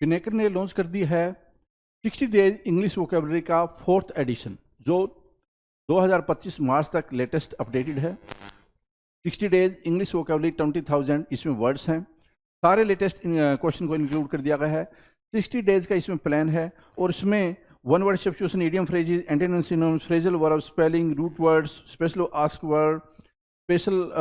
पिनेकर ने लॉन्च कर दी है 60 डेज इंग्लिश वोकेबलरी का 4th एडिशन, जो 2025 मार्च तक लेटेस्ट अपडेटेड है। 60 डेज इंग्लिश वोकेबलरी 20,000 इसमें वर्ड्स हैं। सारे लेटेस्ट क्वेश्चन को इंक्लूड कर दिया गया है। 60 डेज का इसमें प्लान है और इसमें one word substitution, idiom phrases, antonyms, synonyms, phrasal verb, spelling, root words, special ask word, special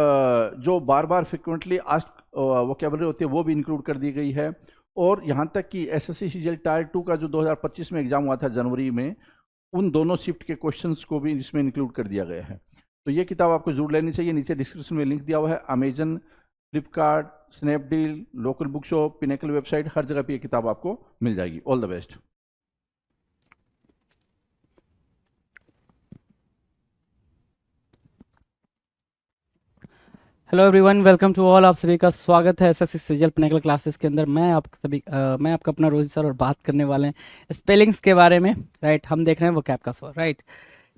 जो बार बार फ्रिक्वेंटली आस्क वोकेबलरी होती है वो भी इंक्लूड कर दी गई है। और यहाँ तक कि एसएससी सीजीएल टायर 2 का जो 2025 में एग्जाम हुआ था जनवरी में, उन दोनों शिफ्ट के क्वेश्चंस को भी इसमें इंक्लूड कर दिया गया है। तो ये किताब आपको जरूर लेनी चाहिए। नीचे डिस्क्रिप्शन में लिंक दिया हुआ है। Amazon, Flipkart, Snapdeal, local book shop, Pinnacle website, हर जगह पे ये किताब आपको मिल जाएगी। All the best. Hello everyone, welcome to all. आप सभी का स्वागत है एसएससी सीजीएल पिनेकल क्लासेस के अंदर। मैं आपका अपना रोजी सर और बात करने वाले हैं स्पेलिंग्स के बारे में। राइट, हम देख रहे हैं वोकैब का स्वर। राइट,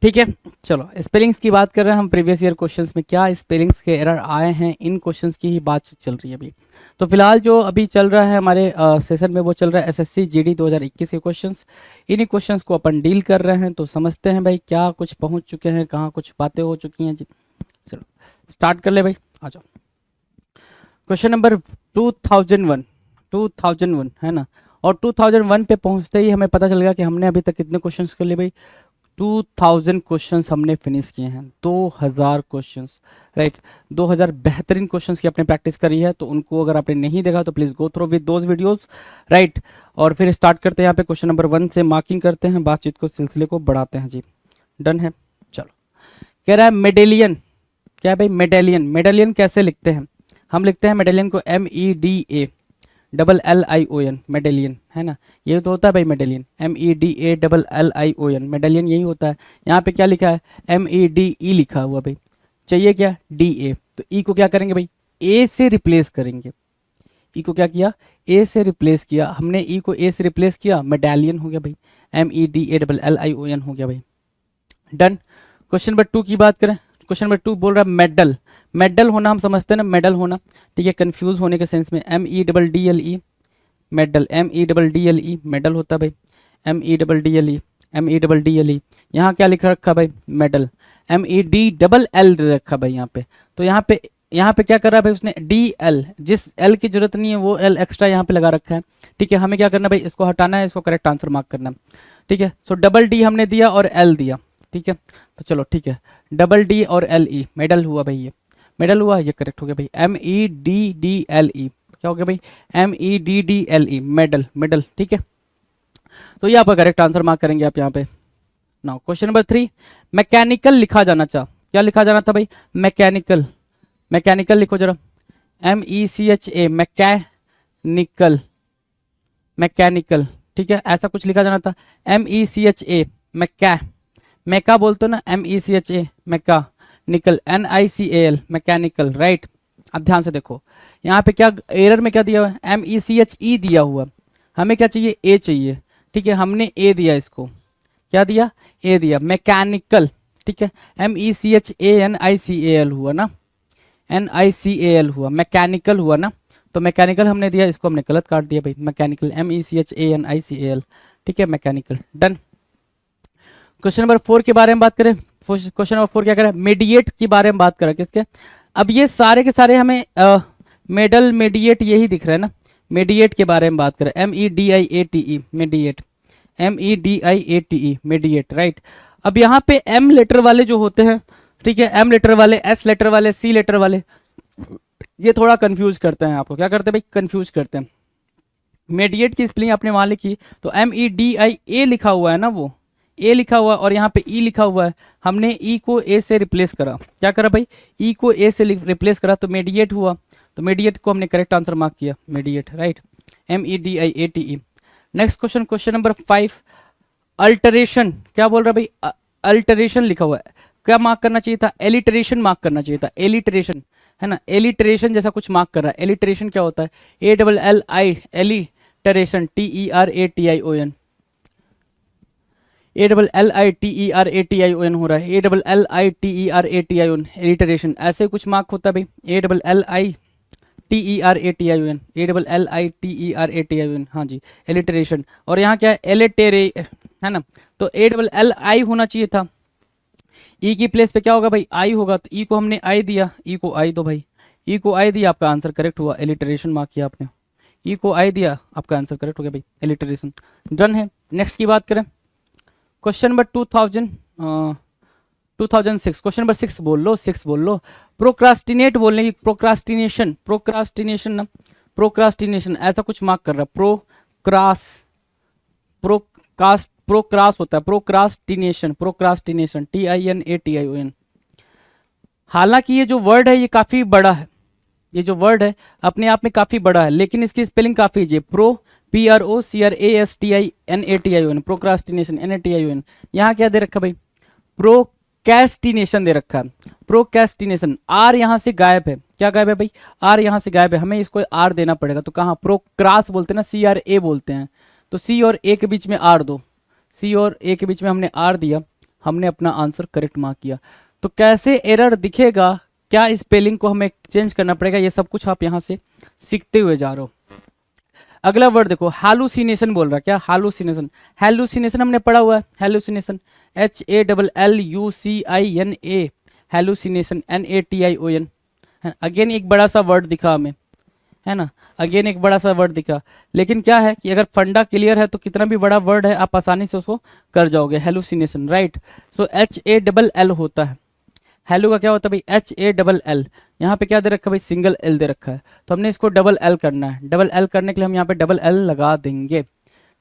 ठीक है, चलो स्पेलिंग्स की बात कर रहे हैं हम। प्रीवियस ईयर क्वेश्चंस में क्या स्पेलिंग्स के एरर आए हैं, इन क्वेश्चंस की ही बातचीत चल रही है अभी। तो फिलहाल जो अभी चल रहा है हमारे सेशन में वो चल रहा है एसएससी जीडी 2021 के क्वेश्चंस। इन्हीं क्वेश्चंस को अपन डील कर रहे हैं। तो समझते हैं भाई क्या कुछ पहुँच चुके हैं, कहाँ कुछ बातें हो चुकी हैं जी। चलो स्टार्ट कर ले भाई, आ जाओ। क्वेश्चन नंबर 2001 है ना। और 2001 पे पहुंचते ही हमें पता चल गया कि हमने अभी तक कितने क्वेश्चंस कर लिए भाई। 2000 क्वेश्चंस हमने फिनिश किए हैं। 2000 क्वेश्चंस, राइट। 2000 बेहतरीन क्वेश्चंस की आपने प्रैक्टिस करी है। तो उनको अगर आपने नहीं देखा तो please go through with those videos, right. और फिर स्टार्ट करते हैं यहाँ पे क्वेश्चन नंबर 1 से, मार्किंग करते हैं, बातचीत को सिलसिले को बढ़ाते हैं जी। डन है, चलो। कह रहा है मेडेलियन। क्या है भाई मेडेलियन? मेडेलियन कैसे लिखते हैं? हम लिखते हैं मेडेलियन को MEDALLION, मेडेलियन, है ना। ये तो होता है भाई मेडेलियन, MEDALLION, मेडेलियन यही होता है। यहाँ पे क्या लिखा है? MEDE लिखा हुआ भाई। चाहिए क्या? DA। तो E को क्या करेंगे भाई? A से रिप्लेस करेंगे। E को क्या किया? A से रिप्लेस किया हमने। E को A से रिप्लेस किया, मेडेलियन हो गया भाई। MEDALLION हो गया भाई। डन। क्वेश्चन नंबर 2 की बात करें। क्वेश्चन नंबर 2 बोल रहा है मेडल। मेडल होना हम समझते हैं ना, मेडल होना, ठीक है, कंफ्यूज होने के सेंस में। MEDDLE, मेडल, MEDDLE, मेडल होता है भाई। MEDDLE। यहाँ क्या लिखा रखा भाई? मेडल। MEDLL रखा भाई यहाँ पे। तो यहाँ पे क्या कर रहा है भाई उसने? DL, जिस L की जरूरत नहीं है वो L एक्स्ट्रा यहाँ पे लगा रखा है, ठीक है। हमें क्या करना भाई? इसको हटाना है, इसको करेक्ट आंसर मार्क करना है, ठीक है। सो डबल D हमने दिया और L दिया, ठीक है। तो चलो ठीक है, डबल D और LE, मेडल हुआ भाई। ये मेडल हुआ, ये करेक्ट हो गया भाई। MEDDLE, क्या हो गया भाई? MEDDLE, मेडल, मेडल, ठीक है। तो ये आपका करेक्ट आंसर मार्क करेंगे आप यहाँ पे। नाउ क्वेश्चन नंबर 3, मैकेनिकल लिखा जाना चाह, क्या लिखा जाना था भाई? मैकेनिकल। मैकेनिकल लिखो जरा, MECHA, मैकेनिकल, मैकेनिकल, ठीक है, ऐसा कुछ लिखा जाना था। MECHA, मैका बोलते हो ना, MECHA, मैका, निकल, NICAL, मैकेनिकल, राइट। अब ध्यान से देखो यहाँ पे क्या एरर में क्या दिया हुआ है? MECHE दिया हुआ। हमें क्या चाहिए? A चाहिए, ठीक है। हमने A दिया, इसको क्या दिया? A दिया, मैकेनिकल, ठीक है। MECHANICAL हुआ ना, NICAL हुआ, मैकेनिकल हुआ ना। तो मैकेनिकल हमने दिया, इसको हमने गलत काट दिया भाई। मैकेनिकल, MECHANICAL, ठीक है, मैकेनिकल। डन। क्वेश्चन नंबर 4 के बारे में बात करें। क्वेश्चन नंबर 4 क्या करें? मीडिएट के बारे में बात करें। किसके? अब ये सारे के सारे हमें मेडल, मीडिएट यही दिख रहा है ना। मीडिएट के बारे में बात करें, MEDIATE, mediate, MEDIATE, mediate, right. अब यहाँ पे M लेटर वाले जो होते हैं, ठीक है, M लेटर वाले, S लेटर वाले, C लेटर वाले, ये थोड़ा कंफ्यूज करते हैं आपको। क्या करते हैं भाई? कंफ्यूज करते हैं। मीडिएट की स्पेलिंग आपने वहां लिखी तो MEDIA लिखा हुआ है ना, वो A लिखा हुआ है, और यहाँ पे E लिखा हुआ है। हमने E को A से रिप्लेस करा। क्या करा भाई? E को A से रिप्लेस करा तो मेडिएट हुआ। तो मेडिएट को हमने करेक्ट आंसर मार्क किया, mediate, right. MEDIATE। Next question, question number 5, alteration. क्या बोल रहा है भाई? अल्टरेशन लिखा हुआ है। क्या मार्क करना चाहिए था? एलिटरेशन मार्क करना चाहिए था, एलिटरेशन, है ना। एलिटरेशन जैसा कुछ मार्क कर रहा है। एलिटरेशन क्या होता है? ALLI, एलिटरेशन, TERATION, ALLITERATION हो रहा है, ALLITERATION, एलिटरेशन, ऐसे कुछ मार्क होता है भाई। TERATION, ALLITERATION, हाँ जी, एलिटरेशन। और यहाँ क्या है, एलिटेरे, है ना, तो ALLI होना चाहिए था। ई की प्लेस पे क्या होगा भाई, आई होगा, तो ई को हमने आई दिया, ई को आई दो भाई, ई को आई दिया, आपका आंसर करेक्ट हुआ, एलिटरेशन मार्क किया आपने, ई को आई दिया, आपका आंसर करेक्ट हो गया भाई, एलिटरेशन। डन है। नेक्स्ट की बात करें, क्वेश्चन नंबर 2006, क्वेश्चन नंबर 6 बोल लो, 6 बोल लो। प्रोक्रास्टिनेट बोलने की, प्रोक्रास्टिनेशन, प्रोक्रास्टिनेशन ना, प्रोक्रास्टिनेशन ऐसा कुछ मार्क कर रहा है, प्रोक्रास होता है, प्रोक्रास्टिनेशन, प्रोक्रास्टिनेशन, TINATION। हालांकि ये जो वर्ड है ये काफी बड़ा है, ये जो वर्ड है अपने आप में काफी बड़ा है, लेकिन इसकी स्पेलिंग काफी इजी है, PROCRASTINATION, प्रोक्रास्टिनेशन, NATION। यहाँ क्या दे रखा भाई, प्रोकैस्टिनेशन दे रखा है, प्रोकैस्टिनेशन। आर यहाँ से गायब है, क्या गायब है भाई, आर यहाँ से गायब है, हमें इसको आर देना पड़ेगा, तो कहाँ, प्रोक्रास बोलते हैं ना, CRA बोलते हैं, तो सी और ए के बीच में आर दो, सी और ए के बीच में हमने आर दिया, हमने अपना आंसर करेक्ट मार्क किया। तो कैसे एरर दिखेगा, क्या स्पेलिंग को हमें चेंज करना पड़ेगा, ये सब कुछ आप यहाँ से सीखते हुए जा रहे हो। अगला वर्ड देखो, हैलुसिनेशन बोल रहा है, क्या, हैलुसिनेशन, हैलुसिनेशन हमने पढ़ा हुआ है, hallucination, HALLUCINA, hallucination, NATION। Again एक बड़ा सा वर्ड दिखा हमें, है ना, अगेन एक बड़ा सा वर्ड दिखा, लेकिन क्या है कि अगर फंडा क्लियर है तो कितना भी बड़ा वर्ड है आप आसानी से उसको कर जाओगे, हैलुसिनेशन, राइट। सो HALL होता है, हेलो का क्या होता है भाई, HALL। यहाँ पे क्या दे रखा है भाई, सिंगल एल दे रखा है, तो हमने इसको डबल एल करना है, डबल एल करने के लिए हम यहाँ पे डबल एल लगा देंगे,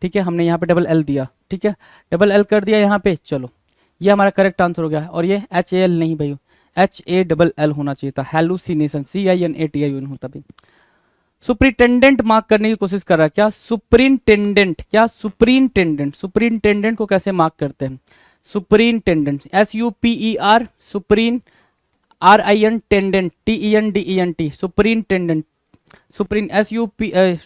ठीक है, हमने यहाँ पे डबल एल दिया, ठीक है, डबल एल कर दिया यहाँ पे, चलो ये हमारा करेक्ट आंसर हो गया है। और ये HAL नहीं भाई, HALL होना चाहिए था, हैलुसिनेशन, CINATION होता भाई। सुप्रिंटेंडेंट मार्क करने की कोशिश कर रहा है, क्या, सुप्रिंटेंडेंट, क्या, सुप्रिंटेंडेंट, सुप्रिंटेंडेंट को कैसे मार्क करते हैं, सुप्रिंटेंडेंट, SUPER, सुप्रीन, RIN टेंडेंट, TENDENT, सुप्रिंटेंडेंट, सुप्रीन, SUPER,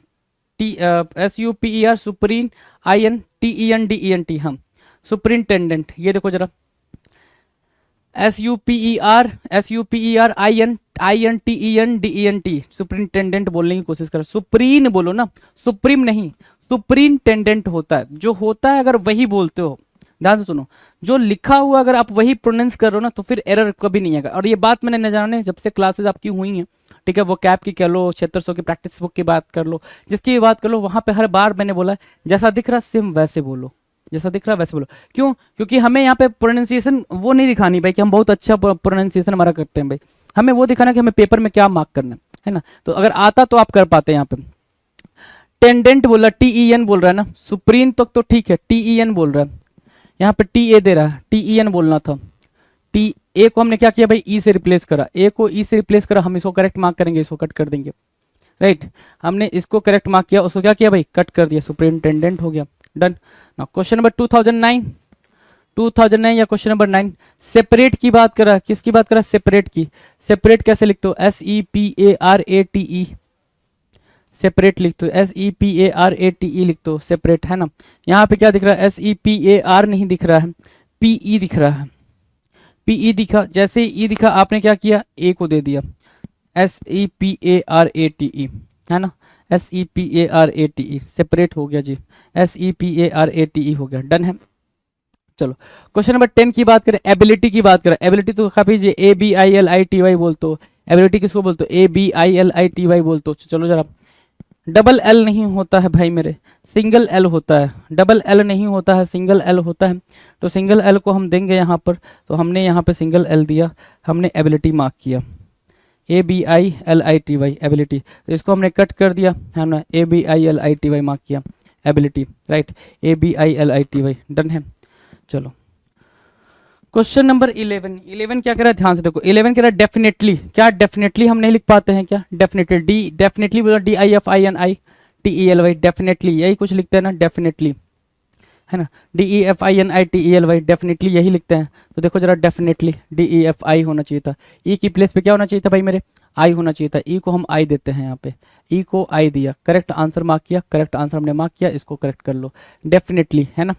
सुप्रीन, INTENDENT, हम सुप्रिंटेंडेंट। ये देखो जरा, SUPER INTENDENT, सुप्रिंटेंडेंट बोलने की कोशिश करो, सुप्रीन बोलो ना, सुप्रीम नहीं, सुप्रिंटेंडेंट होता है, जो होता है अगर वही बोलते हो, ध्यान से सुनो, जो लिखा हुआ अगर आप वही प्रोनाउंस करो ना तो फिर एरर कभी नहीं आएगा। और ये बात मैंने न जाने जब से क्लासेस आपकी हुई हैं, ठीक है, वो कैप की कह लो, 7600 की प्रैक्टिस बुक की बात कर लो, जिसकी भी बात कर लो, वहां पे हर बार मैंने बोला जैसा दिख रहा सेम वैसे बोलो, जैसा दिख रहा वैसे बोलो। क्यों, क्योंकि हमें यहाँ पे प्रोनाउंसिएशन वो नहीं दिखानी भाई कि हम बहुत अच्छा प्रोनाउंसिएशन हमारा करते हैं भाई, हमें वो दिखाना कि हमें पेपर में क्या मार्क करना है ना। तो अगर आता तो आप कर पाते हैं। यहाँ पे टेंडेंट बोला, TEN बोल रहा है ना, सुप्रीम तो ठीक है, TEN बोल रहा है, यहाँ पे TA दे रहा है, TEN बोलना था, A को हमने क्या किया भाई, E से रिप्लेस करा, A को E से रिप्लेस करा, हम इसको करेक्ट मार्क करेंगे, इसको कट कर देंगे, राइट, हमने इसको करेक्ट मार्क किया, उसको क्या किया भाई, कट कर दिया, सुपरिंटेंडेंट हो गया, डन। नाउ क्वेश्चन नंबर 2009 या क्वेश्चन नंबर 9, सेपरेट की बात करा, किसकी बात करा, सेपरेट की, सेपरेट कैसे लिखते हो, SEPARATE, सेपरेट लिखते हो, SEPARATE लिखते हो, सेपरेट, है ना। यहाँ पे क्या दिख रहा है, SEPAR नहीं दिख रहा है, PE दिख रहा है, PE दिखा, जैसे E दिखा आपने क्या किया, A को दे दिया, SEPARATE, है ना, SEPARATE, सेपरेट हो गया जी, SEPARATE हो गया, डन है। चलो क्वेश्चन नंबर 10 की बात करें, एबिलिटी की बात करें, एबिलिटी तो काफी जी, ABILITY बोलते हो, एबिलिटी किसको बोलते हो, ABILITY बोलते हो। चलो जरा, डबल एल नहीं होता है भाई मेरे, सिंगल एल होता है, डबल एल नहीं होता है, सिंगल एल होता है, तो सिंगल एल को हम देंगे यहाँ पर, तो हमने यहाँ पे सिंगल एल दिया, हमने एबिलिटी मार्क किया, ABILITY, एबिलिटी, तो इसको हमने कट कर दिया, है ना, ABILITY मार्क किया, एबिलिटी, राइट, ABILITY, डन है। चलो क्वेश्चन नंबर 11 क्या कह रहा है, ध्यान से देखो, 11 कह रहा है डेफिनेटली, क्या डेफिनेटली हम नहीं लिख पाते हैं क्या, डेफिनेटली, डेफिनेटली बोला, DIFINITELY, डेफिनेटली, यही कुछ लिखते हैं ना, डेफिनेटली, है ना, DEFINITELY, डेफिनेटली यही लिखते हैं। तो देखो जरा, डेफिनेटली DEFI होना चाहिए था, E की प्लेस पे क्या होना चाहिए था भाई मेरे, I होना चाहिए था, E को हम I देते हैं, यहाँ पे E को I दिया, करेक्ट आंसर मार्क किया, करेक्ट आंसर हमने मार्क किया, इसको करेक्ट कर लो, डेफिनेटली, है ना।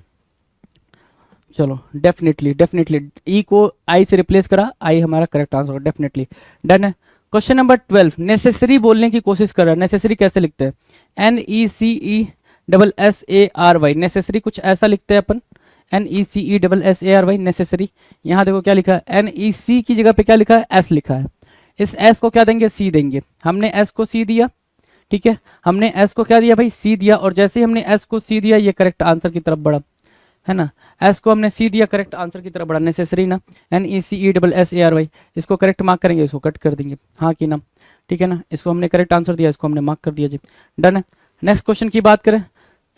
चलो डेफिनेटली, डेफिनेटली, E को I से रिप्लेस करा, I हमारा करेक्ट आंसर, डेफिनेटली, डन है। क्वेश्चन नंबर 12, नेसेसरी बोलने की कोशिश कर रहा है। नेसेसरी कैसे लिखते हैं? NECESSARY, नेसेसरी कुछ ऐसा लिखते हैं अपन, NECESSARY नेसेसरी। यहाँ देखो क्या लिखा है, NEC की जगह पे क्या लिखा है, S लिखा है। इस S को क्या देंगे, C देंगे। हमने S को C दिया, ठीक है, हमने S को क्या दिया भाई, C दिया, और जैसे ही हमने S को C दिया ये करेक्ट आंसर की तरफ बढ़ा, है ना। S को हमने C दिया, करेक्ट आंसर की तरफ बढ़ा, नेसेसरी ना, NECESSARY। इसको करेक्ट मार्क करेंगे, इसको कट कर देंगे, हाँ कि ना, ठीक है ना। इसको हमने करेक्ट आंसर दिया, इसको हमने मार्क कर दिया जी, डन है। नेक्स्ट क्वेश्चन की बात करें,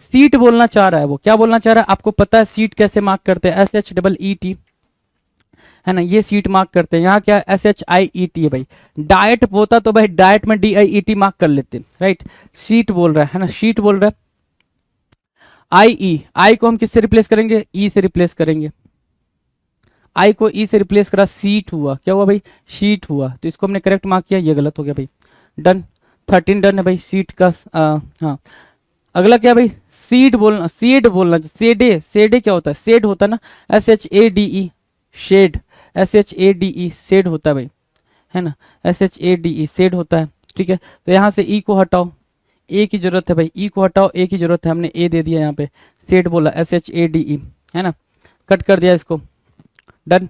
सीट बोलना चाह रहा है वो, क्या बोलना चाह रहा है, आपको पता है सीट कैसे मार्क करते हैं, SHEET, है ना, ये सीट मार्क करते हैं। यहाँ क्या है, SHIET है भाई। डाइट होता तो भाई डाइट में DIET मार्क कर लेते, राइट। सीट बोल रहा है ना, शीट बोल रहा है। आई को हम किससे रिप्लेस करेंगे, ई से रिप्लेस करेंगे। आई को ई से रिप्लेस करा, सीट हुआ, क्या हुआ भाई, शीट हुआ। तो इसको हमने करेक्ट मार्क किया, ये गलत हो गया भाई, डन। 13 डन है भाई, सीट का हाँ। अगला क्या भाई, सीड बोलना, सेड बोलना, सेडे, सेडे क्या होता है, सेड होता है ना, SHADE, शेड, SHADE, सेड होता है भाई, है ना, SHADE, सेड होता है, ठीक है। तो यहाँ से ई को हटाओ, ए की जरूरत है भाई, ई को हटाओ, ए की जरूरत है, हमने ए दे दिया यहाँ पे, सेड बोला, SHADE, है ना, कट कर दिया इसको, डन।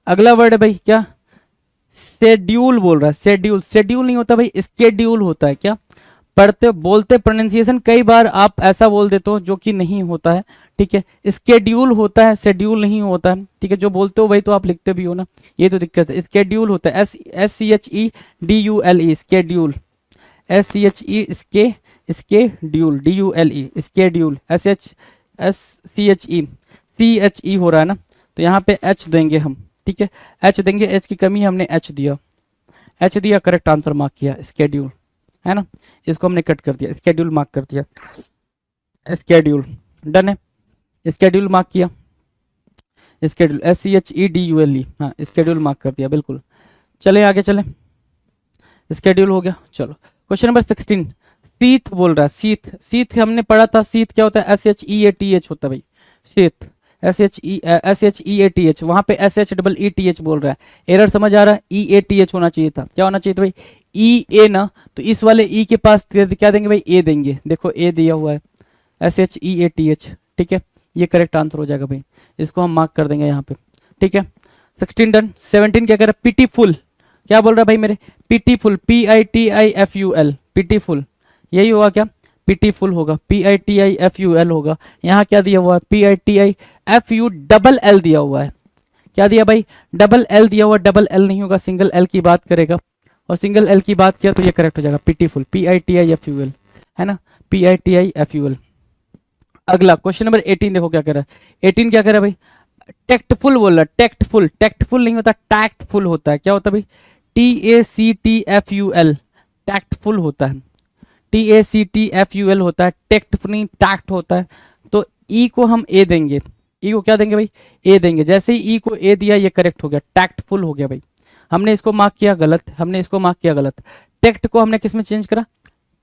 अगला वर्ड है भाई क्या, शेड्यूल बोल रहा है, शेड्यूल, शेड्यूल नहीं होता भाई, स्केड्यूल होता है। क्या पढ़ते बोलते प्रोनाउंसिएशन कई बार आप ऐसा बोल देते हो जो कि नहीं होता है, ठीक है। स्केड्यूल होता है, शेड्यूल नहीं होता है, ठीक है। जो बोलते हो वही तो आप लिखते भी हो ना, ये तो दिक्कत है। स्केड्यूल होता है, SCHEDULE, schedule, SCHE schedule, DULE, schedule, SCHE हो रहा है ना, तो यहाँ पे H देंगे हम, ठीक है, H देंगे, H की कमी हमने H दिया, H दिया, करेक्ट आंसर मार्क किया, स्केड्यूल, है ना। इसको हमने कट कर दिया, स्केड्यूल मार्क कर दिया, स्केड्यूल, डन है। स्केड्यूल मार्क किया, स्केड्यूल, SCHEDULE, हाँ, स्केड्यूल मार्क कर दिया, बिल्कुल। चले आगे चले, स्केड्यूल हो गया। चलो क्वेश्चन नंबर 16, सीथ बोल रहा है, सीथ, सीथ हमने पढ़ा था, सीथ क्या होता है, SHEATH होता है भाई, सीथ, SHEATH, वहां पे SHEETH बोल रहा है। एरर समझ आ रहा है, EATH होना चाहिए था, क्या होना चाहिए था भाई, EA ना, तो इस वाले E के पास क्या देंगे भाई, A देंगे, देखो A दिया हुआ है, SHEATH, ठीक है, ये करेक्ट आंसर हो जाएगा भाई, इसको हम मार्क कर देंगे यहाँ पे, ठीक है। 16 डन। 17 क्या कर रहा है, पिटीफुल, क्या बोल रहा है भाई मेरे, पिटीफुल, PITIFUL, पिटीफुल, यही होगा क्या, पिटीफुल होगा, PITIFUL होगा। यहाँ क्या दिया हुआ है, PITIFULL दिया हुआ है, क्या दिया भाई, डबल L दिया हुआ, डबल L नहीं होगा, सिंगल L की बात करेगा, और सिंगल L की बात किया तो ये करेक्ट हो जाएगा, पिटीफुल, PITIFUL, है ना, PITIFUL। अगला क्वेश्चन नंबर 18 देखो क्या कर रहा है, 18 क्या कर रहा है भाई, टेक्टफुल बोल रहा है, टेक्टफुल, टेक्टफुल नहीं होता, टैक्टफुल होता है, क्या होता है भाई, TACTFUL, टैक्टफुल होता है, TACTFUL होता है, टेक्ट नहीं टैक्ट होता है। तो ई को हम ए देंगे, ई को क्या देंगे भाई, ए देंगे। जैसे ही ई को ए दिया ये करेक्ट हो गया, टैक्टफुल हो गया भाई। हमने इसको मार्क किया गलत, हमने इसको मार्क किया गलत, टेक्ट को हमने किस में चेंज करा,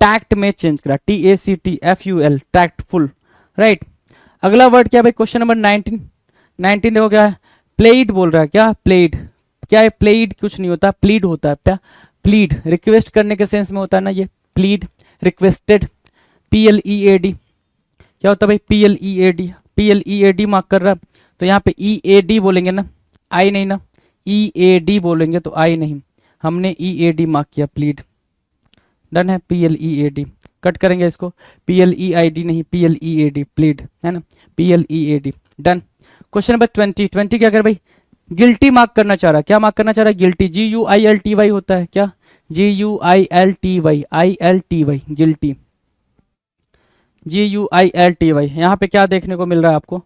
टैक्ट में चेंज करा, TACTFUL, टैक्टफुल, राइट। अगला वर्ड क्या भाई, क्वेश्चन नंबर 19, 19 देखो क्या है, प्लेड बोल रहा है, क्या प्लेड, क्या है प्लेड, कुछ नहीं होता, प्लीड होता है, क्या प्लीड, रिक्वेस्ट करने के सेंस में होता है ना ये, प्लीड, रिक्वेस्टेड, PLEAD, क्या होता है भाई, PLEAD मार्क कर रहा है, तो यहाँ पे EAD बोलेंगे ना, आई नहीं ना, EAD बोलेंगे तो आई नहीं, हमने EAD मार्क किया, प्लीड, डन है, PLEAD, कट करेंगे इसको, PLEID नहीं, PLEAD, प्लीड, है ना, PLEAD, डन। क्वेश्चन नंबर 20, 20 क्या कर भाई, गिल्टी मार्क करना चाह रहा है, क्या मार्क करना चाह रहा है, गिल्टी, GUILTY होता है, क्या GUILTY, गिल्टी, GUILTY, यहाँ पे क्या देखने को मिल रहा है आपको,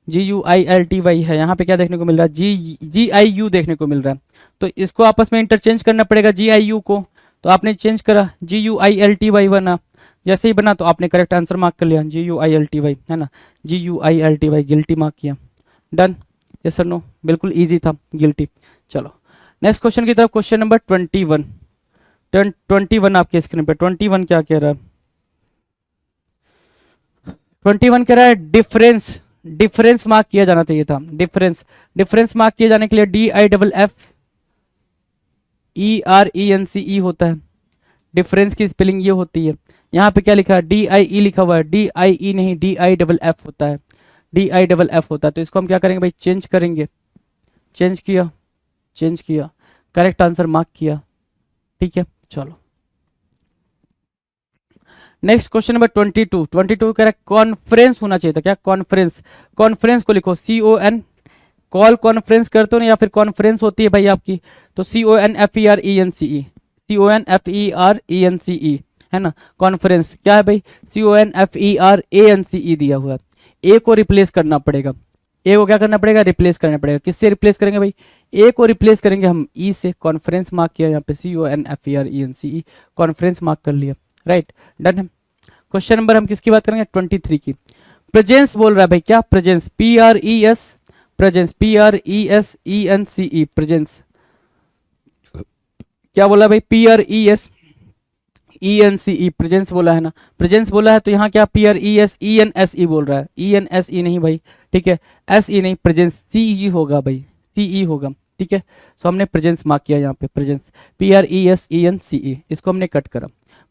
GUILTY है, यहाँ पे क्या देखने को मिल रहा है, GIU देखने को मिल रहा है। तो इसको आपस में इंटरचेंज करना पड़ेगा, GIU को, तो आपने चेंज करा, GUILTY बना, जैसे ही बना तो आपने करेक्ट आंसर मार्क कर लिया, GUILTY, है ना, GUILTY, गिल्टी मार्क किया, डन, यस सर नो, बिल्कुल इजी था, गिल्टी। चलो नेक्स्ट क्वेश्चन की तरफ, क्वेश्चन नंबर 21, 21 आपके स्क्रीन पे, 21 क्या कह रहा है, 21 कह रहा है डिफरेंस, डिफरेंस मार्क किया जाना चाहिए था, डिफरेंस, डिफरेंस मार्क किए जाने के लिए DIERENCE होता है, डिफरेंस की स्पेलिंग ये होती है। यहाँ पे क्या लिखा है, DIE लिखा हुआ है, DIE नहीं DIFF होता है, DIFF होता है। तो इसको हम क्या करेंगे भाई, चेंज करेंगे, चेंज किया, चेंज किया, करेक्ट आंसर मार्क किया, ठीक है। चलो नेक्स्ट क्वेश्चन नंबर 22 कह रहा है कॉन्फ्रेंस होना चाहिए था, क्या कॉन्फ्रेंस, कॉन्फ्रेंस को लिखो CON, कॉल कॉन्फ्रेंस करते हो ना, या फिर कॉन्फ्रेंस होती है भाई आपकी, तो CONFERENCE, CONFERENCE है ना। कॉन्फ्रेंस क्या है भाई, CONFERANCE दिया हुआ है। ए को रिप्लेस करना पड़ेगा, ए को क्या करना पड़ेगा, रिप्लेस करना पड़ेगा। किससे रिप्लेस करेंगे भाई, ए को रिप्लेस करेंगे हम ई से। कॉन्फ्रेंस मार्क किया यहाँ पे CONFERENCE, कॉन्फ्रेंस मार्क कर लिया, राइट, डन है। क्वेश्चन नंबर हम किसकी बात करेंगे, 23 की। प्रेजेंस बोल रहा है भाई, क्या presence, PRES, presence PRESENCE, presence क्या बोला भाई, PRESENCE, प्रेजेंस बोला है ना, प्रेजेंस बोला है, तो यहाँ क्या PRESENSE बोल रहा है, ENSE नहीं भाई, ठीक है, SE नहीं, प्रेजेंस CE होगा भाई, CE होगा, ठीक है। सो हमने प्रेजेंस मार्क किया यहाँ पे, प्रेजेंस PRESENCE, इसको हमने कट करा,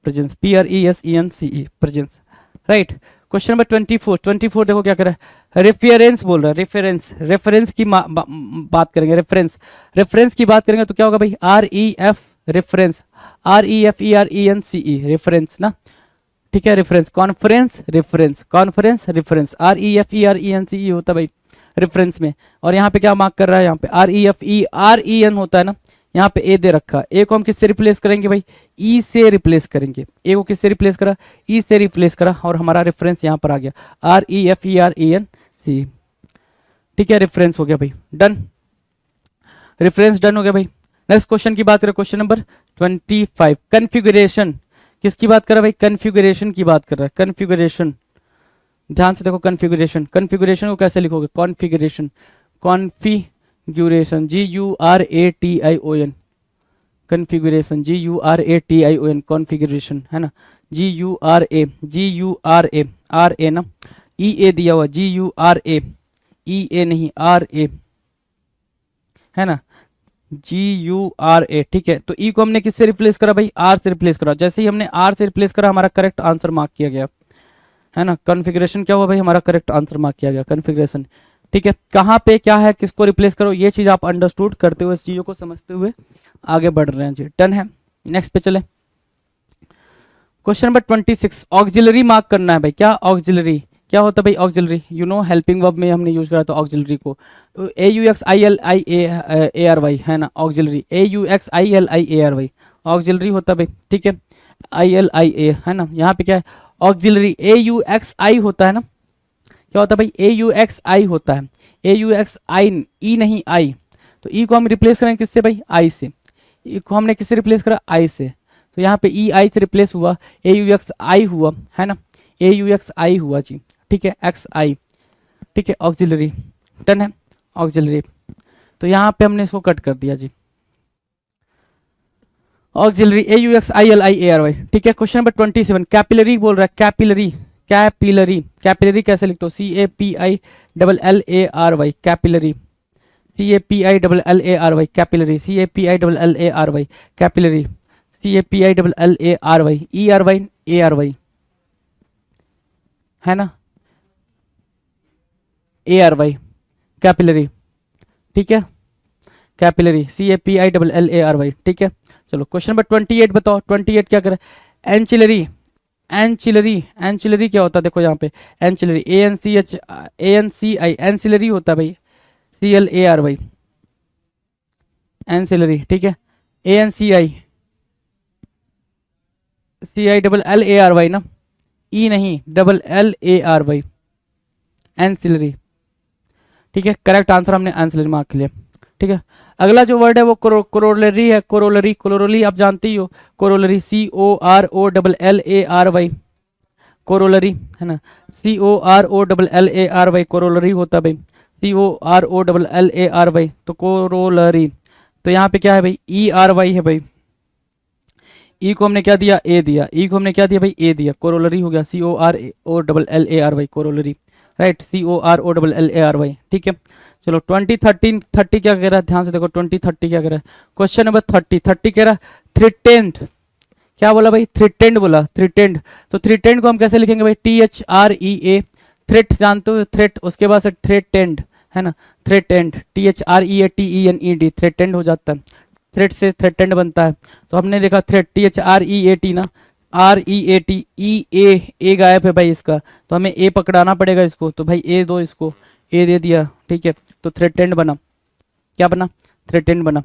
presence PRESENCE, presence, right. Question number 24 देखो क्या कर रहा है, रेफरेंस बोल रहा है, रेफरेंस, रेफरेंस की बात करेंगे, रेफरेंस, रेफरेंस की बात करेंगे तो क्या होगा भाई, REF, रेफरेंस, REFERENCE, रेफरेंस ना, ठीक है। Reference, conference, reference, conference, reference, REFERENCE होता है भाई रेफरेंस में। और यहाँ पे क्या मार्क कर रहा है, यहाँ पे REFEREN होता है ना, यहाँ पे ए दे रखा है। ए को हम किससे रिप्लेस करेंगे भाई, ई से रिप्लेस करेंगे। ए को किससे रिप्लेस करा, ई से रिप्लेस करा, और हमारा रेफरेंस यहाँ पर आ गया REFERENCE, ठीक है। रेफरेंस हो गया भाई, डन, रेफरेंस डन हो गया भाई। नेक्स्ट क्वेश्चन की बात करें, क्वेश्चन नंबर 25, कन्फिगरेशन, किसकी बात कर रहा है भाई, कन्फिगरेशन की बात कर रहा है, कन्फिगरेशन, ध्यान से देखो, कन्फिगरेशन, कन्फिगरेशन को कैसे लिखोगे, configuration, configuration, GURATION, configuration, GURATION, configuration है ना, GURA ना, EA दिया हुआ, GURA, EA नहीं RA है ना, GURA, ठीक है। तो ई को हमने किससे रिप्लेस करा भाई, आर से रिप्लेस करा। जैसे ही हमने आर से रिप्लेस करा, हमारा करेक्ट आंसर मार्क किया गया, है ना। कॉन्फ़िगरेशन क्या हुआ भाई, हमारा करेक्ट आंसर मार्क किया गया, कॉन्फ़िगरेशन, ठीक है। कहाँ पे क्या है, किसको रिप्लेस करो, ये चीज आप अंडरस्टूड करते हुए, इस चीजों को समझते हुए आगे बढ़ रहे हैं जी, डन है। नेक्स्ट पे चले, क्वेश्चन नंबर 26, ऑक्सिलरी मार्क करना है भाई, क्या ऑक्सिलरी, क्या होता है भाई auxiliary, you know helping verb में हमने यूज करा था ऑक्सिलरी को, AUXILIARY है ना, ऑक्सिलरी AUXILIARY, ऑक्सिलरी होता है भाई, ठीक है, ILIA है ना। यहाँ पे क्या है, ऑक्सिलरी AUXI होता है ना, क्या होता है भाई, AUXI होता है, AUXI, ई नहीं आई, तो ई को हम रिप्लेस करेंगे किससे भाई, आई से। ई को हमने किससे रिप्लेस करा, आई से, तो यहाँ पे EI से रिप्लेस हुआ, AUXI हुआ, है ना, AUXI हुआ जी, ठीक है, XI, ठीक है, ऑक्सिलरी, डन है, ऑक्सिलरी। तो यहाँ पे हमने इसको कट कर दिया जी, ऑक्सिलरी AUXILIARY, ठीक है। क्वेश्चन नंबर 27, कैपिलरी बोल रहा है, कैपिलरी, कैपिलरी, कैपिलरी कैसे लिखते हो, CAPILLARY, capillary, CAPILLARY, capillary, CAPILLARY, capillary, CAPILLARY, ERY, है ना, ARY, कैपिलरी, ठीक है, कैपिलरी, CAPILLARY, ठीक है। चलो क्वेश्चन नंबर 28 बताओ, 28 क्या करे, एंचिलरी, एंचिलरी, एंचिलरी क्या होता है, देखो यहाँ पे एंचिलरी, ANCI, एंसिलरी होता है भाई, CLARY, एंसिलरी, ठीक है, ANCI, CILLARY ना, ई नहीं LLARY, एंसिलरी, ठीक है। करेक्ट आंसर हमने एंसिलरी मार्क लिया, ठीक है। अगला जो वर्ड है वो कोरोलरी है, कोरोलरी, कोरोलरी आप जानते ही हो, कोरोलरी COROLLARY, कोरोलरी है ना, COROLLARY, कोरोलरी होता है भाई, COROLLARY, तो कोरोलरी। तो यहाँ पे क्या है भाई, ERY है भाई, ई को हमने क्या दिया, ए दिया, ई को हमने क्या दिया भाई, ए दिया, कोरोलरी हो गया, COROLLARY, कोरोलरी, राइट, COROLLARY, ठीक है। चलो 2013 30 क्या कह रहा है, ध्यान से देखो 2030 क्या कह रहा है। क्वेश्चन नंबर 30 कह रहा है थ्रेटेंड, क्या बोला भाई, थ्रेटेंड बोला, थ्रेटेंड। तो थ्रेटेंड को हम कैसे लिखेंगे भाई, THREA, थ्रेट जानते हो, थ्रेट, उसके बाद से थ्रेटेंड है ना, थ्रेटेंड, THREATENED, थ्रेटेंड हो जाता है, थ्रेट से थ्रेटेंड बनता है। तो हमने देखा थ्रेट THREAT ना, REAT, ए गायब है भाई इसका, तो हमें ए पकड़ाना पड़ेगा इसको, तो भाई ए दो इसको, ए दे दिया, ठीक है। तो थ्रेटेंड बना, क्या बना, थ्रेटेंड बना,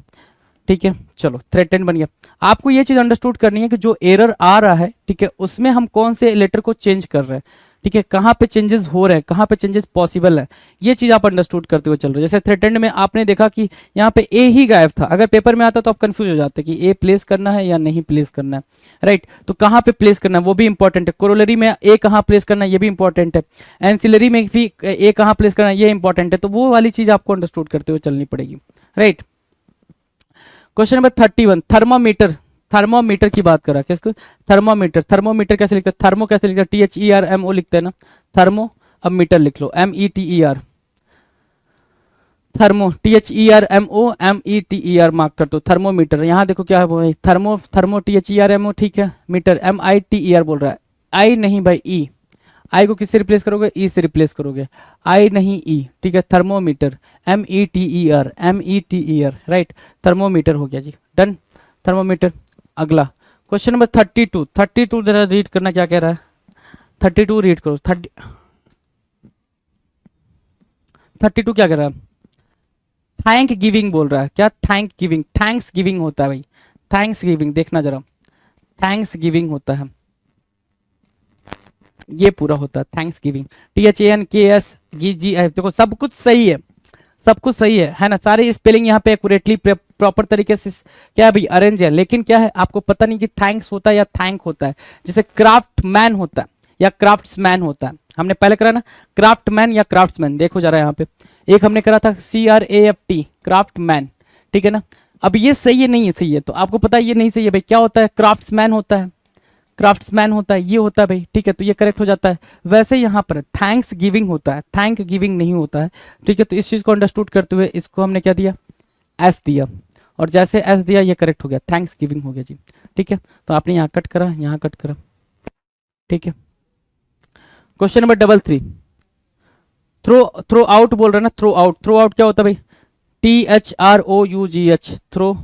ठीक है। चलो थ्रेटेंड बन गया। आपको ये चीज अंडरस्टूड करनी है कि जो एरर आ रहा है, ठीक है, उसमें हम कौन से लेटर को चेंज कर रहे हैं, ठीक है, कहाँ पे चेंजेस हो रहे हैं, कहाँ पे चेंजेस पॉसिबल है, ये चीज आप अंडरस्टूड करते हुए चल रहे हो। जैसे थ्रेटेंड में आपने देखा कि यहाँ पे ए ही गायब था, अगर पेपर में आता तो आप कंफ्यूज हो जाते कि ए प्लेस करना है या नहीं प्लेस करना है, राइट। तो कहाँ पे प्लेस करना है वो भी इंपॉर्टेंट है, कोरोलरी में ए कहाँ प्लेस करना है ये भी इंपॉर्टेंट है, एंसिलरी में भी ए कहाँ प्लेस करना है ये इंपॉर्टेंट है। तो वो वाली चीज आपको अंडरस्टूड करते हुए चलनी पड़ेगी, right. Question number 31, thermometer, thermometer की बात कर रहा है, किसको, थर्मोमीटर। थर्मोमीटर कैसे लिखते हैं, थर्मो कैसे लिखते हैं, THERMO लिखते हैं ना, थर्मो, अब मीटर लिख लो, METER, थर्मो, THERMO मार्क कर दो, थर्मोमीटर। यहाँ देखो क्या है, थर्मो, थर्मो THERMO, ठीक है, मीटर MITER बोल रहा है, आई नहीं भाई, ई, आई को किससे रिप्लेस करोगे, ई से रिप्लेस करोगे, आई नहीं ई, ठीक है। थर्मोमीटर, METER, राइट, थर्मोमीटर हो गया जी, डन, थर्मोमीटर। अगला क्वेश्चन नंबर 32 जरा रीड करना, क्या कह रहा है, 32 रीड करो, 32 क्या कह रहा है, थैंक गिविंग बोल रहा है, क्या, थैंक गिविंग, थैंक्स गिविंग होता है भाई, थैंक्स गिविंग, देखना जरा, थैंक्स गिविंग होता है, ये पूरा होता है थैंक्स गिविंग, THANKSGI, देखो सब कुछ सही है, सब कुछ सही है ना, सारे स्पेलिंग यहाँ पे एक्यूरेटली प्रॉपर तरीके से क्या है भाई अरेंज है, लेकिन क्या है आपको पता नहीं कि थैंक्स होता है या थैंक होता है। जैसे क्राफ्ट मैन होता है या क्राफ्ट्समैन होता है, हमने पहले करा ना क्राफ्टमैन या क्राफ्ट्समैन, देखो जरा यहाँ पे एक हमने करा था CRAFT, क्राफ्टमैन, ठीक है ना। अब ये सही है नहीं है, सही है, तो आपको पता है ये नहीं सही है भाई, क्या होता है, क्राफ्ट्समैन होता है, क्राफ्ट्समैन होता है, ये होता है भाई, ठीक है, तो ये करेक्ट हो जाता है। वैसे यहाँ पर थैंक्स गिविंग होता है, थैंक गिविंग नहीं होता है, ठीक है। तो इस चीज को अंडरस्टूड करते हुए इसको हमने क्या दिया, एस दिया, और जैसे एस दिया ये करेक्ट हो गया, थैंक्स गिविंग हो गया जी, ठीक है। तो आपने यहाँ कट करा, यहाँ कट करा, ठीक है। क्वेश्चन नंबर 33, थ्रो आउट बोल रहे हैं ना, थ्रो आउट क्या होता है भाई, THROUGH, throw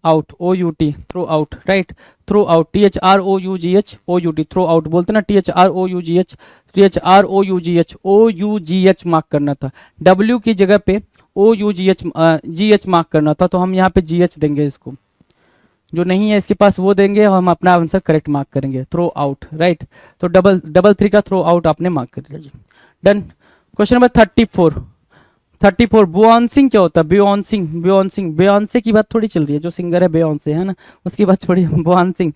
out, OUT, throughout, right, throughout, THROUGH, throughout बोलते ना, THROUGH मार्क करना था, W की जगह पे GH मार्क करना था, तो हम यहाँ पे GH देंगे, इसको जो नहीं है इसके पास वो देंगे, और हम अपना आंसर करेक्ट मार्क करेंगे, थ्रो आउट, राइट। तो 3 का थ्रो आउट आपने मार्क कर दिया जी, डन। क्वेश्चन नंबर 34 बुआनसिंग क्या होता है, बेयोंसे की बात थोड़ी चल रही है, जो सिंगर है बेयोंसे है ना, उसकी बात थोड़ी, बुआनसिंग,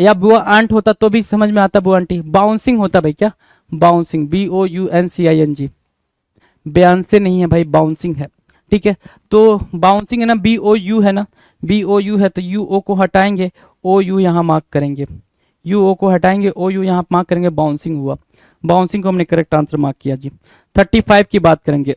या बुआ आंट होता तो भी समझ में आता, बुआ आंटी। बाउंसिंग होता भाई, क्या, बाउंसिंग, BOUNCING, बेयोंसे नहीं है भाई, बाउंसिंग है, ठीक है। तो बाउंसिंग है ना, BOU है ना, BOU है, तो UO को हटाएंगे, OU यहाँ मार्क करेंगे, UO को हटाएंगे, OU यहाँ मार्क करेंगे, बाउंसिंग हुआ, बाउंसिंग को हमने करेक्ट आंसर मार्क किया जी। 35 की बात करेंगे,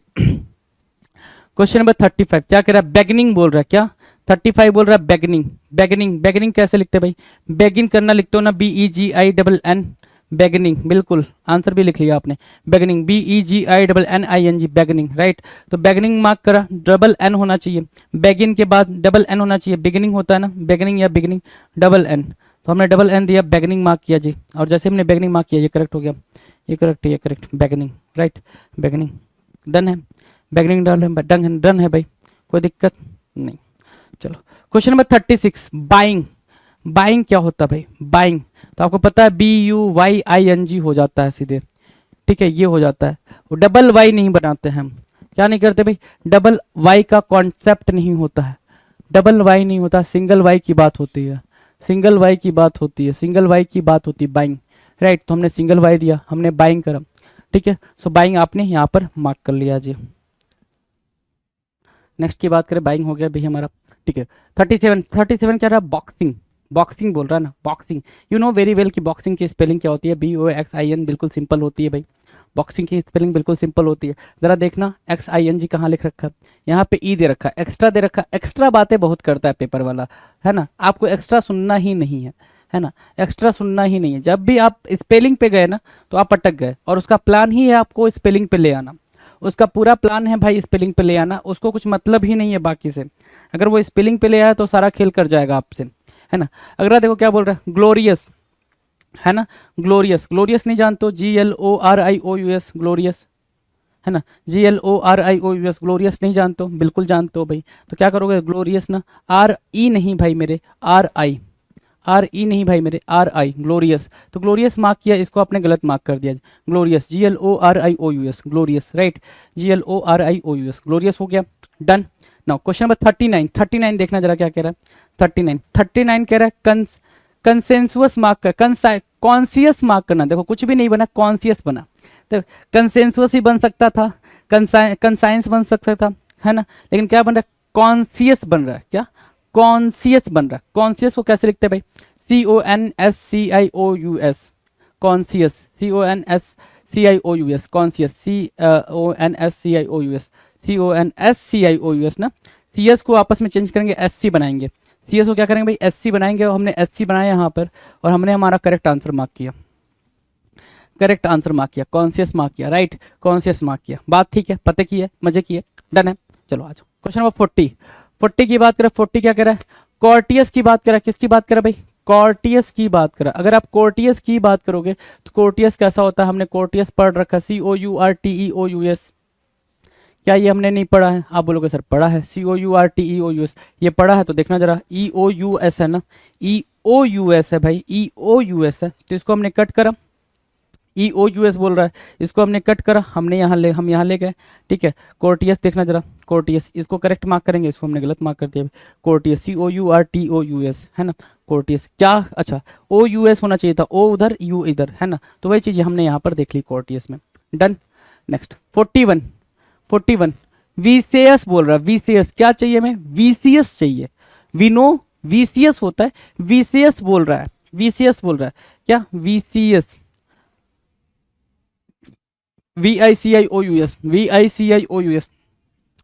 क्वेश्चन नंबर 35 क्या कह रहा है, बेगनिंग बोल रहा है, क्या, 35 बोल रहा है बेगनिंग कैसे लिखते हैं भाई, बेगिन करना लिखते हो ना, BEGINN, बेगनिंग, बिल्कुल आंसर भी लिख लिया आपने, बेगनिंग, BEGINNING, बेगनिंग, राइट। तो बेगनिंग मार्क करा, डबल N होना चाहिए, बेगिन के बाद डबल N होना चाहिए, बिगिनिंग होता है ना, बेगनिंग या बिगिनिंग, डबल N, तो हमने डबल N दिया, बेगनिंग मार्क किया जी, और जैसे हमने बेगनिंग मार्क किया ये करेक्ट हो गया, ये correct, beginning, right, beginning, done है, बेगनिंग डन है भाई, कोई दिक्कत नहीं। चलो क्वेश्चन नंबर 36, बाइंग क्या होता है भाई, बाइंग, तो आपको पता है BUYING हो जाता है सीधे, ठीक है, ये हो जाता है, डबल वाई नहीं बनाते हैं हम, क्या नहीं करते भाई, डबल वाई का कॉन्सेप्ट नहीं होता है, डबल वाई नहीं होता, सिंगल वाई की बात होती है, सिंगल वाई की बात होती है, बाइंग, राइट। तो हमने सिंगल वाई दिया, हमने बाइंग करा, ठीक है। सो बाइंग आपने यहाँ पर मार्क कर लिया जी। नेक्स्ट की बात करें, बाइंग हो गया भाई हमारा, ठीक है। 37 क्या रहा, बॉक्सिंग बोल रहा है ना, boxing, you know very well कि बॉक्सिंग की स्पेलिंग क्या होती है, BOXIN, बिल्कुल सिंपल होती है भाई, बॉक्सिंग की स्पेलिंग बिल्कुल सिंपल होती है। जरा देखना XING कहाँ लिख रखा है, यहाँ पे ई दे रखा है, एक्स्ट्रा दे रखा है। एक्स्ट्रा बातें बहुत करता है पेपर वाला, है ना, आपको एक्स्ट्रा सुनना ही नहीं है ना, एक्स्ट्रा सुनना ही नहीं है। जब भी आप स्पेलिंग पे गए ना तो आप अटक गए, और उसका प्लान ही है आपको स्पेलिंग पे ले आना। उसका पूरा प्लान है भाई स्पेलिंग पे ले आना, उसको कुछ मतलब ही नहीं है बाकी से। अगर वो स्पेलिंग पे ले आया तो सारा खेल कर जाएगा आपसे, है ना। अगला देखो क्या बोल रहा है, ग्लोरियस, है ना, ग्लोरियस। ग्लोरियस नहीं जानते हो, GLORIOUS, ग्लोरियस, है ना, GLORIOUS, ग्लोरियस नहीं जानते हो, बिल्कुल जानते हो भाई। तो क्या करोगे, ग्लोरियस ना, RE नहीं भाई मेरे, RE नहीं भाई मेरे, RI, ग्लोरियस। तो ग्लोरियस मार्क किया, इसको आपने गलत मार्क कर दिया। Glorious, GLORIOUS, glorious, right, GLORIOUS, glorious हो गया, डन। नाउ क्वेश्चन नंबर 39, 39 देखना जरा क्या कह रहा है। 39 कह रहा है कंसेंसुअस मार्क कर, कॉन्सियस मार्क करना। देखो कुछ भी नहीं बना, कॉन्सियस बना। तो कंसेंसुअस ही बन सकता था, कंसाइंस बन सकता था, है ना, लेकिन क्या बन रहा है, कॉन्सियस बन रहा है। क्या, कॉन्सियस बन रहा है। कॉन्सियस को कैसे लिखते हैं भाई, CONSCIOUS, conscious, CONSCIOUS, conscious, CONSCIOUS, CONSCIOUS ना। CS को आपस में चेंज करेंगे, SC बनाएंगे। CS को क्या करेंगे भाई, SC बनाएंगे, और हमने SC बनाया यहाँ पर, और हमने हमारा करेक्ट आंसर मार्क किया, करेक्ट आंसर मार्क किया, कॉन्सियस मार्क किया, राइट, कॉन्सियस मार्क किया। बात ठीक है, पते की है, मजे की है, डन है। चलो आ जाओ क्वेश्चन नंबर 40 की बात करें। 40 क्या कह रहा है, कॉर्टियस की बात करा। किसकी बात करा भाई, कॉर्टियस की बात करा। अगर आप कॉर्टियस की बात करोगे तो कॉर्टियस कैसा होता है, हमने कॉर्टियस पढ़ रखा, COURTEOUS। क्या ये हमने नहीं पढ़ा है, आप बोलोगे सर पढ़ा है, COURTEOUS ये पढ़ा है। तो देखना जरा, EOUS है ना, EOUS है भाई, EOUS है। तो इसको हमने कट करा, EOUS बोल रहा है, इसको हमने कट करा, हम यहाँ ले गए, ठीक है। कोर्टियस देखना जरा, कोर्टियस, इसको करेक्ट मार्क करेंगे, इसको हमने गलत मार्क कर दिया। कोर्टियस, COURTOUS, है ना, कोर्टियस। क्या, अच्छा OUS होना चाहिए था, O उधर, U इधर, है ना। तो वही चीज़ हमने यहाँ पर देख ली कोर्टियस में, डन। नेक्स्ट 41 VCS बोल रहा है। VCS क्या चाहिए हमें, VCS चाहिए। वी नो VCS होता है, VCS बोल रहा है, VCS बोल रहा है। क्या, VCS, VICIOUS, VICIOUS,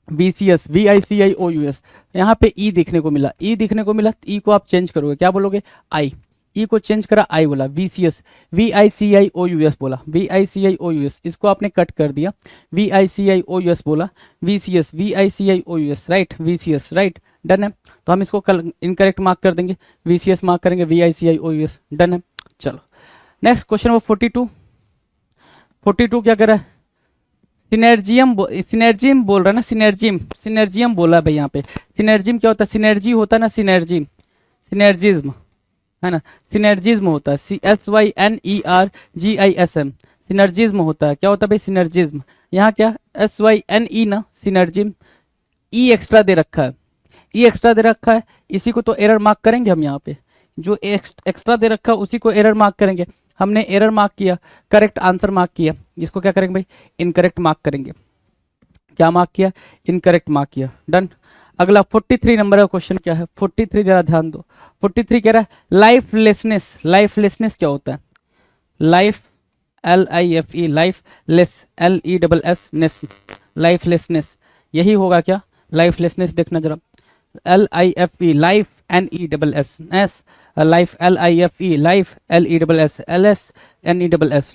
VCS, VICIOUS। यहाँ पे ई देखने को मिला, ई देखने को मिला, ई को आप चेंज करोगे, क्या बोलोगे, आई। ई को चेंज करा, आई बोला, VCS, VICIOUS बोला, VICIOUS। इसको आपने कट कर दिया, VICIOUS बोला, VCS, VICIOUS, right, VCS, right, done है। तो हम इसको कल इनकरेक्ट मार्क कर देंगे, VCS मार्क करेंगे, VICIOUS, डन है। चलो नेक्स्ट क्वेश्चन नंबर 42 क्या कर रहा है, सिनर्जियम बोल रहा है ना, सिनर्जियम बोला है भाई यहाँ पे। सिनर्जियम क्या होता है, सिनर्जी होता है ना, सिनर्जिज्म, है ना, सिनर्जिज्म होता है, SYNERGISM, सिनर्जिज्म होता है। क्या होता है भाई, सिनर्जिज्म। यहाँ क्या, SYNE ना, सिनर्जिम, ई एक्स्ट्रा दे रखा है, ई एक्स्ट्रा दे रखा है, इसी को तो एरर मार्क करेंगे हम। यहाँ पे जो एक्स्ट्रा दे रखा है उसी को एरर मार्क करेंगे। हमने एरर मार्क किया, करेक्ट आंसर मार्क किया, इसको क्या करेंगे भाई, इनकरेक्ट मार्क करेंगे। क्या मार्क किया, इनकरेक्ट मार्क किया, डन। अगला 43 नंबर का क्वेश्चन क्या है, 43 जरा ध्यान दो। 43 कह रहा है लाइफलेसनेस। लाइफलेसनेस क्या होता है, life, LIFE, life, less, LESS, लाइफलेसनेस, यही होगा क्या, लाइफलेसनेस। देखना जरा, LIFE, life, NESS, life, LIFE, life, LESS,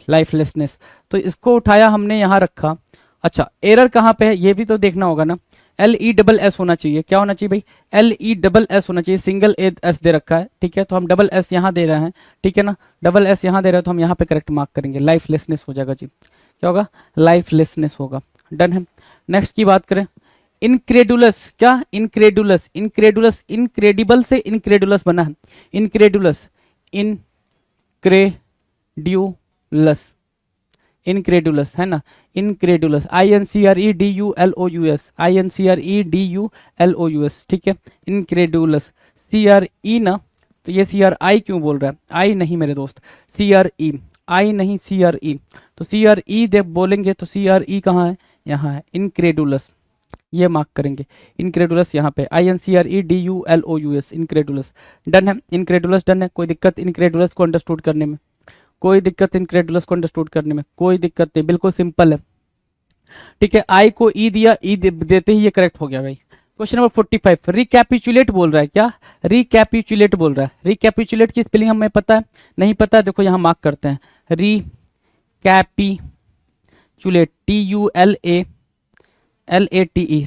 लाइफलेसनेस। तो इसको उठाया हमने, यहाँ रखा। अच्छा एरर कहाँ पे है ये भी तो देखना होगा ना, LESS होना चाहिए। क्या होना चाहिए भाई, LESS होना चाहिए, सिंगल S दे रखा है, ठीक है। तो हम डबल S यहाँ दे रहे हैं, ठीक है ना, डबल S यहाँ दे रहे हैं, तो हम यहाँ पे करेक्ट मार्क करेंगे, लाइफलेसनेस हो जाएगा जी। क्या होगा, लाइफलेसनेस होगा, डन है। नेक्स्ट की बात करें, इनक्रेडुलस। क्या, इनक्रेडुलस, इनक्रेडिबल से इनक्रेडुलस बना है, इनक्रेडुलस, इनक्रेडुलस, है ना, इनक्रेडुलस, INCREDULOUS, ठीक है, इनक्रेडुलस। CRE ना, तो ये CRI क्यों बोल रहा है, आई नहीं मेरे दोस्त, CRE, आई नहीं, CRE। तो CRE दे बोलेंगे तो CRE कहाँ है, यहाँ है, इनक्रेडुलस, ये मार्क करेंगे, इनक्रेडुलस यहाँ पे, INCREDULOUS, इनक्रेडुलस, डन है, इनक्रेडुलस डन है। कोई दिक्कत इनक्रेडुलस को अंडरस्टूड करने में, कोई दिक्कत इनक्रेडुलस को अंडरस्टूड करने में, कोई दिक्कत नहीं, बिल्कुल सिंपल है। ठीक है, आई को ई दिया, ई देते ही ये करेक्ट हो गया भाई। क्वेश्चन नंबर 45, रिकैपिचुलेट बोल रहा है, क्या रिकैपिचुलेट बोल रहा है। रिकैपिचुलेट की स्पेलिंग हमें पता है, नहीं पता है, देखो यहाँ मार्क करते हैं, रिकैपिचुलेट, TULATE,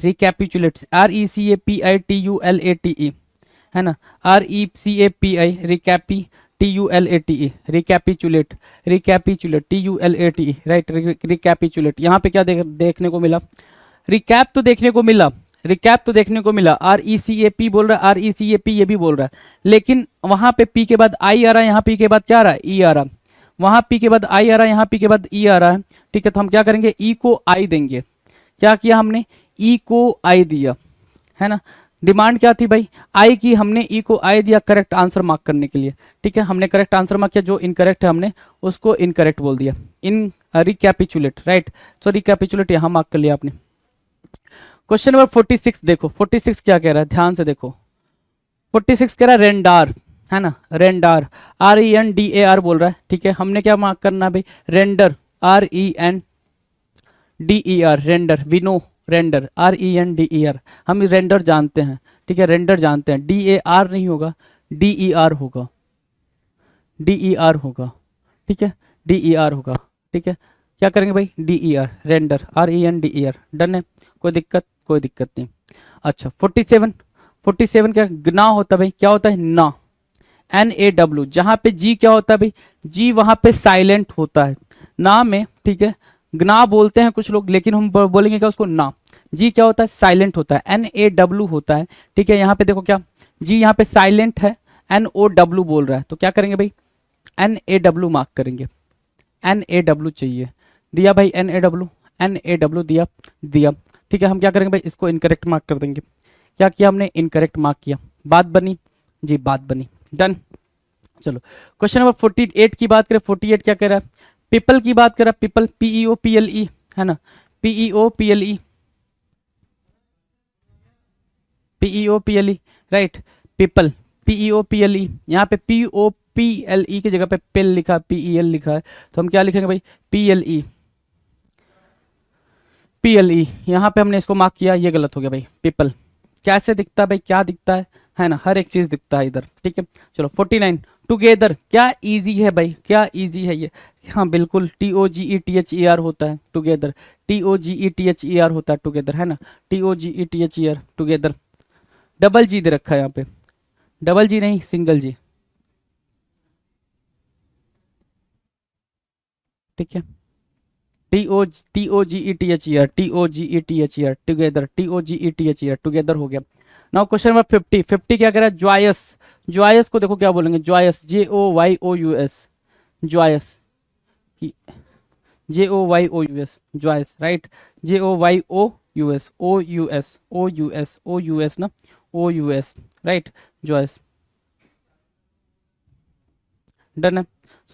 रिकैपिचुलेट, RECAPITULATE, है ना, RECAPI, रिकैपी, TULATE, recapitulate, recapitulate, TULATE, right, recapitulate. यहाँ पे क्या देखने को मिला, रिकैप तो देखने को मिला, रिकैप तो देखने को मिला, RECAP बोल रहा है, RECAP ये भी बोल रहा है, लेकिन वहां पे P के बाद I आ रहा है, यहाँ P के बाद क्या आ रहा है, E आ रहा है, वहां P के बाद I आ रहा है, यहाँ P के बाद E आ रहा है। ठीक है, तो हम क्या करेंगे, E को I देंगे। क्या किया हमने, E को I दिया, है ना, डिमांड क्या थी भाई, I की, हमने E को I दिया करेक्ट आंसर मार्क करने के लिए। ठीक है, हमने करेक्ट आंसर मार्क किया, जो इनकरेक्ट है हमने उसको इनकरेक्ट बोल दिया, इन रिकैपिचुलेट, राइट। सो रिकैपिचुलेट यहाँ मार्क कर लिया आपने। क्वेश्चन नंबर 46 देखो, 46 क्या कह रहा है, ध्यान से देखो। 46 कह रहा है रेंडार, है ना, रेंडार, RENDAR बोल रहा है। ठीक है, हमने क्या मार्क करना है भाई, render, RENDER, render, we know render, RENDER, हम रेंडर जानते हैं। ठीक है, रेंडर जानते हैं, DAR नहीं होगा, DER होगा, DER होगा। ठीक है, DER होगा। ठीक है, क्या करेंगे भाई, DER, रेंडर, RENDER, डन है, कोई दिक्कत, कोई दिक्कत नहीं। अच्छा 47, 47 क्या ना होता है भाई, क्या होता है, ना, NAW, जहां पे G क्या होता है भाई, G वहां पे साइलेंट होता है ना में। ठीक है, गना बोलते हैं कुछ लोग, लेकिन हम बोलेंगे क्या उसको, ना। G क्या होता है, साइलेंट होता है, NAW होता है। ठीक है, यहाँ पे देखो क्या, G यहाँ पे साइलेंट है, NOW बोल रहा है, तो क्या करेंगे भाई, NAW मार्क करेंगे, NAW चाहिए, दिया भाई, NAW दिया, दिया। ठीक है, हम क्या करेंगे भाई, इसको इनकरेक्ट मार्क कर देंगे। क्या किया हमने, इनकरेक्ट मार्क किया, बात बनी जी, बात बनी, डन। चलो क्वेश्चन नंबर 48 की बात करें, 48 क्या कह रहा है, पीपल की बात कर रहा है, पीपल, PEOPLE, है ना, PEOPLE, PEOPLE, right, people, PEOPLE, यहाँ पे POPLE की जगह पे पेल लिखा, PEL लिखा है, तो हम क्या लिखेंगे भाई, PLE, PLE, यहाँ पे हमने इसको मार्क किया, ये गलत हो गया भाई। पीपल कैसे दिखता है भाई, क्या दिखता है ना, हर एक चीज दिखता है इधर। ठीक है, चलो 49, टुगेदर, क्या इजी है भाई, क्या इजी है ये, हाँ बिल्कुल, TOGETHER होता है टुगेदर, TOGETHER होता है टुगेदर, है ना, TOGETHER टुगेदर। डबल जी दे रखा है यहाँ पे, डबल जी नहीं, सिंगल जी। ठीक है, TOGETHER, TOGETHER together, TOGETHER together हो गया। नाउ क्वेश्चन नंबर 50, 50 क्या कह रहा है, जॉयस, जॉयस को देखो क्या बोलेंगे, joyous, JOYOUS, joyous, JOYOUS, joyous, right, JOYOUS, OUS ना, OUS, राइट, जॉयस, डन है।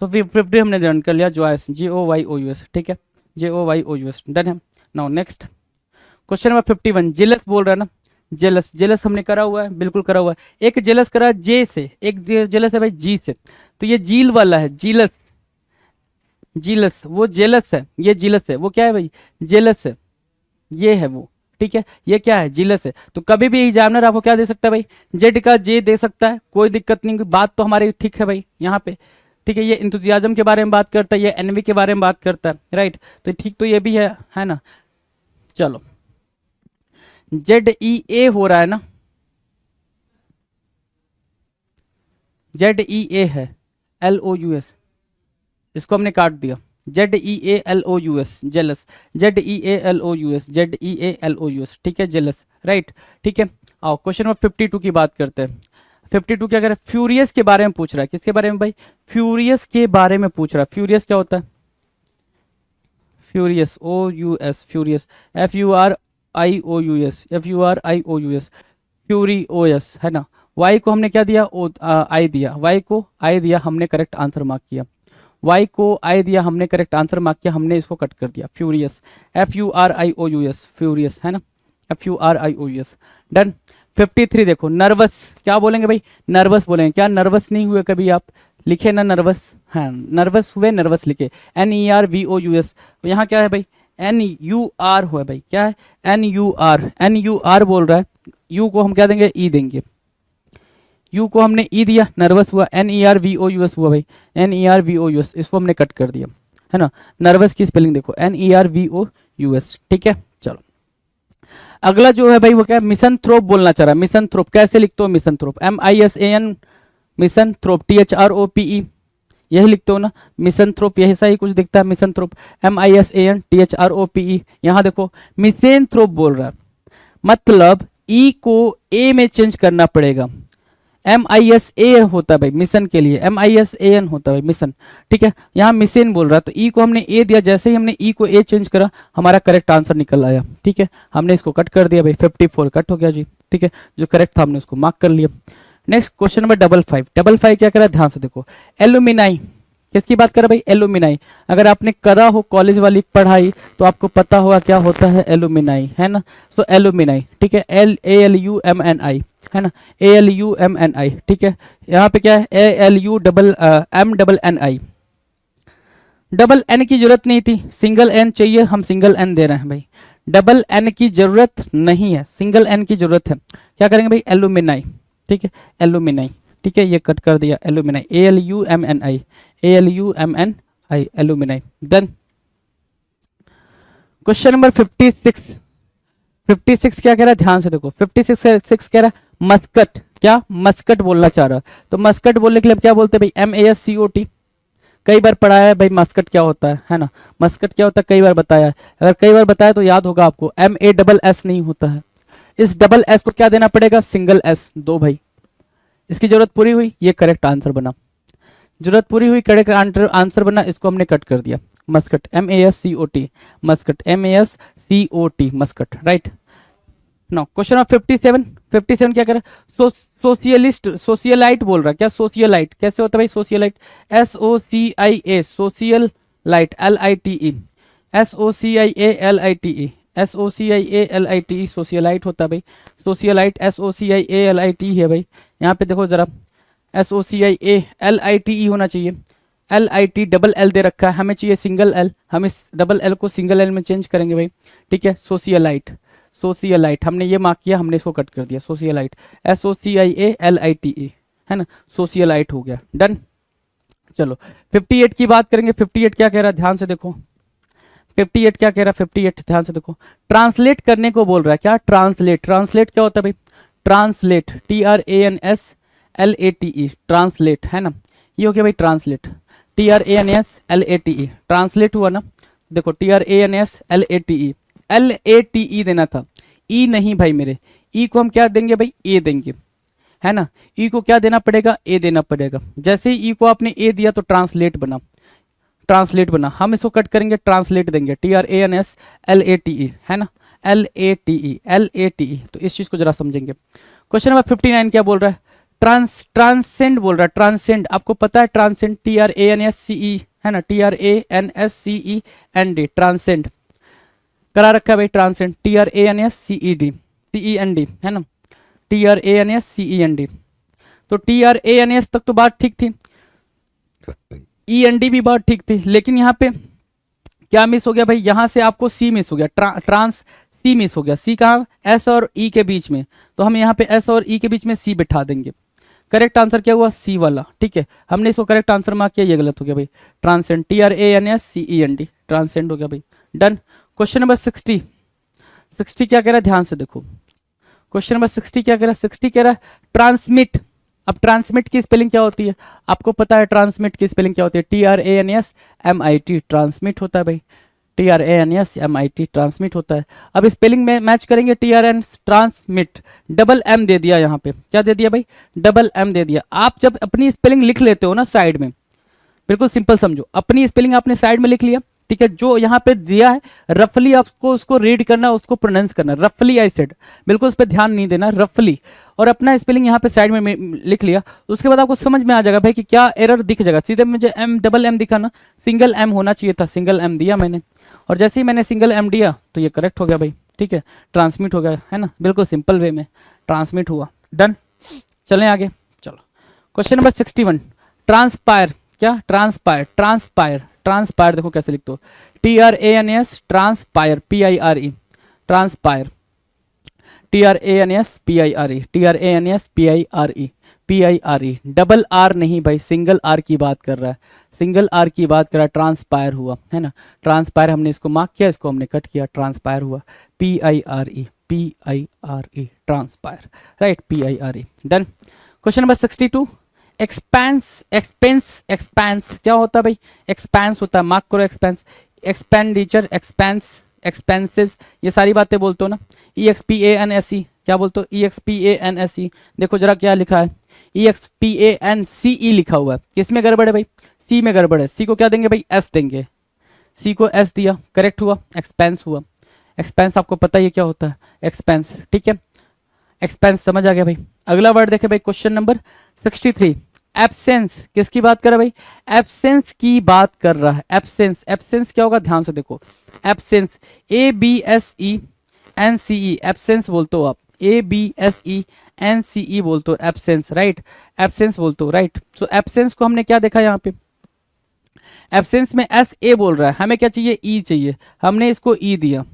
सो 50 हमने डन कर लिया, जॉयस, JOYOUS, ठीक है, JOYOUS, डन है। Now next question number 51, jealous बोल रहा है ना, जेलस, जेलस हमने करा हुआ है, बिल्कुल करा हुआ है। एक जेलस करा है जे से, एक जेलस है भाई जी से, तो ये जील वाला है, जीलस, जीलस, वो जेलस है, ये जीलस है, वो क्या है भाई, जेलस है, ये है वो। ठीक है, ये क्या है, जीलस है। तो कभी भी एग्जामिनर आपको क्या दे सकता है भाई, जेड का जे दे सकता है, कोई दिक्कत नहीं, बात तो हमारी ठीक है भाई यहाँ पे। ठीक है, ये इंथुजियाज्म के बारे में बात करता है, ये एनवी के बारे में बात करता है, राइट, तो ठीक तो ये भी है ना। चलो ZEA हो रहा है ना, ZEA है, LOUS, इसको हमने काट दिया, ZEALOUS, जेलस, ZEALOUS, ZEALOUS, ठीक है, जेलस, राइट। ठीक है, आओ क्वेश्चन नंबर 52 की बात करते हैं। 52 क्या कह रहा है, फ्यूरियस के बारे में पूछ रहा है, किसके बारे में भाई, फ्यूरियस के बारे में पूछ रहा है। फ्यूरियस क्या होता है, furious, OUS, furious, FURIOUS, FURIOUS, फ्यूरियोस, है ना। y को हमने क्या दिया, I दिया, y को I दिया, हमने करेक्ट आंसर मार्क किया, y को I दिया, हमने करेक्ट आंसर मार्क किया, हमने इसको कट कर दिया, फ्यूरियस, FURIOUS, फ्यूरियस, है ना, FURIOUS, डन। 53 देखो, नर्वस, क्या बोलेंगे भाई, नर्वस बोलेंगे, क्या नर्वस नहीं हुए कभी आप, लिखे ना नर्वस, हाँ नर्वस हुए, नर्वस लिखे NERVOUS। यहाँ क्या है भाई NUR हुआ भाई, क्या है NUR बोल रहा है। यू को हम क्या देंगे ई देंगे, यू को हमने ई दिया, नर्वस हुआ NERVOUS हुआ भाई NERVOUS, इसको हमने कट कर दिया है ना। नर्वस की स्पेलिंग देखो NERVOUS, ठीक है। चलो अगला जो है भाई वो क्या है मिसनथ्रोप बोलना चाह रहा है। मिसनथ्रोप कैसे लिखते हो मिसनथ्रोप MISAN मिसनथ्रोप THROPE यही लिखते हो ना मिसनथ्रोप, यही सा ही कुछ दिखता है मिसनथ्रोप MISAN THROPE। यहाँ देखो मिसेनथ्रोप बोल रहा है, मतलब ई को ए में चेंज करना पड़ेगा। MISA होता है भाई मिशन के लिए, MISAN होता है भाई मिशन, ठीक है। यहाँ मिशन बोल रहा है तो ई को हमने ए दिया, जैसे ही हमने ई को ए चेंज करा हमारा करेक्ट आंसर निकल आया, ठीक है। हमने इसको कट कर दिया भाई 54 कट हो गया जी, ठीक है। जो करेक्ट था हमने उसको मार्क कर लिया। Next question number 55। 55 क्या करा ध्यान से देखो, एलुमिनाई किसकी बात कर रहा भाई एलुमिनाई। अगर आपने करा हो कॉलेज वाली पढ़ाई तो आपको पता होगा क्या होता है एलुमिनाई, है ना। सो एलुमिनाई, ठीक है, ALUMNI है ना, ALUMNI, ठीक है। यहाँ पे क्या है ALUMNNI, डबल एन की जरूरत नहीं थी, सिंगल एन चाहिए, हम सिंगल एन दे रहे हैं भाई। डबल एन की जरूरत नहीं है, सिंगल एन की जरूरत है। क्या करेंगे भाई एलुमिनाई, ठीक है, एलुमिनाई, ठीक है। ये कट कर दिया alumni ALUMNI alumni. Then question number 56। 56 क्या कह रहा है ध्यान से देखो, 56 कह रहा है मस्कट, क्या मस्कट बोलना चाह रहा है। तो मस्कट बोलने के लिए क्या बोलते हैं भाई MASCOT। कई बार पढ़ाया है भाई मस्कट क्या होता है ना, मस्कट क्या होता है कई बार बताया है। अगर कई बार बताया तो याद होगा आपको, MASS नहीं होता है, इस डबल एस को क्या देना पड़ेगा सिंगल एस दो भाई। इसकी जरूरत पूरी हुई, ये करेक्ट आंसर बना, जरूरत पूरी हुई, करेक्ट आंसर बना, इसको हमने कट कर दिया। Muscat MASCOT, Muscat MASCOT Muscat, right. Now question of 57। 57 क्या कर रहा है सोशियलिस्ट, सोशियलाइट बोल रहा है। क्या सोशियलाइट कैसे होता है भाई सोशियलाइट, SOCIA सोशियलाइट LITE, SOCIALITE सोशियलाइट होता है भाई। सोशियलाइट SOCIALITE है भाई। यहाँ पे देखो जरा SOCIALITE होना चाहिए, LIT डबल एल दे रखा है, हमें चाहिए सिंगल एल, हम इस डबल एल को सिंगल एल में चेंज करेंगे भाई, ठीक है। सोशियलाइट, सोशियलाइट हमने ये मार्क किया, हमने इसको कट कर दिया, सोशियलाइट SOCIALITE है ना, सोशियलाइट हो गया, डन। चलो 58 की बात करेंगे। 58 क्या कह रहा है ध्यान से देखो, 58 क्या कह रहा है 58 ध्यान से देखो, ट्रांसलेट करने को बोल रहा है। क्या ट्रांसलेट, ट्रांसलेट क्या होता है भाई ट्रांसलेट TRANSLATE ट्रांसलेट है ना, ये हो गया भाई ट्रांसलेट TRANSLATE ट्रांसलेट हुआ ना। देखो TRANSLATE LATE देना था, ई नहीं भाई मेरे, ई को हम क्या देंगे भाई ए देंगे, है ना। ई को क्या देना पड़ेगा ए देना पड़ेगा। जैसे ही ई को आपने ए दिया तो ट्रांसलेट बना, ट्रांसलेट बना, हम इसको कट करेंगे ट्रांसलेट देंगे TRANSLATE है ना, LATE। तो इस चीज को जरा समझेंगे। क्वेश्चन नंबर 59 क्या बोल रहा है ट्रांसेंड बोल रहा है। ट्रांसेंड आपको पता है ट्रांसेंड TRANSCE है ना, TRANSCEND ट्रांसेंड करा रखा है भाई, ट्रांसेंड TRANSCED है ना, TRANSCEND। तो TRANS तक तो बात ठीक थी, END भी बात ठीक थी, लेकिन यहाँ पे क्या मिस हो गया भाई, यहां से आपको सी मिस हो गया, ट्रांस सी मिस हो गया। सी कहाँ एस और ई के बीच में, तो हम यहाँ पे एस और ई के बीच में सी बिठा देंगे। करेक्ट आंसर क्या हुआ सी वाला, ठीक है। हमने इसको करेक्ट आंसर मार्क किया, ये गलत हो गया भाई, ट्रांसेंड TRANSCEND ट्रांसेंड हो गया भाई, डन। Question number 60। 60 क्या कह रहा है ध्यान से देखो, क्वेश्चन नंबर 60 क्या कह रहा है 60 कह रहा है ट्रांसमिट। अब ट्रांसमिट की स्पेलिंग क्या होती है आपको पता है, ट्रांसमिट की स्पेलिंग क्या होती है TRANSMIT ट्रांसमिट होता है भाई, TRANSMIT ट्रांसमिट होता है। अब स्पेलिंग में मैच करेंगे ट्रांसमिट, डबल एम दे दिया, यहाँ पे क्या दे दिया भाई डबल एम दे दिया। आप जब अपनी स्पेलिंग लिख लेते हो ना साइड में, बिल्कुल सिंपल समझो, अपनी स्पेलिंग आपने साइड में लिख लिया, ठीक है। जो यहाँ पे दिया है रफली आपको उसको रीड करना, उसको प्रोनाउंस करना, रफली आई सेड, बिल्कुल उस पर ध्यान नहीं देना, रफली। और अपना स्पेलिंग यहाँ पे साइड में लिख लिया, उसके बाद आपको समझ में आ जाएगा भाई कि क्या एरर दिख जाएगा। सीधे मुझे एम डबल एम दिखा ना, सिंगल एम होना चाहिए था, सिंगल एम दिया मैंने, और जैसे ही मैंने सिंगल एम दिया तो ये करेक्ट हो गया भाई, ठीक है, ट्रांसमिट हो गया, है ना, बिल्कुल सिंपल वे में ट्रांसमिट हुआ, डन। चलें आगे, चलो क्वेश्चन नंबर 61 ट्रांसपायर। क्या ट्रांसपायर, ट्रांसपायर, ट्रांसपायर देखो कैसे लिखते हो, TRANS transpire, PIRE transpire, TRANS PIRE, TRANS PIRE, PIRE, double R नहीं भाई, सिंगल आर की बात कर रहा है, सिंगल आर की बात कर रहा है, ट्रांसपायर हुआ है ना, ट्रांसपायर हमने इसको मार्क किया, इसको हमने कट किया, ट्रांसपायर हुआ, PIRE, PIRE transpire, right, PIRE, done. Question number 62, expense, expense, expense क्या होता है भाई, एक्सपेंस होता है, मार्क करो एक्सपेंस, एक्सपेंडिचर, एक्सपेंस, एक्सपेंसेस, ये सारी बातें बोलते हो ना, EXPANSE क्या बोलते हो, EXPANSE, देखो जरा क्या लिखा है, EXPANCE लिखा हुआ है, किसमें गड़बड़ है भाई, सी में गड़बड़ है, सी को क्या देंगे भाई, एस देंगे, सी को एस दिया, करेक्ट हुआ, एक्सपेंस हुआ, एक्सपेंस आपको पता ही है क्या होता है, एक्सपेंस, ठीक है, एक्सपेंस समझ आ गया भाई। अगला वर्ड देखे भाई, क्वेश्चन नंबर 63, एब्सेंस, किसकी बात कर रहा है भाई, एब्सेंस की बात कर रहा है, एब्सेंस, एब्सेंस क्या होगा ध्यान से देखो, एब्सेंस, ABSENCE, एब्सेंस बोलते हो आप, ABSENCE बोलते हो, एब्सेंस, राइट, एब्सेंस बोलते हो, राइट। सो एब्सेंस को हमने क्या देखा यहाँ पे, एब्सेंस में SA बोल रहा है, हमें क्या चाहिए, E चाहिए, हमने इसको E दिया,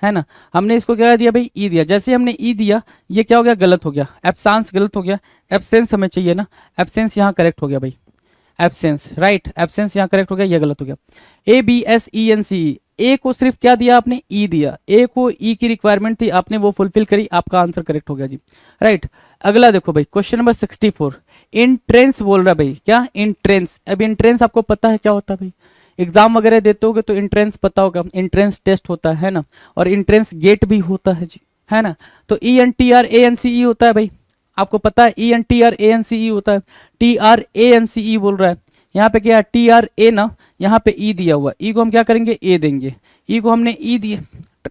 है ना, हमने इसको क्या दिया भाई, E दिया, जैसे हमने E दिया, ये क्या हो गया, गलत हो गया, एब्सेंस गलत हो गया, एब्सेंस हमें चाहिए ना, एब्सेंस यहाँ करेक्ट हो गया भाई, एब्सेंस, राइट, एब्सेंस यहाँ करेक्ट हो गया, ये गलत हो गया, ABSENCE, ए को सिर्फ क्या दिया आपने, ई दिया, ए को ई की रिक्वायरमेंट थी, आपने वो फुलफिल करी, आपका आंसर करेक्ट हो गया जी, राइट। अगला देखो भाई, क्वेश्चन नंबर 64, इंट्रेंस बोल रहा है भाई, क्या इंट्रेंस, अब इंट्रेंस आपको पता है क्या होता है भाई, एग्जाम वगैरह देते होगे तो इंट्रेंस पता होगा, इंट्रेंस टेस्ट होता है ना, और इंट्रेंस गेट भी होता है जी, है ना, तो ENTRANCE होता है भाई, आपको पता है ENTRANCE होता है, TRANCE बोल रहा है, यहाँ पे क्या है, TRA ना, यहाँ पे E दिया हुआ, E को हम क्या करेंगे, A देंगे, E को हमने E दिया,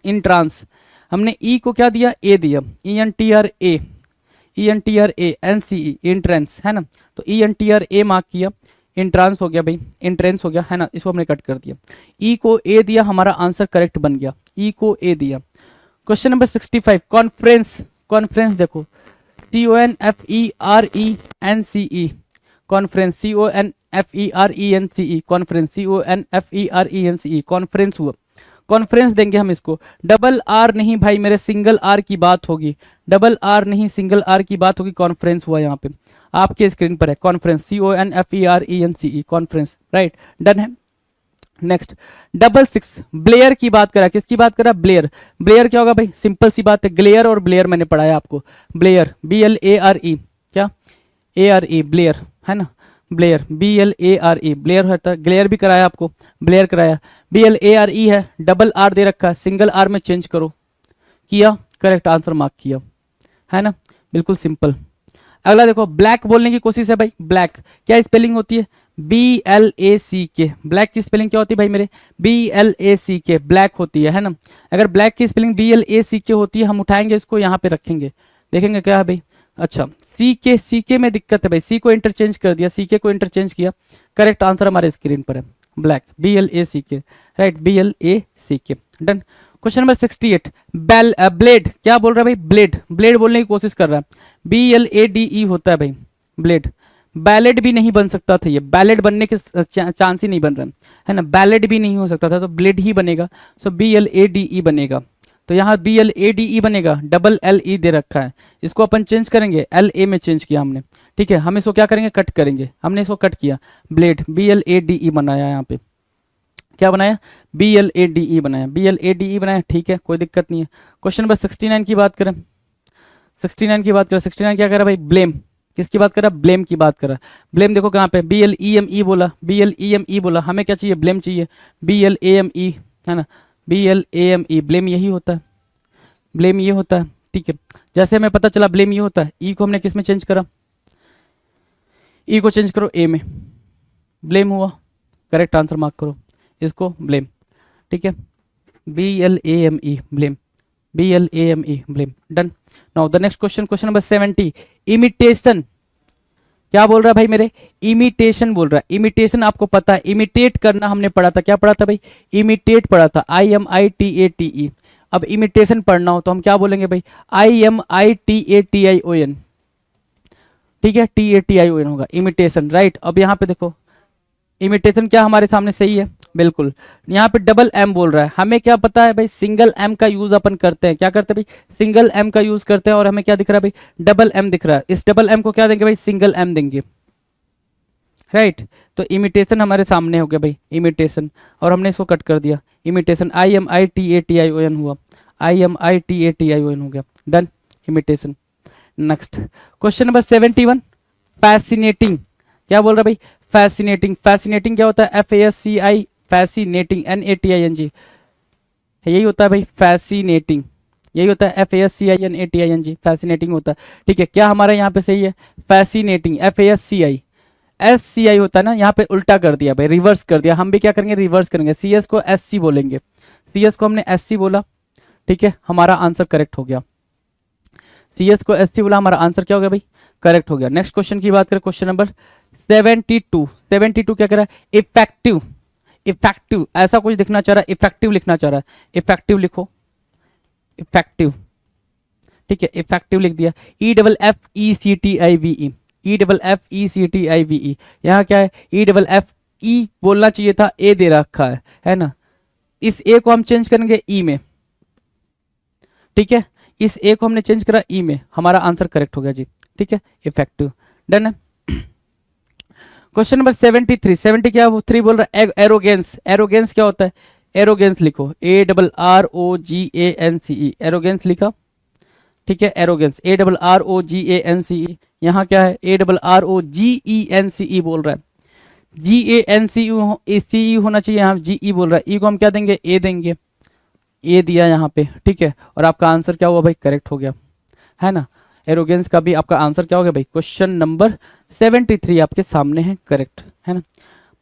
इंट्रांस, हमने E को क्या दिया, A दिया, ENTRANCE इंट्रेंस, है ना, तो ENTRA मार्क किया, इंट्रांस हो गया भाई, इंट्रेंस हो गया, है ना, इसको हमने कट कर दिया, E को A दिया, हमारा आंसर करेक्ट बन गया, E को A दिया। क्वेश्चन नंबर 65, कॉन्फ्रेंस, कॉन्फ्रेंस देखो, CONFERENCE, conference, CONFERENCE, conference, CONFERENCE, conference हुआ, कॉन्फ्रेंस देंगे हम इसको, डबल आर नहीं भाई मेरे, सिंगल आर की बात होगी, डबल आर नहीं सिंगल आर की बात होगी, कॉन्फ्रेंस हुआ यहाँ पे, आपके स्क्रीन पर है conference, CONFERENCE, conference, right, done है। नेक्स्ट 66, ब्लेयर की बात करा, किसकी बात करा, ब्लेयर, ब्लेयर क्या होगा भाई, सिंपल सी बात है, ग्लेयर और ब्लेयर मैंने पढ़ाया आपको, ब्लेयर, BLARE, क्या ARE, ब्लेयर, है ना, ब्लेयर, BLARE, ब्लेयर होता है, ग्लेयर भी कराया आपको, ब्लेयर कराया, BLARE है, डबल आर दे रखा है, सिंगल आर में चेंज करो, किया, करेक्ट आंसर मार्क किया, है ना, बिल्कुल सिंपल। अगला देखो, ब्लैक बोलने की कोशिश है भाई, ब्लैक क्या स्पेलिंग होती है, BLACK, ब्लैक की स्पेलिंग क्या होती है भाई मेरे, BLACK, ब्लैक होती है ना, अगर ब्लैक की स्पेलिंग BLACK होती है, हम उठाएंगे इसको यहाँ पे रखेंगे, देखेंगे क्या है भाई, अच्छा CK में दिक्कत है भाई, सी को इंटरचेंज कर दिया, CK को इंटरचेंज किया, करेक्ट आंसर हमारे स्क्रीन पर है, black, BLACK, right, BLACK, done. Question number 68, blade, क्या बोल रहा है भाई, ब्लेड, ब्लेड बोलने की कोशिश कर रहा है, BLADE होता है भाई, ब्लेड, बैलेड भी नहीं बन सकता था, ये बैलेड बनने के चांस ही नहीं बन रहा है ना, बैलेड भी नहीं हो सकता था, तो ब्लेड ही बनेगा, सो BLADE बनेगा, तो यहाँ BLADE बनेगा, डबल LE दे रखा है, इसको अपन चेंज करेंगे, LA में चेंज किया हमने, ठीक है, हम इसको क्या करेंगे, कट करेंगे, हमने इसको कट किया, ब्लेड, BLADE बनाया, यहाँ पे क्या बनाया, BLADE बनाया, BLADE बनाया, ठीक है, कोई दिक्कत नहीं है। क्वेश्चन नंबर 69 की बात करें, 69 की बात करें, 69 क्या कर रहा है भाई, ब्लेम, किसकी बात कर रहा है, ब्लेम की बात कर रहा है, ब्लेम देखो कहाँ पे, BLEME बोला, BLEME बोला, हमें क्या चाहिए, ब्लेम चाहिए, BLAME, है ना, BLAME, ब्लेम यही होता है, ब्लेम ये होता है, ठीक है, जैसे हमें पता चला ब्लेम ये होता है, E को हमने किस में चेंज करा, E को चेंज करो A में, ब्लेम हुआ, करेक्ट आंसर मार्क करो, इसको ब्लेम, ठीक है, BLAME, blame, BLAME, blame, done. Now the next question, question number 70, imitation, क्या बोल रहा है भाई मेरे, इमिटेशन बोल रहा है, इमिटेशन आपको पता है, इमिटेट करना हमने पढ़ा था, क्या पढ़ा था भाई, इमिटेट पढ़ा था, IMITATE, अब इमिटेशन पढ़ना हो तो हम क्या बोलेंगे भाई, IMITATION, ठीक है, TATION होगा, इमिटेशन, राइट। अब यहाँ पे देखो इमिटेशन क्या हमारे सामने सही है, बिल्कुल। यहाँ पे डबल एम बोल रहा है, हमें क्या पता है भाई, सिंगल एम का यूज अपन करते हैं, क्या करते हैं भाई, सिंगल एम का यूज करते हैं, और हमें क्या दिख रहा है भाई, डबल एम दिख रहा है। इस डबल एम को क्या देंगे भाई, सिंगल एम देंगे, राइट। तो इमिटेशन हमारे सामने हो गया भाई, इमिटेशन, और हमने इसको कट कर दिया, इमिटेशन IMITATION हुआ, IMITATION हो गया, done, imitation. Next question number 71, fascinating, क्या बोल रहा है भाई, फैसिनेटिंग। फैसिनेटिंग क्या होता है, FASCI, फैसिनेटिंग, NATING, यही होता है भाई फैसिनेटिंग, यही होता है FASCINATING, फैसिनेटिंग होता है, ठीक है। क्या हमारा यहाँ पे सही है, फैसिनेटिंग, FASCI, SCI होता है ना, यहाँ पे उल्टा कर दिया भाई, रिवर्स कर दिया। हम भी क्या करेंगे, रिवर्स करेंगे, CS को SC बोलेंगे, CS को हमने SC बोला, ठीक है, हमारा आंसर करेक्ट हो गया। CS को SC बोला, हमारा आंसर क्या हो गया भाई, करेक्ट हो गया। नेक्स्ट क्वेश्चन की बात करें, क्वेश्चन नंबर 72, 72 क्या कह रहा है, इफेक्टिव, इफेक्टिव ऐसा कुछ दिखना चाह रहा है, इफेक्टिव लिखना चाह रहा है, इफेक्टिव लिखो, इफेक्टिव, ठीक है, इफेक्टिव लिख दिया, EFFECTIVE, EFFECTIVE, यहाँ क्या है, EFFE बोलना चाहिए था, ए दे रखा है ना, इस ए को हम चेंज करेंगे ई में, ठीक है, इस ए को हमने चेंज करा ई में, हमारा आंसर करेक्ट हो गया जी, ठीक है, इफेक्टिव, डन है। क्वेश्चन नंबर 73, 70 क्या 3 बोल रहा है, एरोगेंस, एरोगेंस क्या होता है, एरोगेंस लिखो, ARROGANCE, एरोगेंस लिखा, ठीक है, एरोगेंस, ARROGANCE, यहाँ क्या है, ARROGENCE बोल रहा है, GANCE होना चाहिए, यहाँ GE बोल रहा है, ई को हम क्या देंगे, ए देंगे, ए दिया यहाँ पे, ठीक है, और आपका आंसर क्या हुआ भाई, करेक्ट हो गया, है ना। एरोगेंस का भी आपका आंसर क्या हो गया भाई, क्वेश्चन नंबर 73 आपके सामने है, करेक्ट है ना।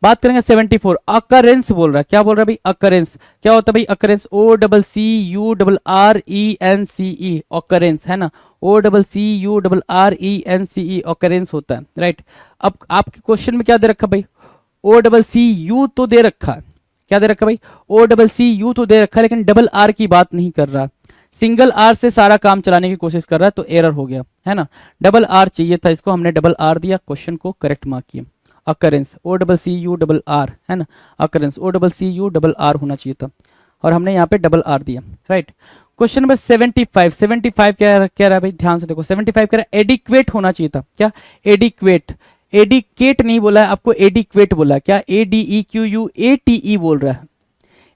बात करेंगे 74, अकरेंस बोल रहा है, क्या बोल रहा है भाई, अकरेंस क्या होता है भाई, अकरेंस OCCURRENCE, अकरेंस है ना, OCCURRENCE, अकरेंस होता है, राइट। अब आपके क्वेश्चन में क्या दे रखा भाई, OCCU तो दे रखा है, क्या दे रखा भाई, OCCU तो दे रखा है, लेकिन डबल आर की बात नहीं कर रहा, सिंगल आर से सारा काम चलाने की कोशिश कर रहा है, तो एरर हो गया, है ना। डबल आर चाहिए था, इसको हमने डबल आर दिया, क्वेश्चन को करेक्ट मार्क किया। अकरेंस OCCU है ना, अकरेंस OCCU होना चाहिए था, और हमने यहाँ पे डबल आर दिया, राइट। क्वेश्चन नंबर 75, 75 क्या कह रहा है भाई, ध्यान से देखो, 75 कह रहा है एडिक्वेट होना चाहिए था, क्या, एडिक्वेट, एडिकेट नहीं बोला है आपको, एडिक्वेट बोला, क्या ADEQUATE बोल रहा है।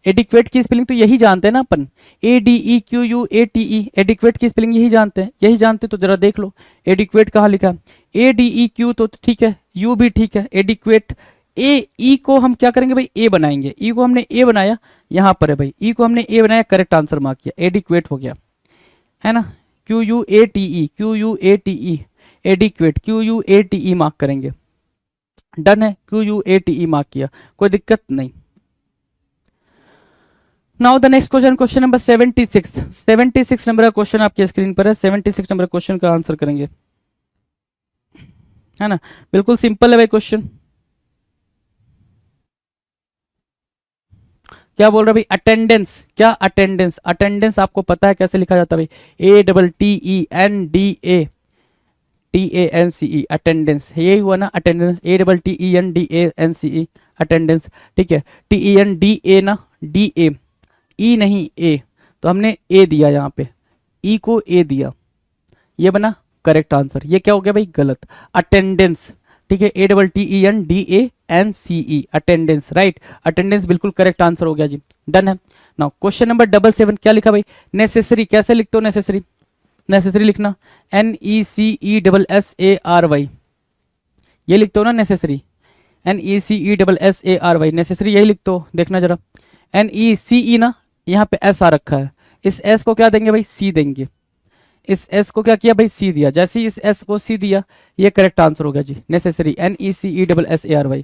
एडिक्वेट की स्पेलिंग तो यही जानते हैं ना अपन, ADEQUATE, एडिक्वेट की स्पेलिंग यही जानते हैं, यही जानते तो जरा देख लो, एडिक्वेट कहाँ लिखा है, ADEQ तो ठीक है, यू भी ठीक है, एडिक्वेट, ई को हम क्या करेंगे भाई, ए बनाएंगे, ई को हमने ए बनाया, यहाँ पर है भाई, ई को हमने ए बनाया, करेक्ट आंसर मार्क किया, एडिक्वेट हो गया, है ना, QUATE, एडिक्वेट, QUATE मार्क करेंगे, डन है, QUATE मार्क किया, कोई दिक्कत नहीं। Now the next question, question number 76, 76 number का क्वेश्चन आपकी स्क्रीन पर है, 76 नंबर क्वेश्चन का आंसर करेंगे, है ना, बिल्कुल सिंपल है भाई क्वेश्चन। क्या बोल रहा है भाई, अटेंडेंस, क्या अटेंडेंस, अटेंडेंस आपको पता है कैसे लिखा जाता है भाई, ATTENDATANCE, अटेंडेंस, यही हुआ ना अटेंडेंस, ATTENDANCE, अटेंडेंस, ठीक है, TENDA ना, DA, ई नहीं ए, तो हमने ए दिया यहाँ पे, ई को ए दिया, ये बना करेक्ट आंसर, ये क्या हो गया भाई, गलत, अटेंडेंस, ठीक है, ATTENDANCE, अटेंडेंस, राइट, अटेंडेंस बिल्कुल करेक्ट आंसर हो गया जी, डन है। नाउ क्वेश्चन नंबर 77 क्या लिखा भाई, नेसेसरी, कैसे लिखते हो नेसेसरी, नेसेसरी लिखना, NECESSARY, ये लिखते हो ना नेसेसरी, NECESSARY, नेसेसरी यही लिखते हो, देखना जरा, NECE ना, यहाँ पे S आ रखा है, इस S को क्या देंगे भाई, C देंगे, इस S को क्या किया भाई, C दिया, जैसे ही इस S को C दिया, ये करेक्ट आंसर हो गया जी, necessary, NECESSARY,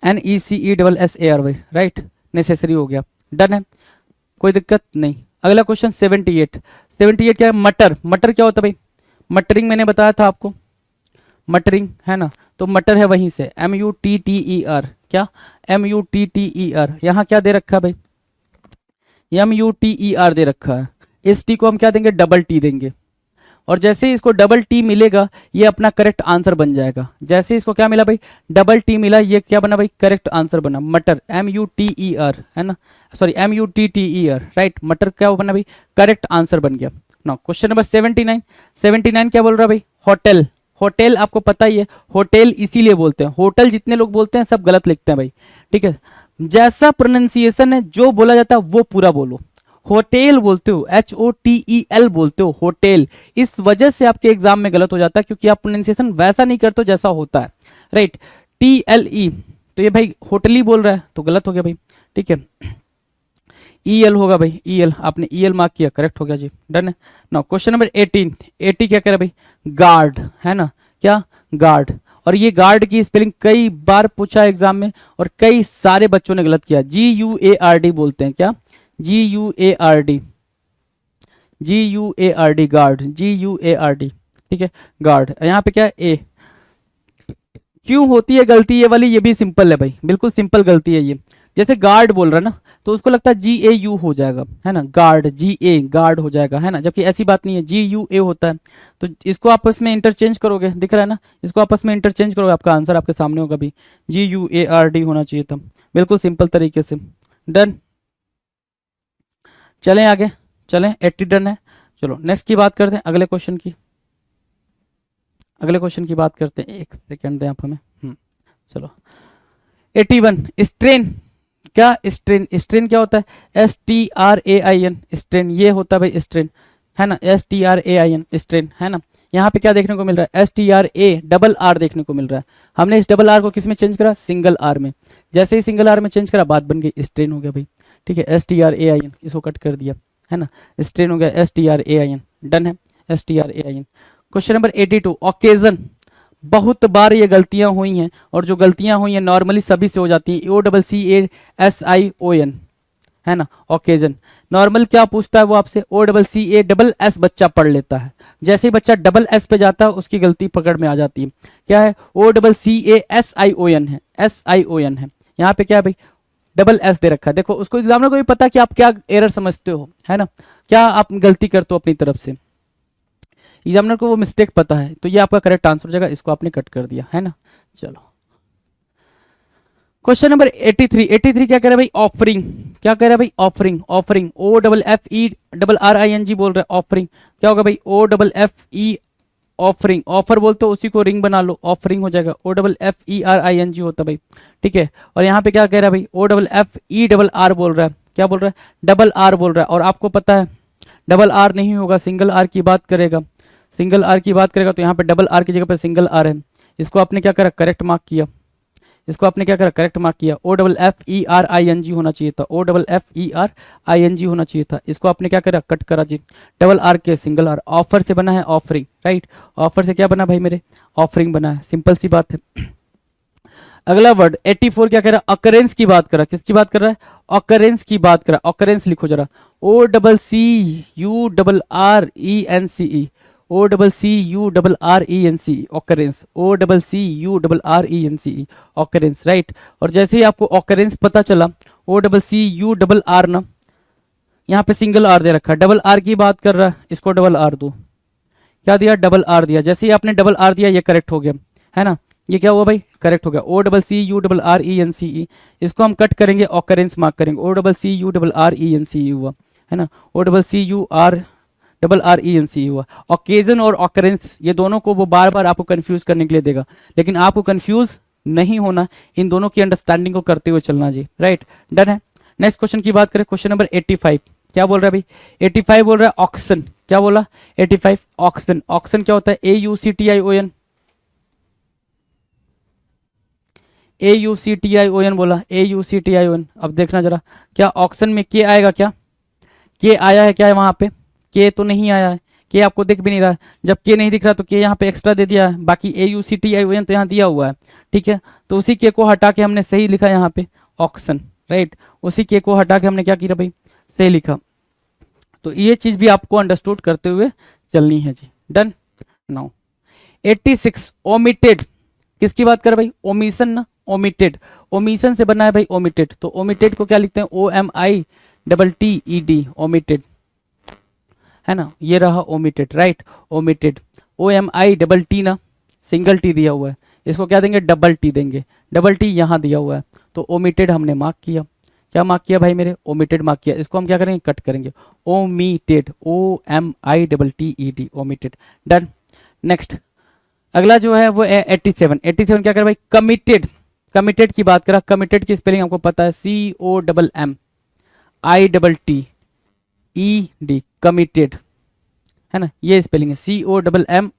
NECESSARY, right, necessary हो गया, डन है, कोई दिक्कत नहीं। अगला क्वेश्चन 78, 78 क्या है, मटर, मटर क्या होता है भाई, मटरिंग मैंने बताया था आपको, मटरिंग है ना, तो मटर है वहीं से, MUTTER, क्या, MUTTER, यहाँ क्या दे रखा है भाई, MUTER दे रखा है, इस टी को हम क्या देंगे, डबल टी देंगे, और जैसे ही इसको डबल टी मिलेगा ये अपना करेक्ट आंसर बन जाएगा। जैसे इसको क्या मिला भाई, डबल टी मिला, ये क्या बना भाई, करेक्ट आंसर बना, मटर, MUTER है ना, सॉरी MUTTER, राइट, मटर क्या बना भाई, करेक्ट आंसर बन गया। ना क्वेश्चन नंबर 79, 79 क्या बोल रहा है भाई, होटल। होटल आपको पता ही है, होटल इसीलिए बोलते हैं, होटल जितने लोग बोलते हैं सब गलत लिखते हैं भाई, ठीक है। जैसा प्रोनाउंसिएशन है, जो बोला जाता है वो पूरा बोलो। होटेल बोलते हो, HOTEL बोलते हो, होटेल। इस वजह से आपके एग्जाम में गलत हो जाता है, क्योंकि आप प्रोनाउंसिएशन वैसा नहीं करते हो जैसा होता है, राइट। TLE, तो ये भाई होटली बोल रहा है तो गलत हो गया भाई, ठीक है। EL होगा भाई, EL, आपने EL मार्क किया, करेक्ट हो गया जी, डन है। नाउ क्वेश्चन नंबर 18, 80 क्या कह रहा है भाई, गार्ड है ना, क्या, गार्ड। और ये गार्ड की स्पेलिंग कई बार पूछा एग्जाम में और कई सारे बच्चों ने गलत किया। GUARD बोलते हैं, क्या, GUARD, GUARD, गार्ड, GUARD, ठीक है, गार्ड। यहाँ पे क्या है, ए। क्यों होती है गलती ये वाली, ये भी सिंपल है भाई, बिल्कुल सिंपल गलती है ये। जैसे गार्ड बोल रहा है ना, तो उसको लगता है GAU हो जाएगा, है ना, गार्ड, GA, गार्ड हो जाएगा, है ना, जबकि ऐसी बात नहीं है, GUA होता है। तो इसको आपस में इंटरचेंज करोगे, दिख रहा है ना, इसको आपस में इंटरचेंज करोगे, आपका आंसर आपके सामने होगा भी, GUARD होना चाहिए था, बिल्कुल सिंपल तरीके से, डन। चलें आगे, चलें, 80 डन है। चलो नेक्स्ट की बात करते हैं, अगले क्वेश्चन की, अगले क्वेश्चन की बात करते हैं, एक सेकेंड दें आप हमें। चलो 81, स्ट्रेन, क्या, स्ट्रेन, स्ट्रेन क्या होता है, STRAIN, स्ट्रेन, ये होता है भाई स्ट्रेन, है ना, STRAIN, स्ट्रेन, है ना। यहाँ पे क्या देखने को मिल रहा है, STRA देखने को मिल रहा है। हमने इस डबल आर को किस में चेंज करा, सिंगल आर में। जैसे ही सिंगल आर में चेंज करा, बात बन गई, स्ट्रेन हो गया भाई, ठीक है, STRAIN, इसको कट कर दिया, है ना, स्ट्रेन हो गया, STRAIN, डन है, STRAIN। Question number 82, occasion. बहुत बार ये गलतियां हुई हैं, और जो गलतियां हुई हैं नॉर्मली सभी से हो जाती हैं, OCCASION, है ना, ओकेजन। नॉर्मल क्या पूछता है वो आपसे, OCCASS बच्चा पढ़ लेता है, जैसे ही बच्चा डबल एस पे जाता है उसकी गलती पकड़ में आ जाती है। क्या है, OCCASION है, SION है, यहाँ पे क्या है भाई, डबल एस दे रखा है। देखो उसको एग्जामिनर को भी पता है कि आप क्या एरर समझते हो, है ना, क्या आप गलती करते हो अपनी तरफ से, एग्जामिनर को वो मिस्टेक पता है। तो ये आपका करेक्ट आंसर हो जाएगा, इसको आपने कट कर दिया, है ना। चलो क्वेश्चन नंबर 83, 83 क्या कह रहा है भाई, ऑफरिंग, क्या कह रहा है भाई, ऑफरिंग, ऑफरिंग, OFFERING बोल रहा है, ऑफरिंग। क्या होगा भाई, OFFE, ऑफरिंग, ऑफर बोलते हो उसी को रिंग बना लो, ऑफरिंग हो जाएगा, OFFERING होता है भाई, ठीक है। और यहाँ पे क्या कह रहा है भाई, OFFERR बोल रहा है, क्या बोल रहा है, डबल आर बोल रहा है। और आपको पता है डबल आर नहीं होगा, सिंगल आर की बात करेगा, सिंगल आर की बात करेगा, तो यहाँ पे डबल आर की जगह पे सिंगल आर है। इसको आपने क्या करा, करेक्ट मार्क किया, इसको आपने क्या करा, करेक्ट मार्क किया, OFFERING होना चाहिए था, OFFERING होना चाहिए था। इसको आपने क्या करा, कट करा जी, डबल आर के सिंगल आर, ऑफर से बना है ऑफरिंग, राइट, ऑफर से क्या बना भाई मेरे, ऑफरिंग बना है, सिंपल सी बात है। अगला वर्ड 84 क्या कह रहा है, अकरेंस की बात कर रहा है, किसकी बात कर रहा है, अकरेंस की बात कर रहा है, अकरेंस लिखो जरा, OCCURRENCE, OCCURRENCE, occurrence, OCCURRENCE, occurrence, right. और जैसे ही आपको ऑकरेंस पता चला, OCCURR ना, यहाँ पे सिंगल आर दे रखा है, डबल आर की बात कर रहा है, इसको डबल आर दो, क्या दिया, डबल आर दिया। जैसे ही आपने डबल आर दिया ये करेक्ट हो गया, है ना, ये क्या हुआ भाई, करेक्ट हो गया, OCCURRENCE। इसको हम कट करेंगे, ऑकरेंस मार्क करेंगे, OCCURRENCE हुआ, है ना, OCCURRENCE हुआ। ऑकेजन और ऑकरेंस ये दोनों को वो बार बार आपको कंफ्यूज करने के लिए देगा, लेकिन आपको कंफ्यूज नहीं होना, इन दोनों की अंडरस्टैंडिंग को करते हुए चलना जी, राइट, डन है। नेक्स्ट क्वेश्चन की बात करें, क्वेश्चन नंबर 85 क्या बोल रहा है भाई, 85 बोल रहा है ऑक्शन, क्या बोला, 85 ऑक्शन। ऑक्शन क्या होता है, AUCTION, AUCTION बोला, AUCTION। अब देखना जरा, क्या ऑक्शन में के आएगा, क्या के आया है, क्या है वहां पे, के तो नहीं आया है, के आपको दिख भी नहीं रहा है। जब के नहीं दिख रहा तो के यहाँ पे एक्स्ट्रा दे दिया है, बाकी AUCTION तो यहाँ दिया हुआ है, ठीक है। तो उसी के को हटा के हमने सही लिखा यहाँ पे ऑक्शन, राइट, उसी के को हटा के हमने क्या किया भाई, सही लिखा। तो ये चीज भी आपको अंडरस्टूड करते हुए चलनी है जी, डन। नाउ 86 ओमिटेड, किसकी बात कर भाई, ओमिशन ना, ओमिटेड, ओमिशन से बना है भाई ओमिटेड। तो ओमिटेड को क्या लिखते हैं, OMITTED, ओमिटेड, है ना, ये रहा ओमिटेड, राइट, ओमिटेड, OMI ना, सिंगल टी दिया हुआ है, इसको क्या देंगे, डबल टी देंगे, डबल टी यहाँ दिया हुआ है, तो ओमिटेड हमने मार्क किया, क्या मार्क किया भाई मेरे, ओमिटेड मार्क किया, इसको हम क्या करेंगे, कट करेंगे, omitted, OMITTED, omitted, done. Next अगला जो है वो 87, 87 क्या कर भाई, कमिटेड, कमिटेड की बात करा, कमिटेड की स्पेलिंग आपको पता है, COMMITTED, कमिटेड, है ना, ये स्पेलिंग है,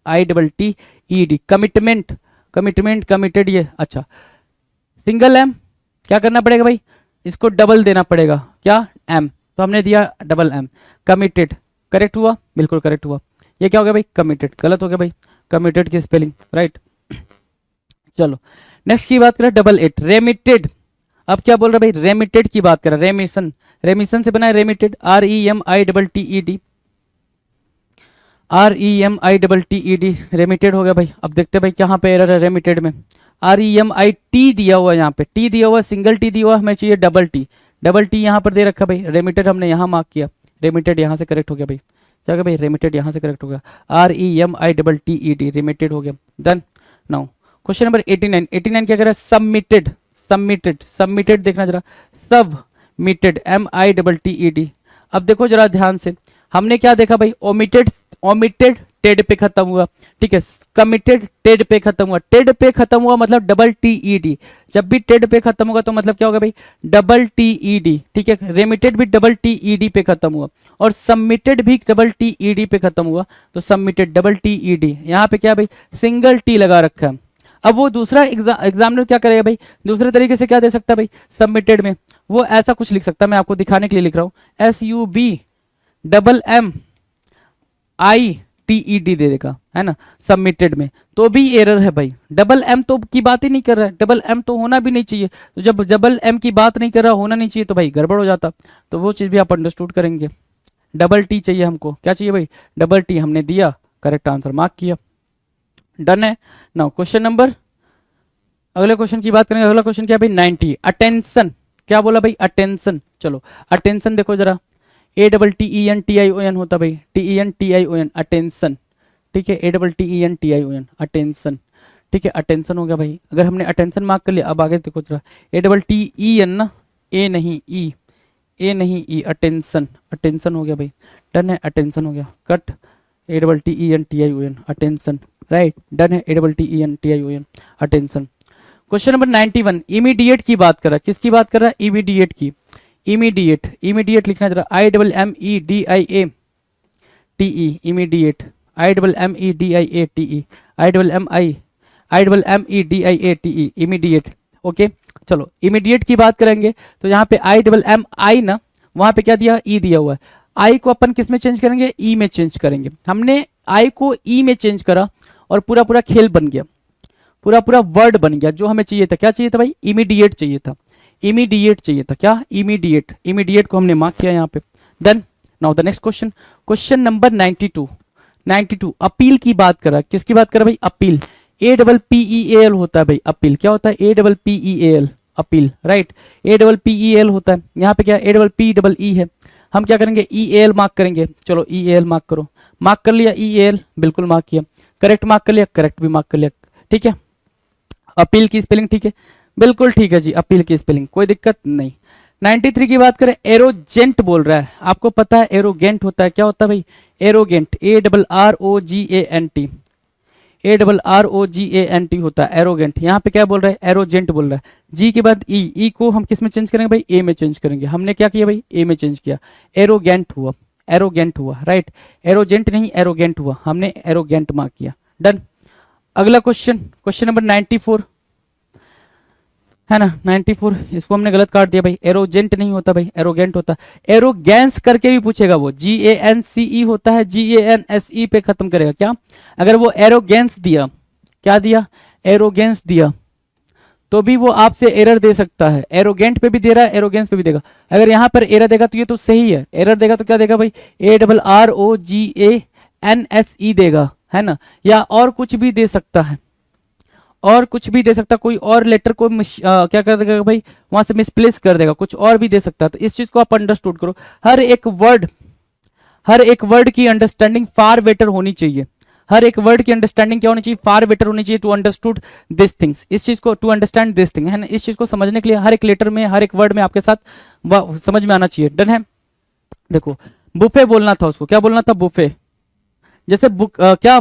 COMMITTED, कमिटमेंट, कमिटमेंट, कमिटेड, ये अच्छा, सिंगल एम क्या करना पड़ेगा भाई, इसको डबल देना पड़ेगा, क्या, एम, तो हमने दिया डबल एम, कमिटेड, करेक्ट हुआ, बिल्कुल करेक्ट हुआ, ये क्या हो गया भाई, कमिटेड, गलत हो गया भाई, कमिटेड की स्पेलिंग, राइट। चलो नेक्स्ट की बात करें, 88, रेमिटेड, अब क्या बोल रहा है भाई, रेमिटेड की बात करें, रेमिशन, रेमिशन से बना है रेमिटेड, REMITTED, REMITTED, रेमिटेड हो गया भाई। अब देखते हैं भाई कहाँ पे एरर है रेमिटेड में, REMIT दिया हुआ है, यहाँ पे टी दिया हुआ है, सिंगल टी दिया हुआ है, हमें चाहिए डबल टी, डबल टी यहाँ पर दे रखा भाई, रेमिटेड हमने यहाँ मार्क किया, रेमिटेड यहाँ से करेक्ट हो गया भाई, क्या गया भाई, रेमिटेड यहाँ से करेक्ट हो गया, REMITTED, रेमिटेड हो गया, डन। नाउ क्वेश्चन नंबर 89, 89 क्या कर रहा है, सबमिटेड, सबमिटेड, सबमिटेड देखना जरा, सबमिटेड, MITTED। अब देखो जरा ध्यान से, हमने क्या देखा भाई, ओमिटेड, ओमिटेड टेड पे खत्म हुआ, ठीक है, कमिटेड टेड पे खत्म हुआ, टेड पे खत्म हुआ मतलब डबल TED, जब भी टेड पे खत्म होगा तो मतलब क्या होगा भाई, डबल TED, ठीक है, रेमिटेड भी डबल TED पे खत्म हुआ, और सबमिटेड भी डबल TED पे खत्म हुआ, तो सबमिटेड डबल TED, यहाँ पे क्या भाई, सिंगल टी लगा रखा है। अब वो दूसरा एग्जामिनर क्या करेगा भाई, दूसरे तरीके से क्या दे सकता है भाई, सबमिटेड में वो ऐसा कुछ लिख सकता है, मैं आपको दिखाने के लिए लिख रहा हूँ, SUBMMITED दे देगा, है ना, सबमिटेड में, तो भी एरर है भाई, डबल एम तो की बात ही नहीं कर रहा है, डबल एम तो होना भी नहीं चाहिए, तो जब डबल एम की बात नहीं कर रहा, होना नहीं चाहिए, तो भाई गड़बड़ हो जाता, तो वो चीज़ भी आप अंडरस्टूड करेंगे, डबल टी चाहिए हमको, क्या चाहिए भाई, डबल टी, हमने दिया, करेक्ट आंसर मार्क किया, डन है। नाउ क्वेश्चन नंबर, अगले क्वेश्चन की बात करेंगे, अगला क्वेश्चन क्या भाई, 90, अटेंशन, क्या बोला भाई, अटेंशन, चलो अटेंशन देखो जरा, ATTENTION होता भाई, TENTION, अटेंशन, ठीक है, ATTENTION, अटेंशन, ठीक है, अटेंशन हो गया भाई, अगर हमने अटेंशन मार्क कर लिया, अब आगे देखो जरा, ATTEN ना, ए नहीं ई, ए नहीं ई, अटेंशन, अटेंशन हो गया भाई, डन है, अटेंशन हो गया, cut, ATTENTION, attention, right, done है, ATTENTION, attention. Question number 91, immediate की बात कर रहा है, किसकी बात कर रहा है, इमीडिएट की, इमीडिएट, इमीडिएट लिखना जरा, IMMEDIATE, immediate, IMMEDIATE, IMMEDIATE, immediate, okay. चलो इमीडिएट की बात करेंगे, तो यहाँ पे IMMI ना, वहाँ पे क्या दिया, ई दिया हुआ है, आई को अपन किस में चेंज करेंगे, ई में चेंज करेंगे, हमने आई को ई में चेंज करा, और पूरा पूरा खेल बन गया, पूरा पूरा वर्ड बन गया, जो हमें चाहिए था, क्या चाहिए था भाई, इमीडिएट चाहिए था, इमीडिएट चाहिए था, क्या, इमीडिएट, इमीडिएट को हमने मार्क किया यहाँ पे, done. Now the next question, question number 92, 92 appeal की बात कर रहा है, किसकी बात कर रहा है भाई, अपील, APPEAL होता है भाई, अपील क्या होता है, APPEAL, अपील, राइट, APPEAL होता है, यहाँ पे क्या APPE है, हम क्या करेंगे, EAL मार्क करेंगे, चलो EAL मार्क करो, मार्क कर लिया, EAL बिल्कुल मार्क किया, करेक्ट मार्क कर लिया, करेक्ट भी मार्क कर लिया, ठीक है, अपील की स्पेलिंग ठीक है, बिल्कुल ठीक है जी, अपील की स्पेलिंग कोई दिक्कत नहीं। 93 की बात करें, एरोजेंट बोल रहा है, आपको पता है एरोगेंट होता है, क्या होता है भाई, एरोगेंट, ARROGANT, ARROGANT होता है एरोगेंट, यहाँ पे क्या बोल रहा है, एरोजेंट बोल रहा है, जी के बाद ई, ई को हम किस में चेंज करेंगे भाई, ए में चेंज करेंगे, हमने क्या किया भाई, ए में चेंज किया, एरोगेंट हुआ, एरोगेंट हुआ, राइट, एरोजेंट नहीं एरोगेंट हुआ, हमने एरोगेंट मार्क किया, डन। अगला क्वेश्चन, क्वेश्चन नंबर 94 है ना, 94, इसको हमने गलत काट दिया भाई, एरोजेंट नहीं होता भाई, एरोगेंट होता, एरोगेंस करके भी पूछेगा वो, GANCE होता है, GANSE पे खत्म करेगा, क्या, अगर वो एरोगेंस दिया, क्या दिया, एरोगेंस दिया, तो भी वो आपसे एरर दे सकता है, एरोगेंट पे भी दे रहा है, एरोगेंस पे भी देगा, अगर यहाँ पर एरर देगा तो ये तो सही है, एरर देगा तो क्या देगा भाई, ARROGANSE देगा, है ना, या और कुछ भी दे सकता है, और कुछ भी दे सकता, कोई और लेटर को क्या कर देगा भाई, वहां से मिसप्लेस कर देगा, कुछ और भी दे सकता है, तो इस चीज को आप अंडरस्टूड करो, हर एक वर्ड, हर एक वर्ड की अंडरस्टैंडिंग फार बेटर होनी चाहिए। हर एक वर्ड की अंडरस्टैंडिंग क्या होनी चाहिए, फार बेटर होनी चाहिए टू अंडरस्टूड दिस थिंग्स, इस चीज को टू अंडरस्टैंड दिस थिंग है ना, इस चीज को समझने के लिए हर एक लेटर में हर एक वर्ड में आपके साथ समझ में आना चाहिए। डन है। देखो बुफे बोलना था उसको, क्या बोलना था, बुफे। जैसे बुक क्या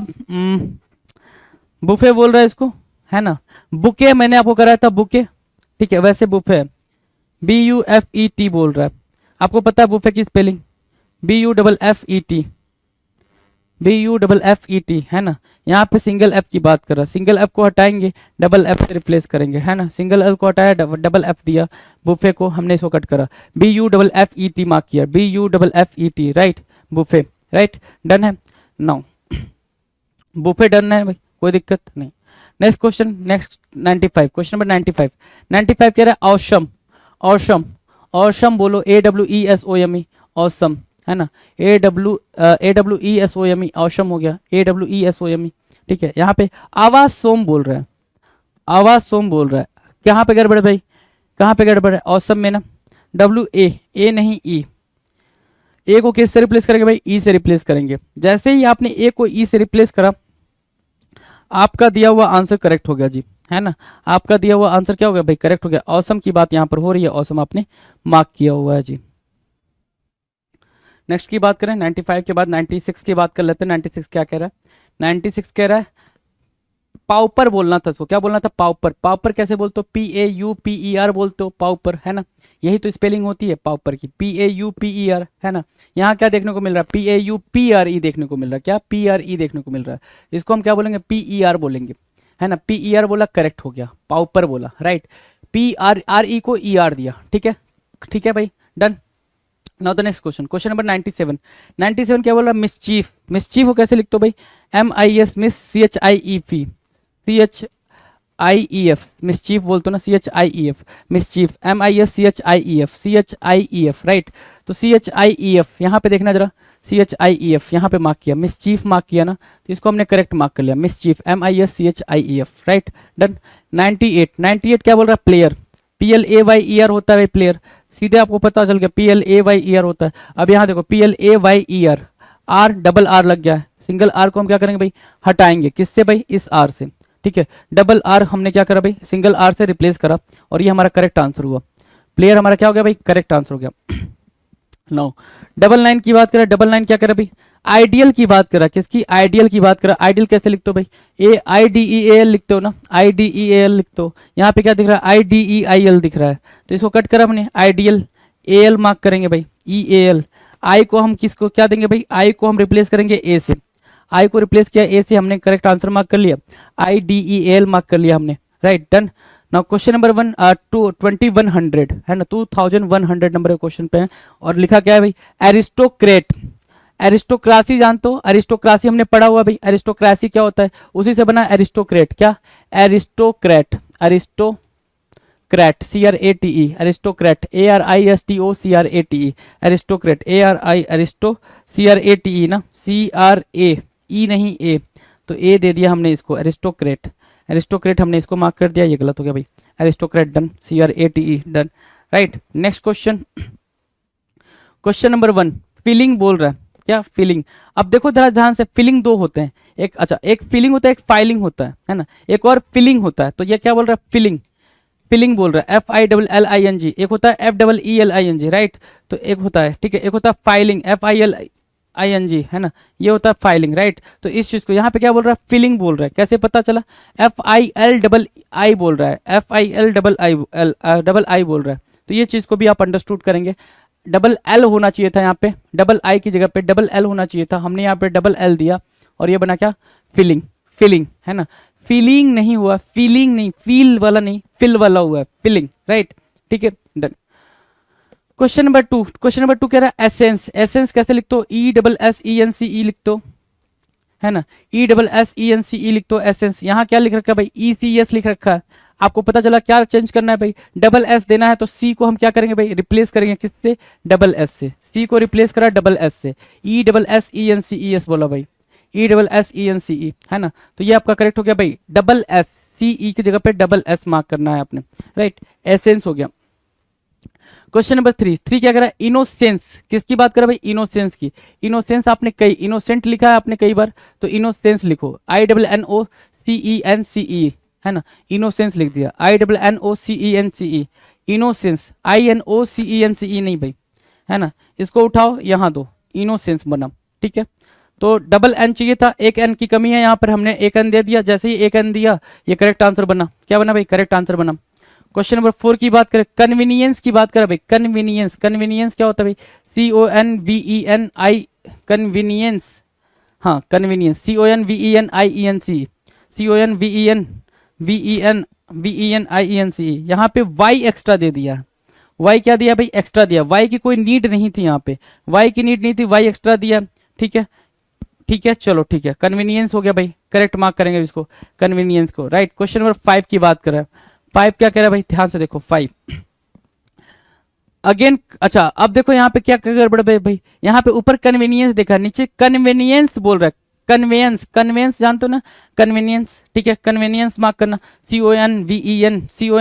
बुफे बोल रहा है इसको, है ना। बुके मैंने आपको कराया था बुके, ठीक है, वैसे बुफे BUFET बोल रहा है। आपको पता है बुफे की स्पेलिंग BUFFET, BUFFET है ना। यहाँ पे सिंगल एफ की बात कर रहा है, सिंगल एफ को हटाएंगे डबल एफ से रिप्लेस करेंगे, है ना। सिंगल एफ को हटाया डबल एफ दिया, बुफे को हमने इसको कट करा, BUFFET मार्क किया, BUFFET, right, buffet, right. Done है। नाउ बुफे डन है भाई, कोई दिक्कत नहीं। Next question, next 95, question number 95। 95 कह रहा है ऑसम, ऑसम, ऑसम बोलो, AWESOME, ऑसम, है ना। AWESOME, ऑसम हो गया, AWESOME, ठीक है। यहाँ पे आवाज सोम बोल रहा है, आवाज सोम बोल रहा है, कहाँ पे गड़बड़ है भाई, कहाँ पे गड़बड़ है, ऑसम में ना, ए नहीं ई, ए को किस से रिप्लेस करेंगे भाई, ई से रिप्लेस करेंगे। जैसे ही आपने ए को ई से रिप्लेस करा, आपका दिया हुआ आंसर करेक्ट हो गया जी, है ना। आपका दिया हुआ आंसर क्या हो गया भाई, करेक्ट हो गया। ऑसम की बात यहाँ पर हो रही है, ऑसम आपने मार्क किया हुआ है जी। नेक्स्ट की बात करें, 95 के बाद 96 की बात कर लेते हैं। 96 क्या कह रहा है, 96 कह रहा है पाउपर बोलना था उसको, क्या बोलना था, पाउपर। पाउपर कैसे बोलते हो, PAUPER बोलते हो, पाउपर, है ना। यही तो स्पेलिंग होती है पाउपर की, PAUPER, है ना। यहाँ क्या देखने को मिल रहा है, PAUPRE देखने को मिल रहा है, क्या PRE देखने को मिल रहा है। इसको हम क्या बोलेंगे, PER बोलेंगे, है ना। PER बोला, करेक्ट हो गया, पाउपर बोला, राइट। PRE को ER दिया, ठीक है, ठीक है भाई, done. Now the next question, question number 97। 97 क्या बोल रहा है, मिसचीफ। मिसचीफ को कैसे लिखते हो भाई, MIS, मिस, CHIEF, मिसचीफ बोलते हो ना, CHIEF, मिसचीफ, MISCHIEF, राइट। तो CHIEF यहाँ पे देखना जरा, CHIEF यहाँ पे मार्क किया, मिसचीफ मार्क किया ना, तो इसको हमने करेक्ट मार्क कर लिया, मिसचीफ, MISCHIEF, राइट, डन। 98, 98 क्या बोल रहा है, प्लेयर, PLAYER होता है प्लेयर, सीधे आपको पता चल गया PLAYER होता है। अब यहाँ देखो PLAYER, आर डबल आर लग गया है, सिंगल आर को हम क्या करेंगे भाई, हटाएंगे, किससे भाई, इस आर से, ठीक है। डबल आर हमने क्या करा भाई, सिंगल आर से रिप्लेस करा, और ये हमारा करेक्ट आंसर हुआ। प्लेयर हमारा क्या हो गया भाई, करेक्ट आंसर हो गया। नो, 99 की बात करें, 99 क्या करा भाई, आइडियल की बात करा, किसकी, आइडियल की बात करा। आइडियल कैसे लिखते हो भाई, AIDEAL लिखते हो ना, IDEAL लिखते हो। यहाँ पे क्या दिख रहा है, IDEIL दिख रहा है, तो इसको कट करा हमने, आइडियल, AL मार्क करेंगे भाई, EAL। आई को हम किसको क्या देंगे भाई, आई को हम रिप्लेस करेंगे ए से, आई को रिप्लेस किया ए से, हमने करेक्ट आंसर मार्क कर लिया, IDEAL मार्क कर लिया हमने, right, done. Now question number 2100 है ना, 2100 नंबर के क्वेश्चन पे है, और लिखा क्या है भाई, एरिस्टोक्रेट। एरिस्टोक्रासी जानते हो, एरिस्टोक्रासी हमने पढ़ा हुआ भाई, एरिस्टोक्रासी क्या होता है, उसी से बना एरिस्टोक्रेट, क्या, aristocrat, aristocrat, CRATE, aristocrat, ARISTOCRATE, aristocrat, Aristo CRATE ना, CRA नहीं ए, तो ए दे दिया हमने इसको, एरिस्टोक्रेट, एरिस्टोक्रेट हमने इसको मार्क कर दिया, ये गलत हो गया भाई, aristocrat, done, CRATE, done, right. Next question, question number 1, feeling बोल रहा है, क्या, फीलिंग। अब देखो जरा ध्यान से, फीलिंग दो होते हैं, एक, अच्छा, एक फीलिंग होता है, एक फाइलिंग होता है ना, एक और फीलिंग होता है। तो ये क्या बोल रहा है, फीलिंग, फीलिंग बोल रहा है, FILLING, एक होता है FEELING, राइट। तो एक होता है, ठीक है, एक होता है फाइलिंग, FILING, है ना, ये होता है फाइलिंग, राइट। तो इस चीज को यहाँ पे क्या बोल रहा है, फीलिंग बोल रहा है, कैसे पता चला, FILII बोल रहा है, FILII बोल रहा है। तो ये चीज को भी आप अंडरस्टूड करेंगे, डबल एल होना चाहिए था यहाँ पे, डबल आई की जगह पे डबल एल होना चाहिए था, हमने यहाँ पे डबल एल दिया, और ये बना क्या, फीलिंग, फीलिंग, है ना। फीलिंग नहीं हुआ, फीलिंग नहीं, फील वाला नहीं, फिल वाला हुआ है, फीलिंग, राइट, ठीक है, done. Question number 2, question number 2 कह रहा है एसेंस। एसेंस कैसे लिखते हो, ESSENCE लिखते हो, है ना, ESSENCE लिखते हो, एसेंस। यहाँ क्या लिख रखा है भाई, ECS लिख रखा है। आपको पता चला क्या चेंज करना है भाई, डबल एस देना है, तो सी को हम क्या करेंगे भाई, रिप्लेस करेंगे किससे, डबल एस से, सी को रिप्लेस करा डबल एस से, ESSENCES बोला भाई, ESSENCE, है ना। तो ये आपका करेक्ट हो गया भाई, डबल एस, CE की जगह पे डबल एस मार्क करना है आपने, राइट, एसेंस हो गया। क्वेश्चन नंबर 3 क्या कह रहा है, इनोसेंस, किसकी बात कर रहा है भाई, इनोसेंस की। इनोसेंस आपने कई, इनोसेंट लिखा है आपने कई बार, तो इनोसेंस लिखो, INNOCENCE, है ना, इनोसेंस लिख दिया, INNOCENCE, इनोसेंस, INOCENCE नहीं भाई, है ना, इसको उठाओ यहाँ दो, इनोसेंस बना, ठीक है। तो डबल एन चाहिए था, एक एन की कमी है यहाँ पर, हमने एक एन दे दिया, जैसे ही एक एन दिया ये करेक्ट आंसर बना, क्या बना भाई, करेक्ट आंसर बना। क्वेश्चन नंबर 4 की बात करें, कन्वीनियंस की बात करें भाई, कन्वीनियंस, कन्वीनियंस क्या होता है भाई, CONVENI, कन्वीनियंस, हाँ कन्वीनियंस, CONVENIENC, CONVENIENCE, यहाँ पे y एक्स्ट्रा दे दिया, y क्या दिया भाई, एक्स्ट्रा दिया, y की कोई नीड नहीं थी यहाँ पे, y की नीड नहीं थी, y एक्स्ट्रा दिया, ठीक है, ठीक है, चलो ठीक है, कन्वीनियंस हो गया भाई, करेक्ट मार्क करेंगे इसको, कन्वीनियंस को, राइट। क्वेश्चन नंबर 5 की बात कर रहा है, 5 क्या कह रहा है भाई, ध्यान से देखो 5 अगेन, अच्छा अब देखो यहाँ पे क्या गड़बड़ है भाई, यहाँ पे ऊपर कन्वीनियंस देखा, नीचे कन्वीनियंस बोल रहा है, कन्वेंस, कन्वेंस जानते हो ना, कन्वीनियंस, ठीक है, कन्वीनियंस मार्क करना, CONVENCE,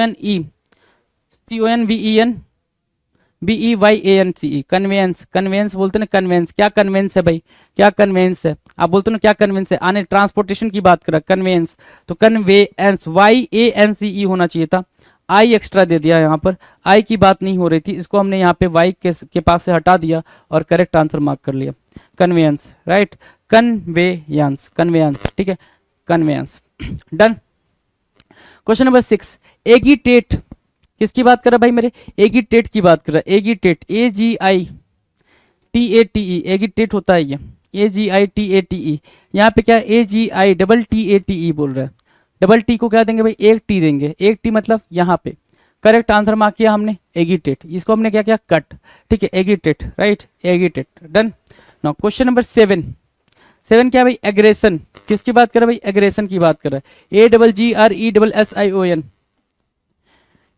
कन्वेंस, कन्वेंस बोलते ना, कन्वेंस, क्या कन्वेंस है भाई, क्या कन्वेंस है, आप बोलते हो ना क्या कन्वेंस है, आने ट्रांसपोर्टेशन की बात कर रहा है, कन्वेंस, तो कन्वेंस YANCE होना चाहिए था, आई एक्स्ट्रा दे दिया, यहाँ पर आई की बात नहीं हो रही थी, इसको हमने यहाँ पे वाई के पास से हटा दिया और करेक्ट आंसर मार्क कर लिया, कन्वेंस, राइट, कन्वेयंस, कन्वेयंस, ठीक है, कन्वेयंस, डन। क्वेश्चन नंबर 6, एगिटेट, किसकी बात कर रहा है भाई मेरे, एगिटेट की बात कर रहा है, एगिटेट, AGITATE, एगिटेट होता है ये, AGITATE, यहाँ पे क्या है, AGITTATE बोल रहा है, डबल टी को क्या देंगे भाई, एक टी देंगे, एक टी मतलब यहाँ पे, करेक्ट आंसर मार्क किया हमने, एगिटेट, इसको हमने क्या किया, कट, ठीक है, agitate, right, agitate, done. Now question number 7, 7 क्या भाई, एग्रेशन, किसकी बात कर रहा है भाई, एग्रेशन की बात कर रहा है, AGGRESSION,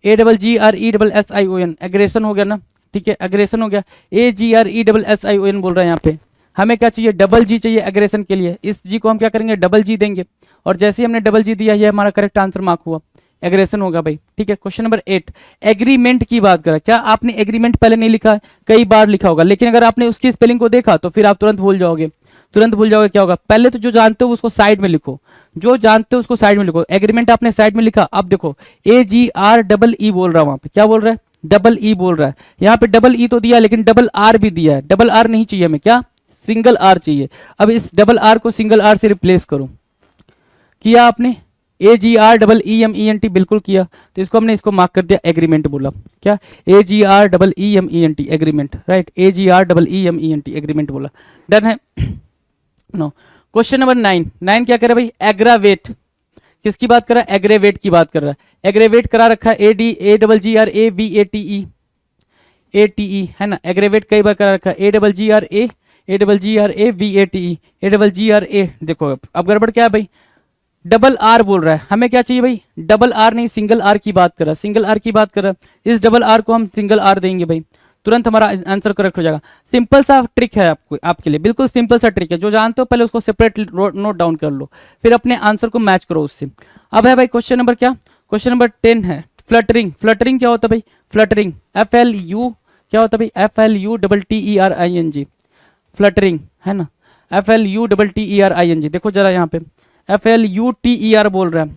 AGGRESSION, एग्रेशन हो गया ना, ठीक है, एग्रेशन हो गया, AGRESSION बोल रहा है यहाँ पे, हमें क्या चाहिए, डबल जी चाहिए एग्रेशन के लिए, इस जी को हम क्या करेंगे, डबल जी देंगे, और जैसे ही हमने डबल जी दिया, ये हमारा करेक्ट आंसर मार्क हुआ, एग्रेशन होगा भाई, ठीक है। क्वेश्चन नंबर 8, एग्रीमेंट की बात करा, क्या आपने एग्रीमेंट पहले नहीं लिखा, कई बार लिखा होगा, लेकिन अगर आपने उसकी स्पेलिंग को देखा तो फिर आप तुरंत भूल जाओगे, तुरंत भूल जाओगे, क्या होगा, पहले तो जो जानते हो उसको साइड में लिखो, जो जानते हो उसको साइड में लिखो, एग्रीमेंट आपने साइड में लिखा, अब देखो AGREE बोल रहा है, वहां पे क्या बोल रहा है, डबल ई बोल रहा है, यहाँ पे डबल ई तो दिया लेकिन डबल आर भी दिया है, डबल आर नहीं चाहिए हमें, क्या सिंगल आर चाहिए, अब इस डबल आर को सिंगल आर से रिप्लेस करो, किया आपने, AGREEMENT बिल्कुल किया, तो इसको हमने इसको मार्क कर दिया, एग्रीमेंट बोला, क्या AGREEMENT, agreement, right, AGREEMENT, agreement बोला, डन है। नो, क्वेश्चन नंबर 9, 9 क्या कर रहा है भाई, एग्रावेट, किसकी बात कर रहा है, एग्रेवेट की बात कर रहा है, एग्रेवेट करा रखा है, ADGRAVATE है ना, एग्रेवेट कई बार करा रखा है, AGGRAVATE, AGGRA, देखो अब गड़बड़ क्या है भाई, डबल आर बोल रहा है, हमें क्या चाहिए भाई, डबल आर नहीं सिंगल आर की बात कर रहा है, सिंगल आर की बात कर रहा है, इस डबल आर को हम सिंगल आर देंगे भाई, तुरंत हमारा आंसर करेक्ट हो जाएगा। सिंपल सा ट्रिक है आपको, आपके लिए बिल्कुल सिंपल सा ट्रिक है, जो जानते हो पहले उसको सेपरेट नोट डाउन कर लो, फिर अपने आंसर को मैच करो उससे। अब है भाई क्वेश्चन नंबर क्या, क्वेश्चन नंबर 10 है, फ्लटरिंग, फ्लटरिंग क्या होता है भाई, फ्लटरिंग FLU क्या होता है भाई, FLUTTERING, फ्लटरिंग है ना, FLUTTERING, देखो जरा यहाँ पे FLUTER बोल रहा है,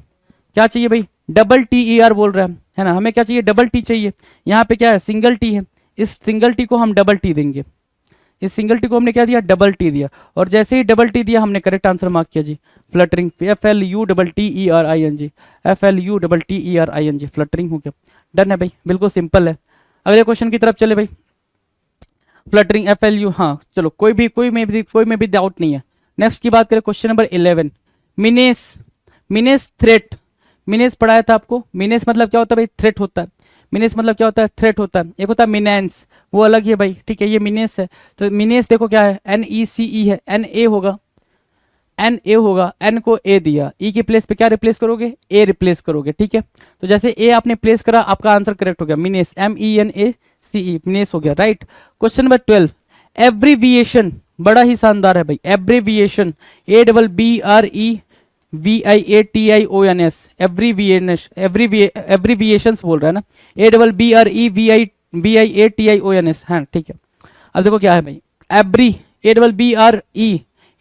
क्या चाहिए भाई, डबल TER बोल रहा है ना, हमें क्या चाहिए, डबल टी चाहिए, यहाँ पे क्या है, सिंगल टी है, इस सिंगल टी को हम डबल टी देंगे, इस सिंगल टी को हमने क्या दिया, डबल टी दिया, और जैसे ही डबल टी दिया हमने करेक्ट आंसर मार्क किया जी, फ्लटरिंग, FLUTTERING, फ्लटरिंग हो गया, डन है भाई, बिल्कुल सिंपल है। अगले क्वेश्चन की तरफ चले भाई, फ्लटरिंग FLU, हाँ चलो, कोई में भी डाउट नहीं है। नेक्स्ट की बात करें, question number 11, menace, menace threat, menace पढ़ाया था आपको, मिनेस मतलब क्या होता है भाई, थ्रेट होता है, मिनेस मतलब क्या होता है, थ्रेट होता है, एक होता है मिनेंस, वो अलग ही है भाई, ठीक है, ये मिनेस है, तो मिनेस देखो क्या है, NECE है, NA होगा, NA होगा, N को A दिया, E के प्लेस पे क्या रिप्लेस करोगे, A रिप्लेस करोगे, ठीक है, तो जैसे A आपने प्लेस करा, आपका आंसर करेक्ट हो गया, मिनेस, MENACE, मिनेस हो गया, राइट। क्वेश्चन नंबर 12, एब्रीविएशन, बड़ा ही शानदार है भाई, एब्रीविएशन, ABBREVIATIONS, एब्रीविएशंस बोल रहा है ना, ABBREVIATIONS, BIATIONS, हाँ ठीक है। अब देखो क्या है भाई, एवरी,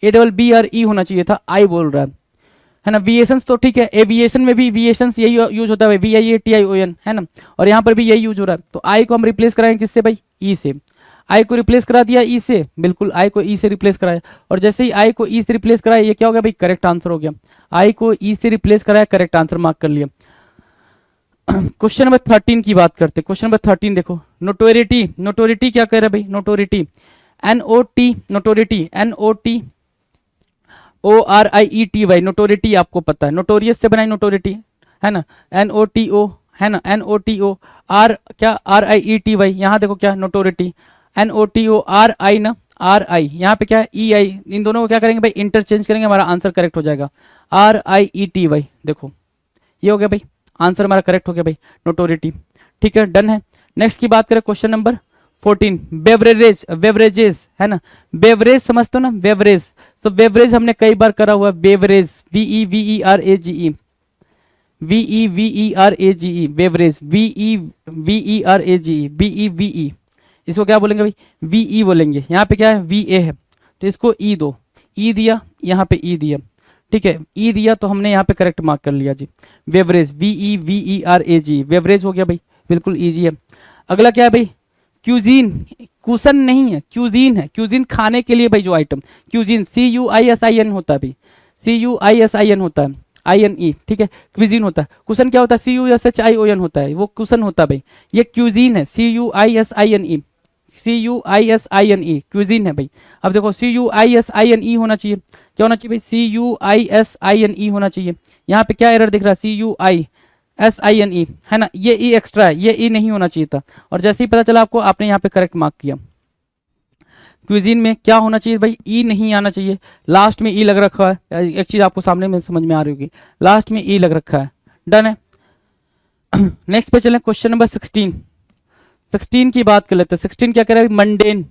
ABBRE होना चाहिए था, आई बोल रहा है ना। विएशंस तो ठीक है, एविएशन में भी विएशंस यही यूज होता है, VIATION है ना, और यहाँ पर भी यही यूज हो रहा है। तो आई को हम रिप्लेस कराएंगे किससे भाई, ई से। आई को रिप्लेस करा दिया ई से, बिल्कुल आई को ई से रिप्लेस कराया, और जैसे ही आई को ई से रिप्लेस कराया ये क्या हो गया भाई, करेक्ट आंसर हो गया। आई को ई से रिप्लेस कराया, करेक्ट आंसर मार्क कर लिया। क्वेश्चन नंबर 13 की बात करते हैं। क्वेश्चन नंबर 13 देखो, नोटोरिटी, नोटोरिटी क्या कह रहा है भाई, नोटोरिटी, NOT, नोटोरिटी, NOTORIETY, नोटोरिटी आपको पता है, नोटोरियस से बनाई नोटोरिटी है ना, NOTO है ना, NOTO, आर क्या RIETY, यहाँ देखो क्या नोटोरिटी, NOTORI ना, RI, यहाँ पे क्या है EI, इन दोनों को क्या करेंगे भाई, इंटरचेंज करेंगे, हमारा आंसर करेक्ट हो जाएगा। RIETY, देखो ये हो गया भाई, आंसर हमारा करेक्ट हो गया भाई, नोटोरिटी। ठीक है, डन है। नेक्स्ट की बात करें, क्वेश्चन नंबर 14, बेवरेजेस, बेवरेजेस है ना, बेवरेज समझते हो ना, बेवरेज, तो बेवरेज हमने कई बार करा हुआ, beverage, VEVERAGE, VEVERAGE, beverage, VEVERAGE, BEVE, इसको क्या बोलेंगे भाई, VE बोलेंगे। यहाँ पे क्या है, VA है, तो इसको E दो, E दिया, यहाँ पे E दिया, ठीक है, E दिया तो हमने यहाँ पे करेक्ट मार्क कर लिया जी, बेवरेज, VEVERAGE, बेवरेज हो गया भाई, बिल्कुल ईजी है। अगला क्या है भाई, क्यूजीन, कुशन नहीं है, क्यूजीन है, क्यूजीन खाने के लिए भाई जो आइटम, क्यूजीन, CUISIN होता है भाई, CUISIN होता है, INE, ठीक है, क्विजीन होता है। कुशन क्या होता है, CUSHION होता है, वो कुशन होता है भाई, ये क्यूजीन है, CUISINE, CUISINE, क्यूजीन है भाई। अब देखो CUISINE होना चाहिए, क्या होना चाहिए भाई, CUISINE होना चाहिए। यहाँ पे क्या एरर दिख रहा है, CUISINE है ना, ये ई एक्स्ट्रा है, ये ई नहीं होना चाहिए था, और जैसे ही पता चला आपको, आपने यहाँ पे करेक्ट मार्क किया। क्विजीन में क्या होना चाहिए भाई, ई नहीं आना चाहिए, लास्ट में ई लग रखा है, एक चीज आपको सामने में समझ में आ रही होगी, लास्ट में ई लग रखा है, डन है। नेक्स्ट पे चलें, क्वेश्चन नंबर 16, 16 की बात कर लेते हैं। 16 क्या कह रहा है भाई, मंडेन,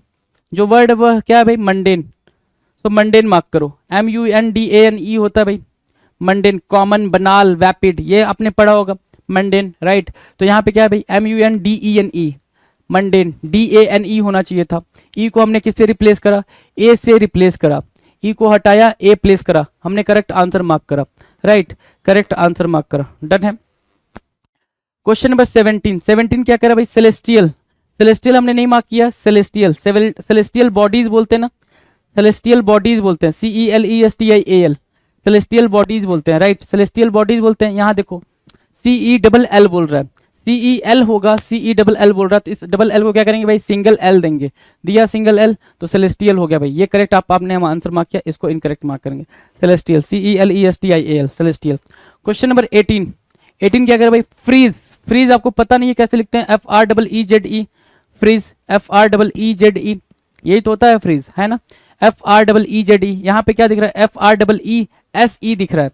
जो वर्ड है वह क्या है भाई, मंडेन, तो मंडेन मार्क करो, MUNDANE होता है भाई, मंडेन, कॉमन, बनाल, वैपिड, ये आपने पढ़ा होगा, मंडेन, राइट। तो यहाँ पे क्या है भाई, MUNDENE, मंडेन, DANE होना चाहिए था, ई को हमने किससे रिप्लेस करा, ए से रिप्लेस करा, ई को हटाया, ए प्लेस करा, हमने करेक्ट आंसर मार्क करा, राइट, करेक्ट आंसर मार्क करा, डन है। क्वेश्चन नंबर 17, 17 क्या कह रहा है भाई, सेलेस्टियल, सेलेस्टियल हमने नहीं मार्क किया, सेलेस्टियल, सेलेस्टियल बॉडीज बोलते हैं ना, सेलेस्टियल बॉडीज बोलते हैं, CELESTIAL, सेलेस्टियल बॉडीज बोलते हैं, राइट, सेलेस्टियल बॉडीज बोलते हैं। यहाँ देखो CELL बोल रहा है, CEL होगा, CELL बोल रहा है, तो इस डबल एल को क्या करेंगे भाई, सिंगल एल देंगे, दिया सिंगल एल, तो सेलेस्टियल हो गया भाई, ये करेक्ट आपने हम आंसर मार्क किया, इसको इनकरेक्ट मार्क करेंगे, celestial, CELESTIAL, celestial. Question number 18, 18 क्या करें भाई, फ्रीज, फ्रीज आपको पता नहीं है कैसे लिखते हैं, FREEZE, फ्रीज, FREEZE, यही तो होता है फ्रीज, है ना, FREEZE। यहाँ पे क्या दिख रहा है, FREESE दिख रहा है,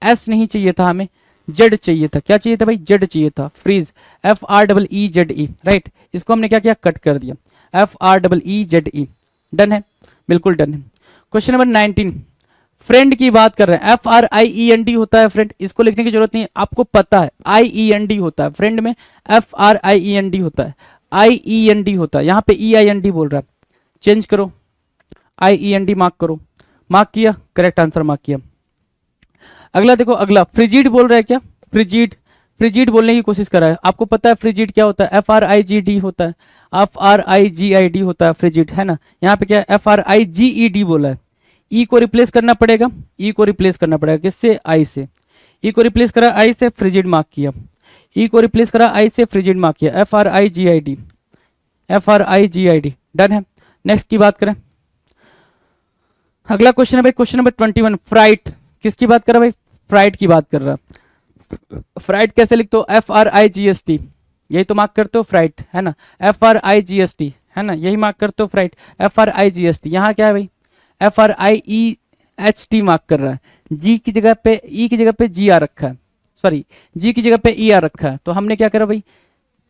एस नहीं चाहिए था हमें, जेड चाहिए था, क्या चाहिए था भाई, जेड चाहिए था, फ्रीज, FREEZE, राइट, इसको हमने क्या किया, कट कर दिया, FREEZE, डन है, बिल्कुल डन है। क्वेश्चन नंबर 19, फ्रेंड की बात कर रहे हैं, FRIEND होता है फ्रेंड, इसको लिखने की जरूरत नहीं है, आपको पता है IEND होता है, फ्रेंड में FRIEND होता है, IEND होता है, यहाँ पे EIND बोल रहा है, चेंज करो, IEND मार्क करो, मार्क किया, करेक्ट आंसर मार्क किया। अगला देखो, अगला फ्रिजिड बोल रहा है, क्या फ्रिजिड, फ्रिजिड बोलने की कोशिश कर रहा है, आपको पता है फ्रिजिड क्या होता है, FRIGD होता है, FRIGID होता है फ्रिजिड, है ना, यहाँ पे क्या है, FRIGED बोला है, ई को रिप्लेस करना पड़ेगा, ई को रिप्लेस करना पड़ेगा किससे, आई से, ई को रिप्लेस करा आई से, फ्रिजिड मार्क किया, ई को रिप्लेस करा आई से, फ्रिजिड मार्क किया, FRIGID, FRIGID, डन है। नेक्स्ट की बात करें, अगला क्वेश्चन है भाई, क्वेश्चन नंबर 21, फ्राइट, किसकी बात कर रहा है भाई, फ्राइट की बात कर रहा है, फ्राइट कैसे लिखते हो, FRIGST, यही तो मार्क करते हो फ्राइट, है ना, FRIGST, है ना, यही मार्क करते हो फ्राइट, FRIGST। यहाँ क्या है भाई, FRIEHT मार्क कर रहा है, जी की जगह पे, ई की जगह पे जी आ रखा है, सॉरी जी की जगह पे ई आ रखा है, तो हमने क्या करा भाई,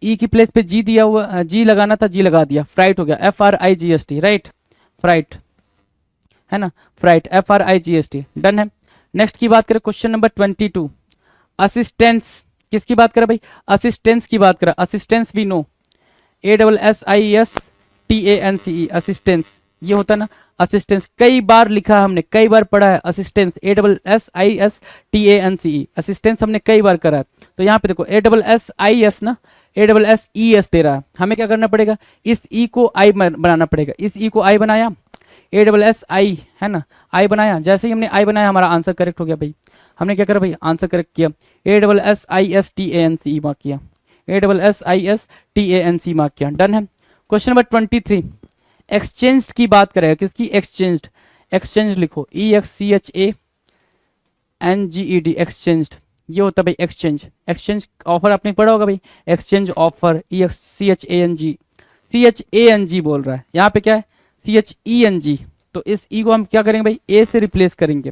ई की प्लेस पे जी दिया हुआ, जी लगाना था, जी लगा दिया, फ्राइट हो गया, FRIGST, राइट, फ्राइट, है ना, फ्राइट, FRIGST, डन है। नेक्स्ट की बात करें, क्वेश्चन नंबर 22, असिस्टेंस, किसकी बात करें भाई, असिस्टेंस की बात करें, assistance we know, ASSISTANCE assistance, ये होता है ना असिस्टेंस, कई बार लिखा है हमने, कई बार पढ़ा है असिस्टेंस, ASSISTANCE असिस्टेंस हमने कई बार करा है। तो यहाँ पे देखो ASSIS ना, ASSES दे रहा है, हमें क्या करना पड़ेगा, इस ई को आई बनाना पड़ेगा, इस ई को आई बनाया, ASSI है ना, आई बनाया, जैसे ही हमने आई बनाया हमारा आंसर करेक्ट हो गया भाई। हमने क्या करा भाई, आंसर करेक्ट किया, ASSISTANCE मार्क किया, ASSISTANCE मार्क किया, डन है। क्वेश्चन नंबर 23, एक्सचेंज की बात करेगा, किसकी, एक्सचेंज, एक्सचेंज लिखो EXCHANGED, एक्सचेंज, ये होता है भाई एक्सचेंज, एक्सचेंज ऑफर आपने पढ़ा होगा भाई, एक्सचेंज ऑफर, CHANG बोल रहा है, यहाँ पे क्या है CHENG, तो इस ई को हम क्या करेंगे भाई, ए से रिप्लेस करेंगे।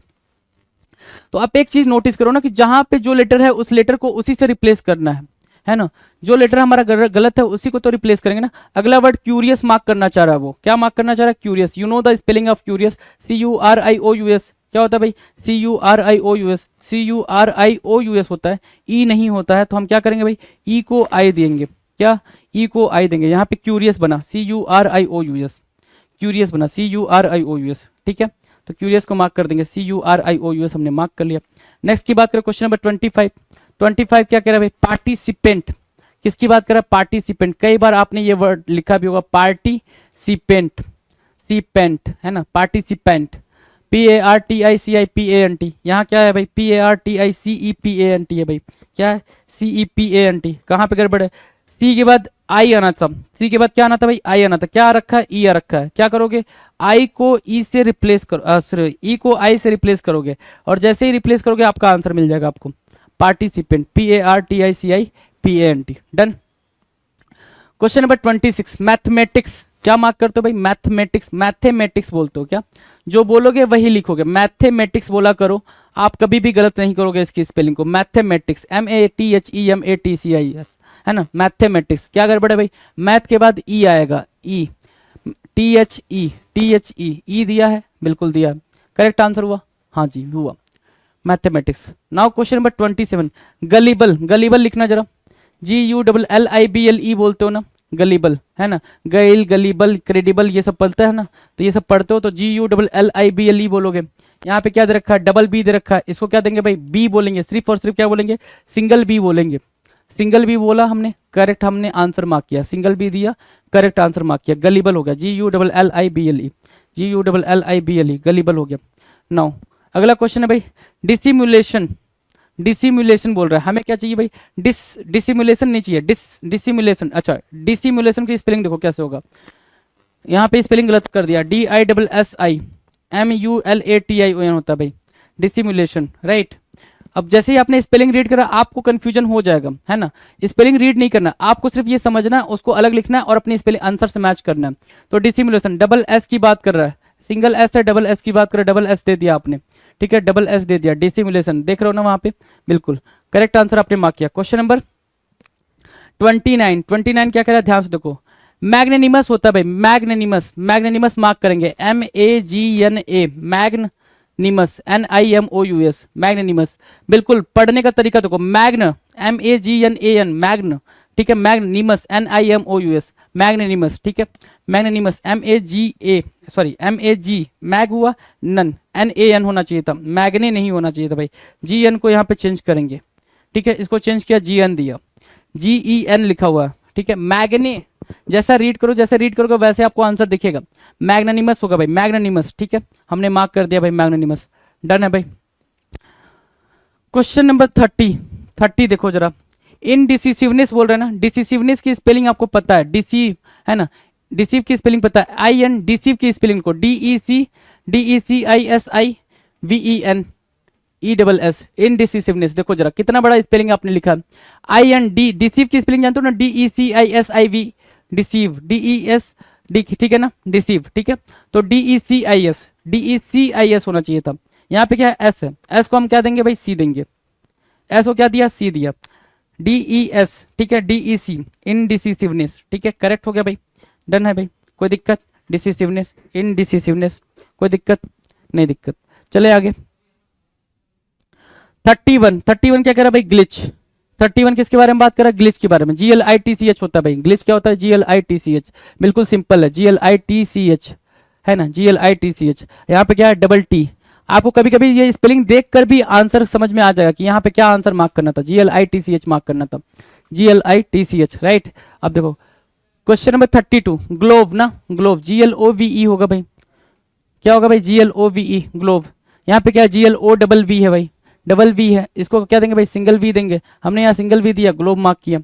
तो आप एक चीज नोटिस करो ना कि जहां पे जो लेटर है उस लेटर को उसी से रिप्लेस करना है ना, जो लेटर हमारा गलत है उसी को तो रिप्लेस करेंगे ना। अगला वर्ड क्यूरियस मार्क करना चाह रहा है, वो क्या मार्क करना चाह रहा है, curious, you know the spelling of curious, CURIOUS, क्या होता है भाई, CURIOUS, CURIOUS होता है, ई नहीं होता है, तो हम क्या करेंगे भाई, ई को आई देंगे, क्या, ई को आई देंगे, यहाँ पे क्यूरियस बना CURIOUS, क्यूरियस बना CURIOUS, ठीक है, तो क्यूरियस को मार्क कर देंगे, CURIOUS हमने मार्क कर लिया। नेक्स्ट की बात करें, क्वेश्चन नंबर 25, 25 क्या कह रहा है भाई, पार्टिसिपेंट, किसकी बात कर रहा है, पार्टिसिपेंट, कई बार आपने ये वर्ड लिखा भी होगा, पार्टिसिपेंट, सीपेंट है ना, पार्टिसिपेंट, PARTICIPANT, यहाँ क्या है भाई, PARTICEPANT है भाई, क्या है CEPANT, कहाँ पे गड़बड़ है, सी के बाद आई आना था, सी के बाद क्या आना था भाई, आई आना था, क्या आ रखा है, ई आ रखा है, क्या करोगे, आई को ई से रिप्लेस करो, सॉरी ई को आई से रिप्लेस करोगे, और जैसे ही रिप्लेस करोगे आपका आंसर मिल जाएगा आपको, participant, PARTICIPANT, done. Question number 26, mathematics, क्या मार्क करते हो भाई, मैथमेटिक्स, मैथमेटिक्स बोलते हो क्या, जो बोलोगे वही लिखोगे, मैथमेटिक्स बोला करो, आप कभी भी गलत नहीं करोगे इसकी स्पेलिंग को, मैथमेटिक्स, MATHEMATCIS है ना, मैथमेटिक्स, क्या गड़बड़ है भाई, मैथ के बाद ई आएगा, ई, THE दिया है, बिल्कुल दिया है, करेक्ट आंसर हुआ, हाँ जी हुआ, mathematics. Now question number 27, gullible, gullible लिखना जरा, GULLIBLE बोलते हो ना, गलीबल है ना, गैल, गलीबल, क्रेडिबल, ये सब पढ़ते हैं ना, तो ये सब पढ़ते हो तो GULLIBLE बोलोगे। यहाँ पे क्या दे रखा है, डबल बी दे रखा है, इसको क्या देंगे भाई, बी बोलेंगे, सिर्फ और सिर्फ क्या बोलेंगे, सिंगल बी बोलेंगे, सिंगल बी बोला हमने, करेक्ट हमने आंसर मार्क किया, सिंगल बी दिया, करेक्ट आंसर मार्क किया, गलीबल हो गया, GULLIBLE, गलीबल हो गया। नाउ अगला क्वेश्चन है भाई, डिसिमुलेशन, डिसिमुलेशन बोल रहा है, हमें क्या चाहिए भाई, डिसिमुलेशन नहीं चाहिए, डिसिमुलेशन, अच्छा डिसिमुलेशन की स्पेलिंग देखो कैसे होगा, यहाँ पे स्पेलिंग गलत कर दिया, DISSIMULATION होता है भाई, डिसिमुलेशन, राइट। अब जैसे ही आपने स्पेलिंग रीड करा आपको कंफ्यूजन हो जाएगा, है ना, स्पेलिंग रीड नहीं करना, आपको सिर्फ ये समझना है, उसको अलग लिखना है और अपनी स्पेलिंग आंसर से मैच करना है। तो डिसिमुलेशन, डबल एस की बात कर रहा है, सिंगल एस है, डबल एस की बात कर रहा है, डबल एस दे दिया आपने, ठीक है, डबल एस दे दिया, डिसिमुलेशन, देख रहे हो ना वहां पे, बिल्कुल करेक्ट आंसर आपने मार्क किया। क्वेश्चन नंबर 29, 29 क्या कह रहा है, ध्यान से देखो, मैग्नेनिमस होता है भाई, मैग्नेनिमस, मैग्नेनिमस मार्क करेंगे, MAGNA, मैग्नेनिमस, NIMOUS, मैग्नेनिमस, बिल्कुल पढ़ने का तरीका देखो, मैग्न, MAGNAN, मैग्न, ठीक है, मैग्नेनिमस, NIMOUS, मैग्नेनिमस, ठीक है, मैग्नेनिमस, MAG, मैग हुआ, नन, NAN होना चाहिए था, मैग्ने नहीं होना चाहिए था भाई, GN को यहाँ पे चेंज करेंगे, ठीक है, इसको चेंज किया, GN दिया, GEN लिखा हुआ है, ठीक है, मैग्ने, जैसा रीड करो, जैसे रीड करोगे वैसे आपको आंसर दिखेगा, मैग्नेनिमस होगा भाई, मैग्नेनिमस, ठीक है, हमने मार्क कर दिया भाई, मैग्नेनिमस, डन है भाई। क्वेश्चन नंबर 30 देखो जरा, इनडिसिसिवनेस बोल रहे हैं ना, डिसिसिवनेस की स्पेलिंग आपको पता है, डिसीव है ना, डिसीव की स्पेलिंग पता है, IN, डिसीव की स्पेलिंग को DECISIVEN, इनडिसिसिवनेस, देखो जरा कितना बड़ा स्पेलिंग आपने लिखा, IN, डिसीव की स्पेलिंग जानते हो ना, DECISIV, डिसीव, DES, ठीक है ना, डिसीव, ठीक है, तो DECIS होना चाहिए था, यहाँ पे क्या है, एस है, एस को हम क्या देंगे भाई, सी देंगे, एस को क्या दिया, सी दिया, DES, ठीक है, DEC, इनडिसिसिवनेस, ठीक है, करेक्ट हो गया भाई, डन है भाई, कोई दिक्कत, डिसिसिवनेस, इनडिसिसिवनेस, कोई दिक्कत नहीं, दिक्कत, चले आगे। 31 क्या कह रहा है भाई, ग्लिच, 31 किसके बारे में बात कर रहा है? ग्लिच के बारे में। GLITCH होता है भाई, ग्लिच क्या होता है? GLITCH, बिल्कुल सिंपल है, GLITCH है ना, GLITCH। यहाँ पे क्या है? Double T. आपको कभी कभी ये स्पेलिंग देखकर भी आंसर समझ में आ जाएगा कि यहाँ पे क्या आंसर मार्क करना था, GLITCH मार्क करना था, GLITCH, राइट। अब देखो क्वेश्चन नंबर 32, ग्लोव ना, ग्लोव GLOVE होगा भाई, क्या होगा भाई? GLOVE, glove. यहाँ पे क्या है? GLOVV है भाई, डबल वी है, इसको क्या देंगे भाई? सिंगल वी देंगे। हमने यहाँ सिंगल वी दिया, ग्लोव मार्क किया,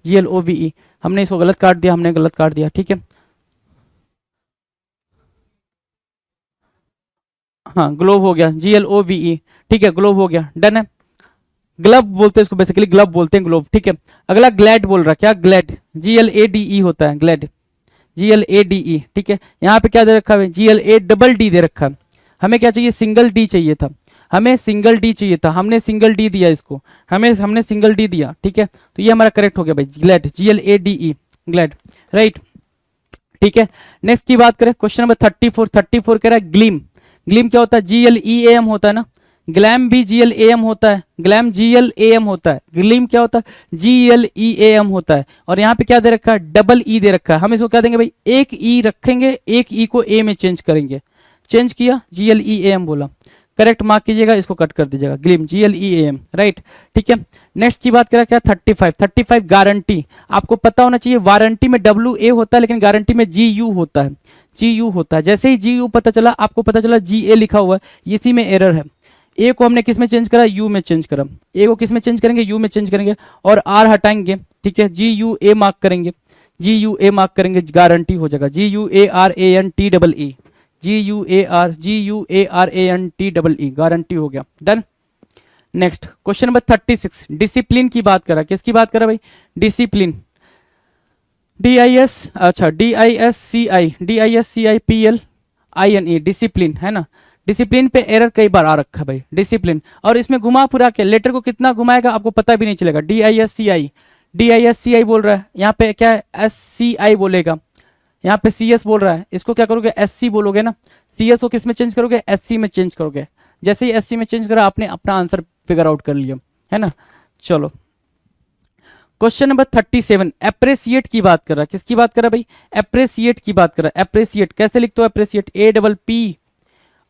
GLOVE। हमने इसको गलत काट दिया, हमने गलत काट दिया, ठीक है। हाँ ग्लोव हो गया, GLOVE, ठीक है, ग्लोव हो गया, डन है। ग्लव बोलते हैं इसको, बेसिकली ग्लव बोलते हैं, ग्लोव, ठीक है। अगला ग्लैड बोल रहा है, क्या? ग्लैड, GLADE होता है, ग्लैड, GLADE, ठीक है। यहाँ पे क्या दे रखा है? GLADD दे रखा है। हमें क्या चाहिए? सिंगल डी चाहिए था, हमें सिंगल डी चाहिए था, हमने सिंगल डी दिया इसको, हमने सिंगल डी दिया, ठीक है। तो ये हमारा करेक्ट हो गया भाई, ग्लैड, GLADE, ग्लैड, राइट, ठीक है। नेक्स्ट की बात करें, क्वेश्चन नंबर 34 कह रहा है ग्लीम। ग्लीम क्या होता है? GLEAM होता है ना, ग्लैम भी GLAM होता है, ग्लैम GLAM होता है, ग्लीम क्या होता है? GLEAM होता है। और यहाँ पे क्या दे रखा है? डबल ई दे रखा है। हम इसको क्या देंगे भाई? एक ई रखेंगे, एक ई को ए में चेंज करेंगे, चेंज किया, GLEAM बोला, करेक्ट मार्क कीजिएगा, इसको कट कर दीजिएगा, ग्लीम, GLEAM, राइट, ठीक है। नेक्स्ट की बात करें क्या? 35 गारंटी। आपको पता होना चाहिए, वारंटी में WA होता है, लेकिन गारंटी में GU होता है, GU होता है। जैसे ही GU पता चला, आपको पता चला GA लिखा हुआ है, इसी में एरर है। ए को हमने किस में चेंज करा? यू में चेंज करा। ए को किस में चेंज करेंगे? यू में चेंज करेंगे, और आर हटाएंगे, ठीक है, GUA मार्क करेंगे, GUA मार्क करेंगे, गारंटी हो जाएगा, GUARANTEE, GUARANTEE, गारंटी हो गया, done. Next question number 36, discipline की बात करा, किसकी बात करा भाई? डिसिप्लिन, DIS, अच्छा DISCIPLINE, डिसिप्लिन है ना। डिसिप्लिन पे एरर कई बार आ रखा है भाई, डिसिप्लिन, और इसमें घुमा फिरा के लेटर को कितना घुमाएगा आपको पता भी नहीं चलेगा। DISCI बोल रहा है, यहाँ पे क्या है? SCI बोलेगा, यहाँ पे CS बोल रहा है, इसको क्या करोगे? SC बोलोगे ना। CS को किस में चेंज करोगे? SC में चेंज करोगे। जैसे ही SC में चेंज करा, आपने अपना आंसर फिगर आउट कर लिया, है ना। चलो क्वेश्चन नंबर 37, एप्रेसिएट की बात कर रहा है, किसकी बात कर रहा है भाई? एप्रेसिएट की बात कर रहा है। एप्रेसिएट कैसे लिखते हो? एप्रेसिएट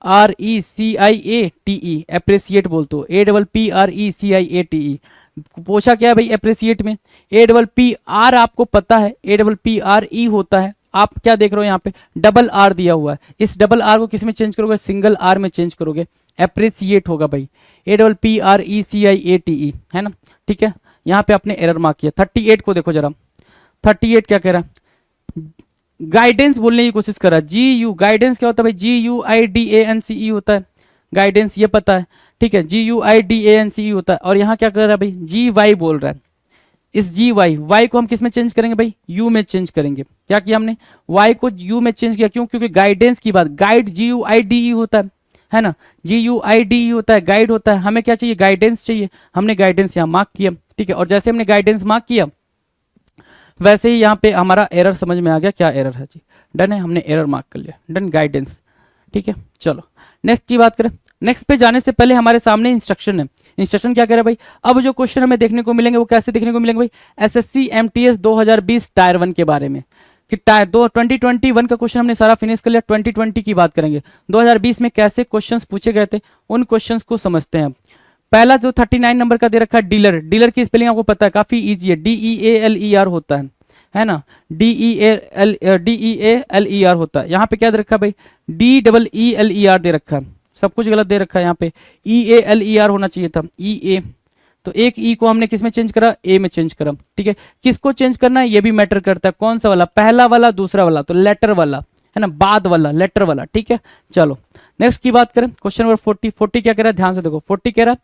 APPRECIATE, एप्रेसिएट बोलते हो, APPRECIATE। पूछा क्या है भाई एप्रेसिएट में? APPR आपको पता है, APPRE होता है। आप क्या देख रहे हो यहाँ पे? डबल आर दिया हुआ है, इस डबल आर को किस में चेंज करोगे? सिंगल आर में चेंज करोगे, एप्रिसिएट होगा भाई, APPRECIATE, है ना, ठीक है। यहाँ पे आपने एरर मार्क किया। 38 को देखो जरा, 38 क्या कह रहा है? गाइडेंस बोलने की कोशिश कर रहा है, GU, गाइडेंस क्या होता है भाई? GUIDANCE होता है, गाइडेंस ये पता है, ठीक है, GUIDANCE होता है। और यहाँ क्या कर रहा है भाई? GY बोल रहा है। इस वाई को हम किस में चेंज करेंगे भाई? यू में चेंज करेंगे। क्या किया हमने? वाई को यू में चेंज किया, क्यों? क्योंकि गाइडेंस की बात, गाइड GUIDE होता है ना, GUIDE होता है, गाइड होता है। हमें क्या चाहिए? गाइडेंस चाहिए, हमने गाइडेंस यहाँ मार्क किया, ठीक है। और जैसे हमने गाइडेंस मार्क किया, वैसे ही यहाँ पे हमारा एरर समझ में आ गया, क्या एरर है जी, डन है, हमने एरर मार्क कर लिया, डन, गाइडेंस, ठीक है। चलो नेक्स्ट की बात करें। नेक्स्ट पे जाने से पहले हमारे सामने इंस्ट्रक्शन है। इंस्ट्रक्शन क्या कह रहा है भाई? अब जो क्वेश्चन हमें देखने को मिलेंगे वो कैसे देखने को मिलेंगे भाई? SSC MTS 2020 टायर 1 के बारे में, कि टायर 2021 का क्वेश्चन हमने सारा फिनिश कर लिया, 2020 की बात करेंगे, 2020 में कैसे क्वेश्चंस पूछे गए थे, उन क्वेश्चंस को समझते हैं। पहला जो 39 नंबर का दे रखा है, डीलर, डीलर की स्पेलिंग आपको पता है, काफी इजी है, DEALER होता है ना, DEALER होता है। यहाँ पे क्या दे रखा है भाई? DEELER दे रखा है, सब कुछ गलत दे रखा है, यहाँ पे EALER होना चाहिए था, EA। तो एक ई को हमने किस में चेंज करा? ए में चेंज करा, ठीक है। किसको चेंज करना है ये भी मैटर करता है, कौन सा वाला? पहला वाला, दूसरा वाला, तो लेटर वाला है ना, बाद वाला, लेटर वाला, ठीक है। चलो नेक्स्ट की बात करें, क्वेश्चन नंबर 40 क्या कह रहा है? ध्यान से देखो, 40 कह रहा है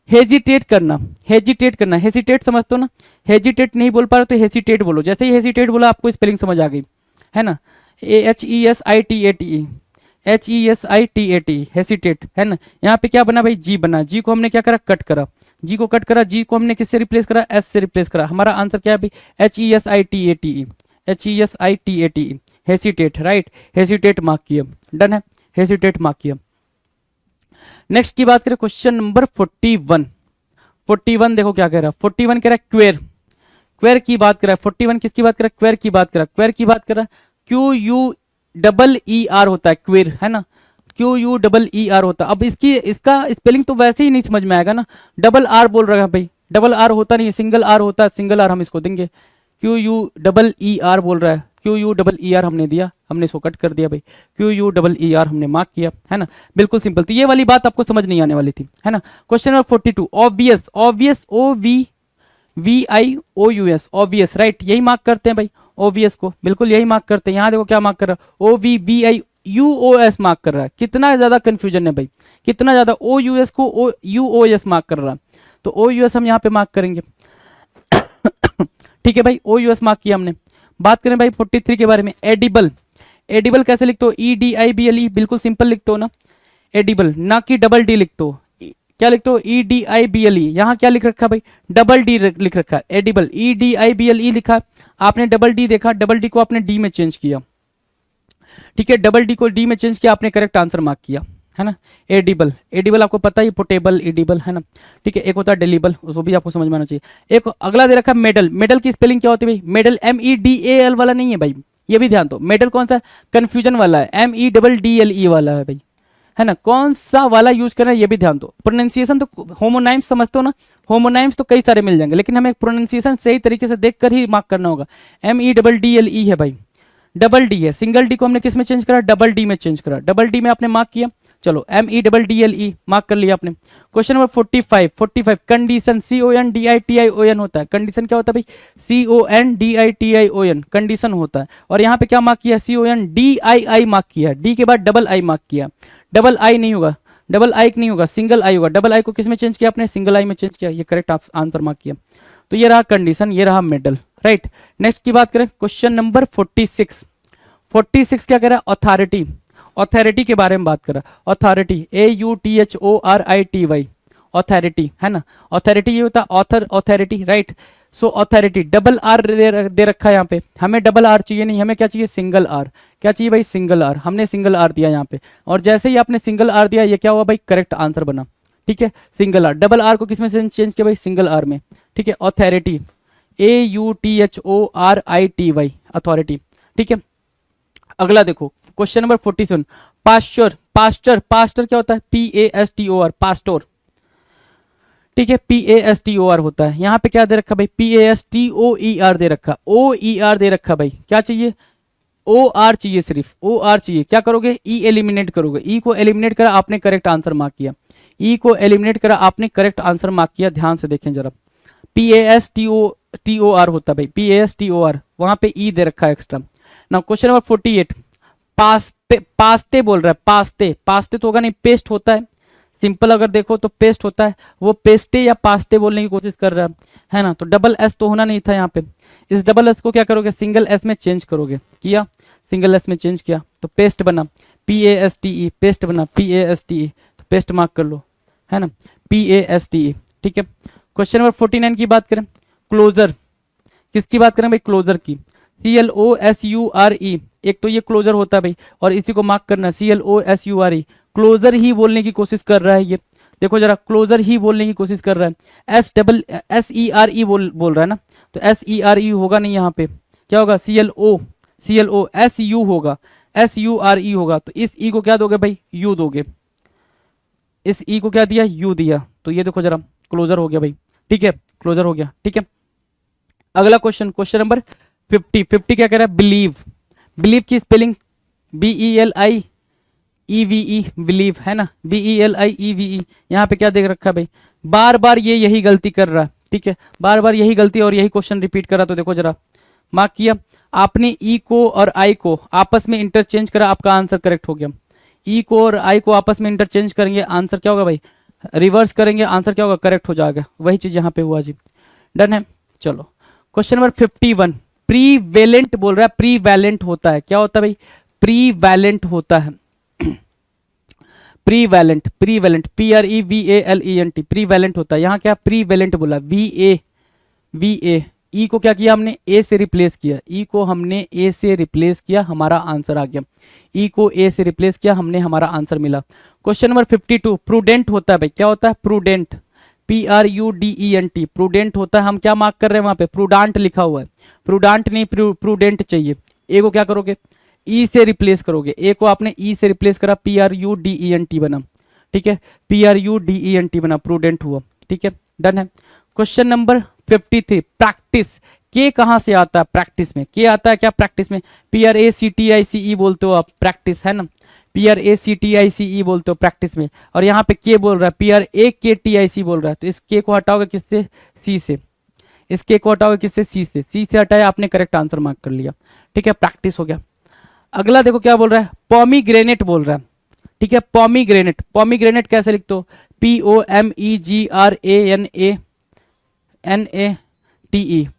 हेजिटेट करना, हेजिटेट करना, हेजिटेट समझते हो ना? हेजिटेट नहीं बोल पा रहे तो हेजिटेट बोलो, जैसे ही हेजिटेट बोला आपको स्पेलिंग समझ आ गई, है ना, HESITATE, HESITATE, हेसिटेट, है ना। यहाँ पे क्या बना भाई? जी बना, जी को हमने क्या करा? कट करा, जी को कट करा, जी को हमने किससे रिप्लेस करा? एस से रिप्लेस करा। हमारा आंसर क्या है भाई? HESITATE, HESITATE, hesitate, right, hesitate mark किया, डन है, हेसिटेट मार्क किया। नेक्स्ट की बात करें, क्वेश्चन नंबर 41, 41 देखो क्या कह रहा है, 41 कह रहा है क्वेर, क्वेर की बात कर रहा है। 41 किसकी बात कर रहा है, क्वेर की बात कर रहा है, क्वेर की बात कर रहा है। Q U double E R होता है क्वेर, है ना, Q U double E R होता है। अब इसका स्पेलिंग तो वैसे ही नहीं समझ में आएगा ना, डबल आर बोल रहा है भाई, डबल आर होता नहीं, सिंगल आर होता है, सिंगल आर हम इसको देंगे। Q U double E R बोल रहा है, Q U double E R हमने दिया, हमने इसको कट कर दिया भाई, Q U double E R हमने मार्क किया, है ना, बिल्कुल सिंपल। तो ये वाली बात आपको समझ नहीं आने वाली थी, है ना। Question number 42, obvious, obvious O V I O U S, obvious, right, यही मार्क करते हैं भाई, ओवीएस को बिल्कुल यही मार्क करते हैं। यहाँ देखो क्या मार्क कर रहा है, O V B I U O S mark कर रहा है। कितना ज्यादा कंफ्यूजन है भाई, कितना ज्यादा, ओ यू एस को ओ यू ओ एस मार्क कर रहा है, तो ओ यू एस हम यहाँ पे मार्क करेंगे। ठीक है भाई, ओ यू एस मार्क किया हमने। बात करें भाई 43 के बारे में, एडिबल, एडिबल कैसे लिखते हो, E D I B L E, बिल्कुल सिंपल लिखते हो ना एडिबल, ना कि डबल डी लिखते हो। क्या लिखते हो, E D I B L E, यहाँ क्या लिख रखा है भाई, डबल डी लिख रखा है, edible, E D I B L E लिखा, आपने डबल डी देखा, डबल डी को आपने डी में चेंज किया, ठीक है, डबल डी को डी में चेंज किया, आपने करेक्ट आंसर मार्क किया, है ना। एडिबल, एडिबल आपको पता ही, पोर्टेबल, एडिबल, है ना, ठीक है। एक होता है डेलीबल, उसको भी आपको समझ में आना चाहिए। एक अगला दे रखा है मेडल, मेडल की स्पेलिंग क्या होती है भाई, medal M E D A L वाला नहीं है भाई, ये भी ध्यान दो, मेडल कौन सा कंफ्यूजन वाला है, M E double D L E वाला है भाई, है ना, कौन सा वाला यूज करना है ये भी ध्यान दो। प्रोनाउंसिएशन तो होमोनाइम्स समझते हो ना, होमोनाइम्स तो कई सारे मिल जाएंगे, लेकिन हमें प्रोनाउंसिएशन सही तरीके से देखकर ही मार्क करना होगा। M E double D L E है भाई, डबल डी है, सिंगल डी को हमने किस में चेंज करा, डबल डी में चेंज करा, डबल डी में आपने मार्क किया, चलो M E double D L E mark कर लिया आपने। Question number 45, condition, C O N D I T I O N होता है, कंडीशन क्या होता है भाई, C O N D I T I O N, condition होता है। और यहाँ पे क्या मार्क किया, C O N D I I mark किया, डी के बाद डबल आई मार्क किया, डबल आई नहीं होगा, डबल आई नहीं होगा, सिंगल आई होगा, डबल आई को किस में चेंज किया आपने, सिंगल आई में चेंज किया, ये करेक्ट आंसर मार्क किया। तो ये रहा कंडीशन, ये रहा मेडल, राइट। नेक्स्ट की बात करें, क्वेश्चन नंबर 46 क्या कह रहा है, अथॉरिटी, अथॉरिटी के बारे में बात कर रहा है, authority, A U T H O R I T Y, authority, है ना, अथॉरिटी ये होता है author, authority, right. So authority, double R दे रखा है यहाँ पे, हमें डबल आर चाहिए नहीं, हमें क्या चाहिए, सिंगल आर, क्या चाहिए भाई, सिंगल आर, हमने सिंगल आर दिया यहाँ पे, और जैसे ही आपने सिंगल आर दिया, ये क्या हुआ भाई, करेक्ट आंसर बना, ठीक है, सिंगल आर, डबल आर को किसमें चेंज किया भाई, सिंगल आर में, ठीक है, authority, A U T H O R I T Y, authority, ठीक है। अगला देखो question number 47, pasture, pastor, pastor क्या होता है, P A S T O R, pastor, ठीक है, P A S T O R होता है। यहाँ पे क्या दे रखा भाई, P A S T O E R दे रखा, ओ ई आर दे रखा भाई, क्या चाहिए, ओ आर चाहिए, सिर्फ ओ आर चाहिए, क्या करोगे, ई एलिमिनेट करोगे, ई को एलिमिनेट करा, आपने करेक्ट आंसर मार्क किया, ई को एलिमिनेट करा, आपने करेक्ट आंसर मार्क किया, ध्यान से देखें जरा, P A S T O R होता है भाई, P A S T O R, वहां पे ई दे रखा है एक्स्ट्रा। ना क्वेश्चन नंबर 48, पास्ते बोल रहा है, पास्ते, पास्ते तो होगा नहीं, पेस्ट होता है, सिंपल अगर देखो तो पेस्ट होता है, वो पेस्टे या पास्ते बोलने की कोशिश कर रहा है ना, तो डबल एस तो होना नहीं था यहाँ पे, इस डबल एस को क्या करोगे, सिंगल एस में चेंज करोगे, किया, सिंगल एस में चेंज किया, तो पेस्ट बना, P A S T E, paste बना, P A S T E, तो पेस्ट मार्क कर लो, है ना, P A S T E, ठीक है। क्वेश्चन नंबर 49 की बात करें, क्लोजर, किसकी बात करें भाई, क्लोजर की, C L O S U R E, एक तो ये क्लोजर होता है भाई, और इसी को मार्क करना, C L O S U R E, closure ही बोलने की कोशिश कर रहा है ये, देखो जरा, क्लोजर ही बोलने की कोशिश कर रहा है, एस ई आर ई बोल रहा है ना, तो एस ई आर ई होगा नहीं, यहाँ पे क्या होगा, C L O S U होगा, एस यू आर ई होगा, तो इस ई को क्या दोगे भाई, यू दोगे, इस ई को क्या दिया, यू दिया, तो ये देखो जरा, क्लोजर हो गया भाई, ठीक है, क्लोजर हो गया, ठीक है। अगला क्वेश्चन, क्वेश्चन नंबर 50 क्या कह रहा है, बिलीव, बिलीव की spelling B E L I E V E, believe, है ना, B E L I E V E, यहाँ पे क्या देख रखा है भाई, बार बार ये यही गलती कर रहा है, ठीक है, बार बार यही गलती और यही क्वेश्चन रिपीट कर रहा, तो देखो जरा, मार्क किया आपने, ई को और आई को आपस में इंटरचेंज करा, आपका आंसर करेक्ट हो गया, ई को और आई को आपस में इंटरचेंज करेंगे, आंसर क्या होगा भाई, रिवर्स करेंगे, आंसर क्या होगा, करेक्ट हो जाएगा, वही चीज यहाँ पे हुआ जी, डन है। चलो क्वेश्चन नंबर 51, प्रीवेलेंट बोल रहा है, प्रीवैलेंट होता है, क्या होता है भाई, प्रीवैलेंट होता है, prevalent, prevalent, P R E V A L E N T, prevalent होता है, यहाँ क्या प्रीवैलेंट बोला, वी ए, ई को क्या किया हमने, ए से रिप्लेस किया, ई को हमने ए से रिप्लेस किया, हमारा आंसर आ गया, ई को ए से रिप्लेस किया, हमने हमारा आंसर मिला। क्वेश्चन नंबर 52, प्रूडेंट होता है भाई, क्या होता है, प्रूडेंट, PRUDENT, प्रूडेंट होता है, हम क्या मार्क कर रहे हैं वहां पे, प्रूडांट लिखा हुआ है, प्रूडांट नहीं प्रूडेंट चाहिए। ए को क्या करोगे, ई से रिप्लेस करोगे, ए को आपने ई से रिप्लेस करा, PRUDENT बना, ठीक है, PRUDENT बना, प्रूडेंट हुआ, ठीक है, डन है। क्वेश्चन नंबर 53, प्रैक्टिस, के कहां से आता है प्रैक्टिस में, के आता है क्या प्रैक्टिस में, PRACTICE बोलते हो आप, प्रैक्टिस है ना, PRACTICE बोलते हो प्रैक्टिस में, और यहाँ पे के बोल रहा है, PRAKTIC बोल रहा है, तो इस के को हटाओगे किससे, सी से, इस के को हटाओगे किससे, सी से हटाया, आपने करेक्ट आंसर मार्क कर लिया, ठीक है, प्रैक्टिस हो गया। अगला देखो क्या बोल रहा है, पॉमीग्रेनेट बोल रहा है, ठीक है, पॉमीग्रेनेट, पॉमीग्रेनेट कैसे लिखते हो, POMEGRANANATE,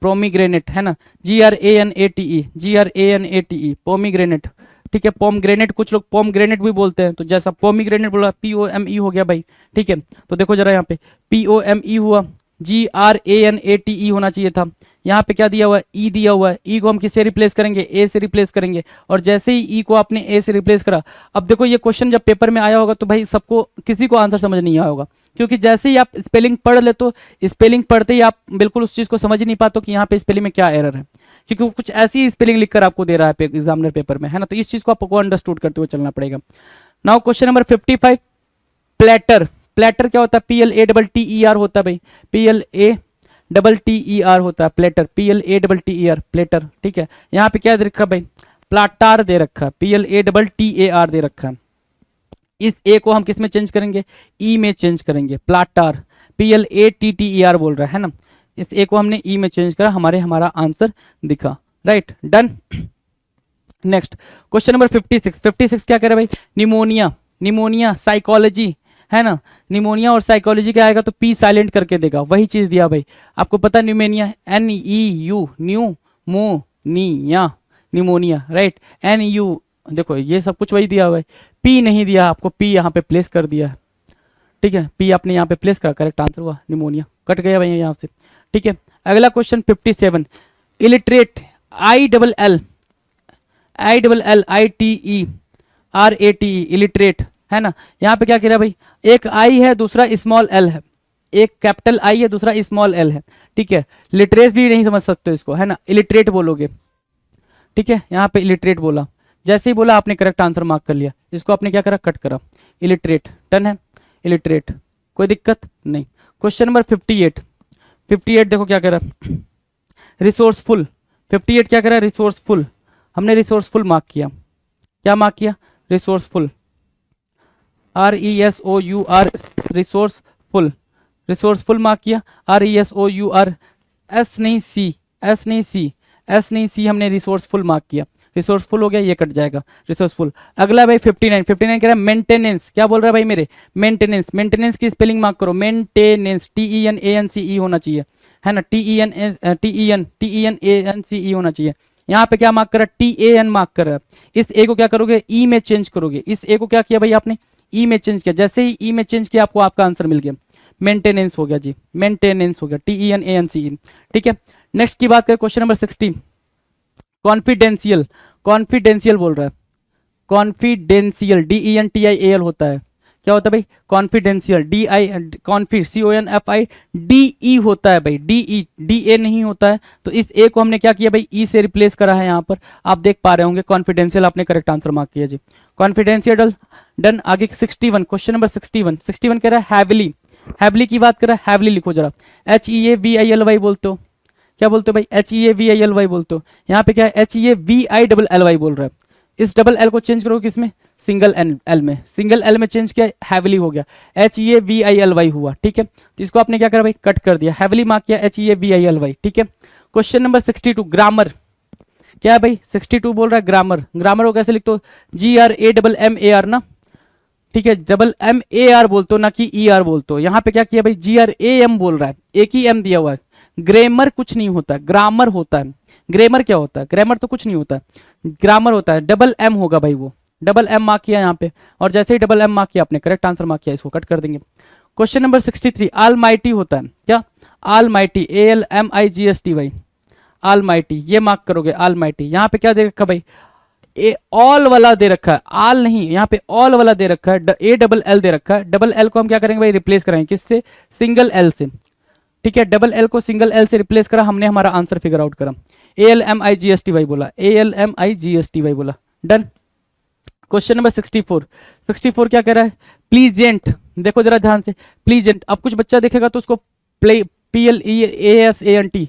प्रोमीग्रेनेट है ना, GRANATE, पोमीग्रेनेट, ठीक है, पोमग्रेनेट, कुछ लोग पोमग्रेनेट भी बोलते हैं, तो जैसा पोमीग्रेनेट बोला, POME हो गया भाई, ठीक है, तो देखो जरा यहाँ पे POME हुआ, GRANATE होना चाहिए था, यहाँ पे क्या दिया हुआ है, ई दिया हुआ है, ई को हम किससे रिप्लेस करेंगे, ए से रिप्लेस करेंगे, और जैसे ही ई को आपने ए से रिप्लेस करा, अब देखो ये क्वेश्चन जब पेपर में आया होगा तो भाई सबको, किसी को आंसर समझ नहीं आया होगा, क्योंकि जैसे ही आप स्पेलिंग पढ़ ले तो स्पेलिंग पढ़ते ही आप बिल्कुल उस चीज को समझ ही नहीं पाते कि यहाँ पे स्पेलिंग में क्या एरर है, क्योंकि वो कुछ ऐसी स्पेलिंग लिखकर आपको दे रहा है एग्जामिनर पेपर में, है ना, तो इस चीज को आपको अंडरस्टूड करते हुए चलना पड़ेगा। Now question number 55, platter, platter क्या होता है, PLATTER होता है भाई, PLATTER होता है प्लेटर, PLATTER प्लेटर, ठीक है, यहाँ पे क्या दे रखा है भाई, प्लाटार दे रखा है, PLATTER दे रखा है, इस ए को हम किस में चेंज करेंगे, ई में चेंज करेंगे, प्लाटार, PLATTER बोल रहा है ना, इस ए को हमने ई में चेंज करा, हमारा आंसर दिखा, right, done. Next question number 56, 56 क्या कह रहा है भाई, निमोनिया, निमोनिया साइकोलॉजी है ना, निमोनिया और साइकोलॉजी क्या आएगा, तो पी साइलेंट करके देगा, वही चीज दिया भाई, आपको पता निमोनिया, NEU, न्यू मो निया, निमोनिया, राइट, NU, देखो ये सब कुछ वही दिया हुआ है, पी नहीं दिया आपको, पी यहाँ पे प्लेस कर दिया है, ठीक है, पी आपने यहाँ पे प्लेस करा, करेक्ट आंसर हुआ निमोनिया, कट गया भाई यहाँ से, ठीक है। अगला क्वेश्चन 57, इलिटरेट, ILLITERATE, इलिटरेट है ना, यहाँ पे क्या कह रहा है भाई, एक आई है दूसरा स्मॉल एल है, एक कैपिटल आई है दूसरा स्मॉल एल है, ठीक है, लिटरेट भी नहीं समझ सकते इसको, है ना, इलिटरेट बोलोगे, ठीक है, यहाँ पे इलिटरेट बोला, जैसे ही बोला आपने करेक्ट आंसर मार्क कर लिया, इसको आपने क्या करा, कट करा, इलिटरेट, डन है, इलिटरेट, कोई दिक्कत नहीं। क्वेश्चन नंबर 58, 58 देखो क्या कह रहा है, रिसोर्सफुल, 58 क्या कह रहा है, रिसोर्सफुल, हमने रिसोर्सफुल मार्क किया, क्या मार्क किया, resourceful, RESOUR, resourceful, resourceful mark किया, RESOUR, एस नहीं सी, एस नहीं सी, एस नहीं सी, हमने रिसोर्सफुल मार्क किया, रिसोर्सफुल हो गया, ये कट जाएगा, रिसोर्सफुल। अगला भाई 59, 59 कह रहा है मेंटेनेंस, क्या बोल रहा है भाई मेरे, मेंटेनेंस, मेंटेनेंस की स्पेलिंग मार्क करो, मेंटेनेंस, TENANCE होना चाहिए, है ना, TENANCE होना चाहिए, यहाँ पे क्या मार्क कर रहा है, TAN मार्क कर रहा है, इस ए को क्या करोगे, ई में चेंज करोगे, इस ए को क्या किया भाई आपने, ई में चेंज किया, जैसे ही ई में चेंज किया आपको आपका आंसर मिल गया, मेंटेनेंस हो गया जी, मेंटेनेंस हो गया, TENANCE, ठीक है। नेक्स्ट की बात करें क्वेश्चन नंबर 60, कॉन्फिडेंशियल, कॉन्फिडेंशियल बोल रहा है, कॉन्फिडेंशियल, DENTIAL होता है, क्या होता है भाई, कॉन्फिडेंशियल, CONFIDE होता है भाई, DA नहीं होता है, तो इस ए को हमने क्या किया भाई, ई से रिप्लेस करा है, यहाँ पर आप देख पा रहे होंगे, कॉन्फिडेंशियल आपने करेक्ट आंसर मार्क किया जी, कॉन्फिडेंशियल डन। आगे 61, क्वेश्चन नंबर 61, 61 कह रहा है हैवली, हैवली की बात कर रहा है, हैवली लिखो जरा, HEAVILY बोलते हो, क्या बोलते हो भाई, HEAVILY बोलते हो, यहाँ पे क्या है, HEAVILLY बोल रहा है, इस डबल एल को चेंज करो किसमें, सिंगल एल में, सिंगल एल में चेंज किया, हैवली हो गया, HEAVILY हुआ, ठीक है, तो इसको आपने क्या करा भाई, कट कर दिया, हैवली मार्क किया, HEAVILY, ठीक है। क्वेश्चन नंबर 62, ग्रामर, क्या है भाई, 62 बोल रहा है ग्रामर, ग्रामर को कैसे लिखते हो, GRAMMAR ना, ठीक है, MAR बोलते हो ना कि ER बोलते हो, यहाँ पे क्या किया भाई, GRAM बोल रहा है, एक ही एम दिया हुआ है, ग्रामर कुछ नहीं होता, ग्रामर होता है, ग्रामर क्या होता है, ग्रामर तो कुछ नहीं होता, ग्रामर होता है, डबल एम होगा भाई, वो डबल एम मार्क किया यहाँ पे, और जैसे ही डबल एम मार्क किया आपने करेक्ट आंसर मार्क किया, इसको कट कर देंगे। क्वेश्चन नंबर 63, ऑलमाइटी होता है, क्या, ऑलमाइटी, ALMIGSTY, ऑलमाइटी, ये मार्क करोगे, ऑलमाइटी, यहाँ पे क्या दे रखा भाई, ऑल वाला दे रखा है, आल नहीं, यहाँ पे ऑल वाला दे रखा है, ए डबल एल दे रखा है। डबल एल को हम क्या करेंगे भाई, रिप्लेस कराएंगे किससे, सिंगल एल से। ठीक है, डबल एल को सिंगल एल से रिप्लेस करा, हमने हमारा आंसर फिगर आउट करा। ALMIGSTY बोला, ALMIGSTY बोला, डन। Question number 64। 64 क्या कह रहा है, प्लीजेंट। देखो जरा ध्यान से, प्लीजेंट। अब कुछ बच्चा देखेगा तो उसको PLEASANT,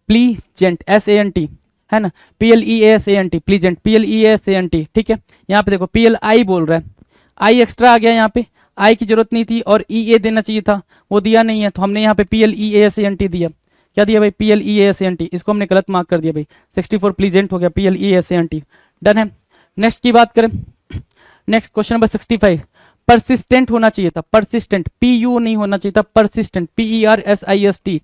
प्लीजेंट, SANT है ना, PLEASANT, प्लीजेंट, PLEASANT। ठीक है, यहाँ पे देखो PLI बोल रहा है, आई एक्स्ट्रा आ गया, यहाँ पे आई की जरूरत नहीं थी और EA देना चाहिए था, वो दिया नहीं है, तो हमने यहाँ पे PLEASANT दिया। क्या दिया भाई, PLEASANT। इसको हमने गलत मार्क कर दिया भाई, 64 प्लीजेंट हो गया, PLEASANT, डन है। नेक्स्ट की बात करें, नेक्स्ट क्वेश्चन नंबर 65। परसिस्टेंट होना चाहिए था, परसिस्टेंट, PU नहीं होना चाहिए था, परसिस्टेंट, PERSIST।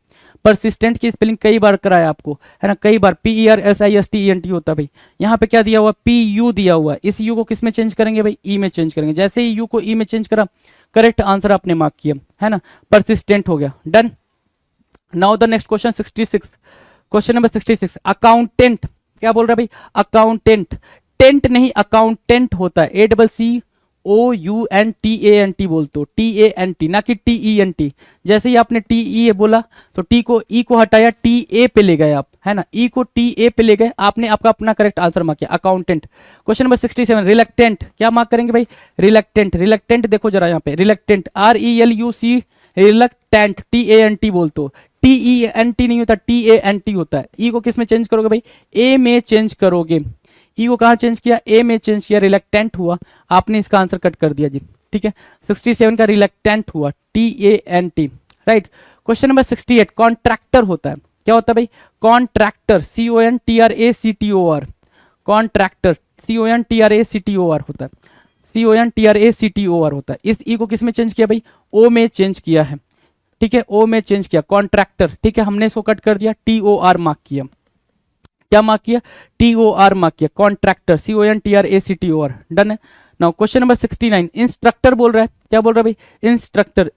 परसिस्टेंट की स्पेलिंग कई बार कराया आपको, है ना, कई बार PERSISTENT होता है भाई। यहाँ पे क्या दिया हुआ, PU दिया हुआ है, इस U को किस में चेंज करेंगे भाई, E में चेंज करेंगे। जैसे ही U को E में चेंज करा, करेक्ट आंसर आपने मार्क किया, है ना, परसिस्टेंट हो गया, done. Now the next question 66। Question number 66, accountant. क्या बोल रहा है भाई, अकाउंटेंट, टेंट नहीं अकाउंटेंट होता है, ACCOUNTANT बोलते हो, TANT ना कि TENT। जैसे ही आपने TE बोला तो टी को ई को हटाया, TA पे ले गए आप, है ना, ई को TA पे ले गए, आपने आपका अपना करेक्ट आंसर मार्क किया, अकाउंटेंट। Question number 67, reluctant. क्या मार्क करेंगे भाई, रिलक्टेंट। रिलक्टेंट देखो जरा यहाँ पे, रिलक्टेंट, RELUC, रिलक्टेंट, TANT बोलते हो, TENT नहीं होता, TANT होता है। ई को किस में चेंज करोगे भाई, ए में चेंज करोगे। ई को कहाँ चेंज किया, ए में चेंज किया, रिलक्टेंट हुआ, आपने इसका आंसर कट कर दिया जी। ठीक है, 67 का रिलक्टेंट हुआ, TANT, right. Question number 68, contractor होता है। क्या होता है भाई, कॉन्ट्रैक्टर, CONTRACTOR, कॉन्ट्रैक्टर, CONTRACTOR होता है, CONTRACTOR होता है। इस ई को किस में चेंज किया भाई, ओ में चेंज किया है। ठीक है, ओ में चेंज किया, कॉन्ट्रैक्टर। ठीक है, हमने इसको कट कर दिया, TOR मार्क किया। क्या मार्क किया, TOR मार्क किया, कॉन्ट्रैक्टर, CONTRACTOR, डन है। नाउ क्वेश्चन नंबर 69, इंस्ट्रक्टर बोल रहा है। क्या बोल रहा है भाई, इंस्ट्रक्टर,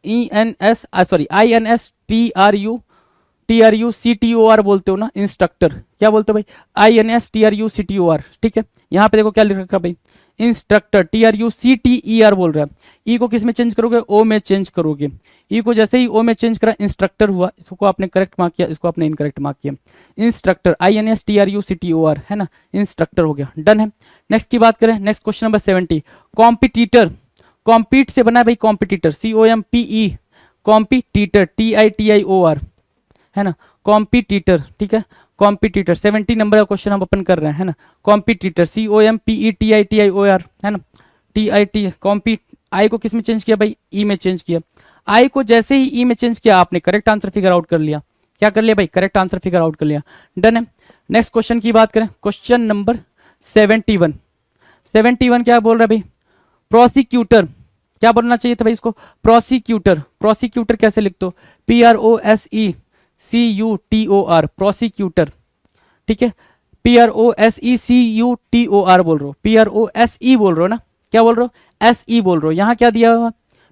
INSTRUCTOR बोलते हो ना, इंस्ट्रक्टर। क्या बोलते हो भाई, INSTRUCTOR। ठीक है, यहाँ पे देखो क्या लिख रखा भाई, इंस्ट्रक्टर, TRUCTER बोल रहा है। ई को किस में चेंज करोगे, ओ में चेंज करोगे। ई को जैसे ही ओ में चेंज करा, इंस्ट्रक्टर हुआ, इसको आपने करेक्ट मार्क किया, इसको आपने इनकरेक्ट मार्क किया। इंस्ट्रक्टर, INSTRUCTOR, है ना, इंस्ट्रक्टर हो गया, डन है। नेक्स्ट की बात करें, next question number 70, competitor. Compete से बना है भाई, कॉम्पिटिटर, COMPE, कॉम्पिटिटर, TITIOR, है ना, कॉम्पिटिटर। ठीक है, कॉम्पिटिटर, 70 नंबर का क्वेश्चन हम ओपन कर रहे हैं, है ना, कॉम्पिटिटर, COMPETITIOR, है ना, TIT, कॉम्पी। आई को किस में चेंज किया भाई, ई में चेंज किया। आई को जैसे ही ई में चेंज किया, आपने करेक्ट आंसर फिगर आउट कर लिया। क्या कर लिया भाई, करेक्ट आंसर फिगर आउट कर लिया, डन है। नेक्स्ट क्वेश्चन की बात करें, क्वेश्चन नंबर 71। 71 क्या बोल रहा है भाई, प्रोसिक्यूटर। क्या बोलना चाहिए था भाई इसको, प्रोसिक्यूटर। प्रोसिक्यूटर कैसे लिखते हो, PROSECUTOR, प्रोसिक्यूटर। ठीक है, PROSECUTOR बोल रहे हो, PROSE बोल रहे हो ना, क्या बोल रहे हो, SE बोल रहे हो। यहाँ क्या दिया हुआ,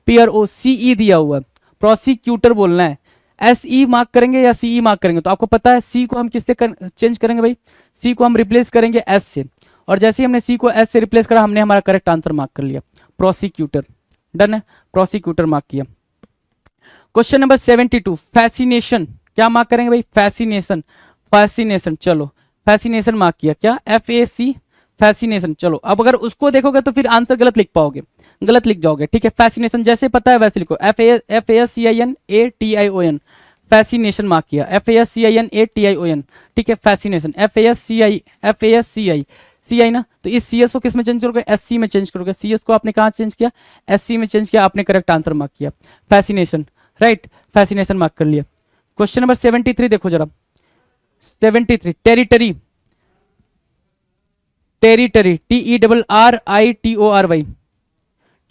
PROCE दिया हुआ है, प्रोसिक्यूटर बोलना है। SE मार्क करेंगे या CE मार्क करेंगे, तो आपको पता है C को हम किससे चेंज करेंगे भाई, C को हम रिप्लेस करेंगे S से, और जैसे ही हमने C को S से रिप्लेस करा, हमने हमारा करेक्ट आंसर मार्क कर लिया, प्रोसिक्यूटर, डन है, प्रोसिक्यूटर मार्क किया। Question number 72, fascination. क्या मार्क करेंगे भाई, फैसिनेशन, फैसिनेशन, चलो फैसिनेशन मार्क किया। क्या, FAC, फैसिनेशन। चलो अब अगर उसको देखोगे तो फिर आंसर गलत लिख पाओगे, गलत लिख जाओगे। ठीक है, फैसिनेशन जैसे पता है वैसे लिखो, FASCINATION, फैसिनेशन मार्क किया, FASCINATION। ठीक है, फैसिनेशन, FASCI ना, तो इस CS को किस में चेंज करोगे, SC में चेंज करोगे। CS को आपने कहाँ चेंज किया, SC में चेंज किया, आपने करेक्ट आंसर मार्क किया, फैसिनेशन, राइट, फैसिनेशन मार्क कर लिया। क्वेश्चन नंबर 73 देखो जरा, 73, territory. Territory, TERRITORY,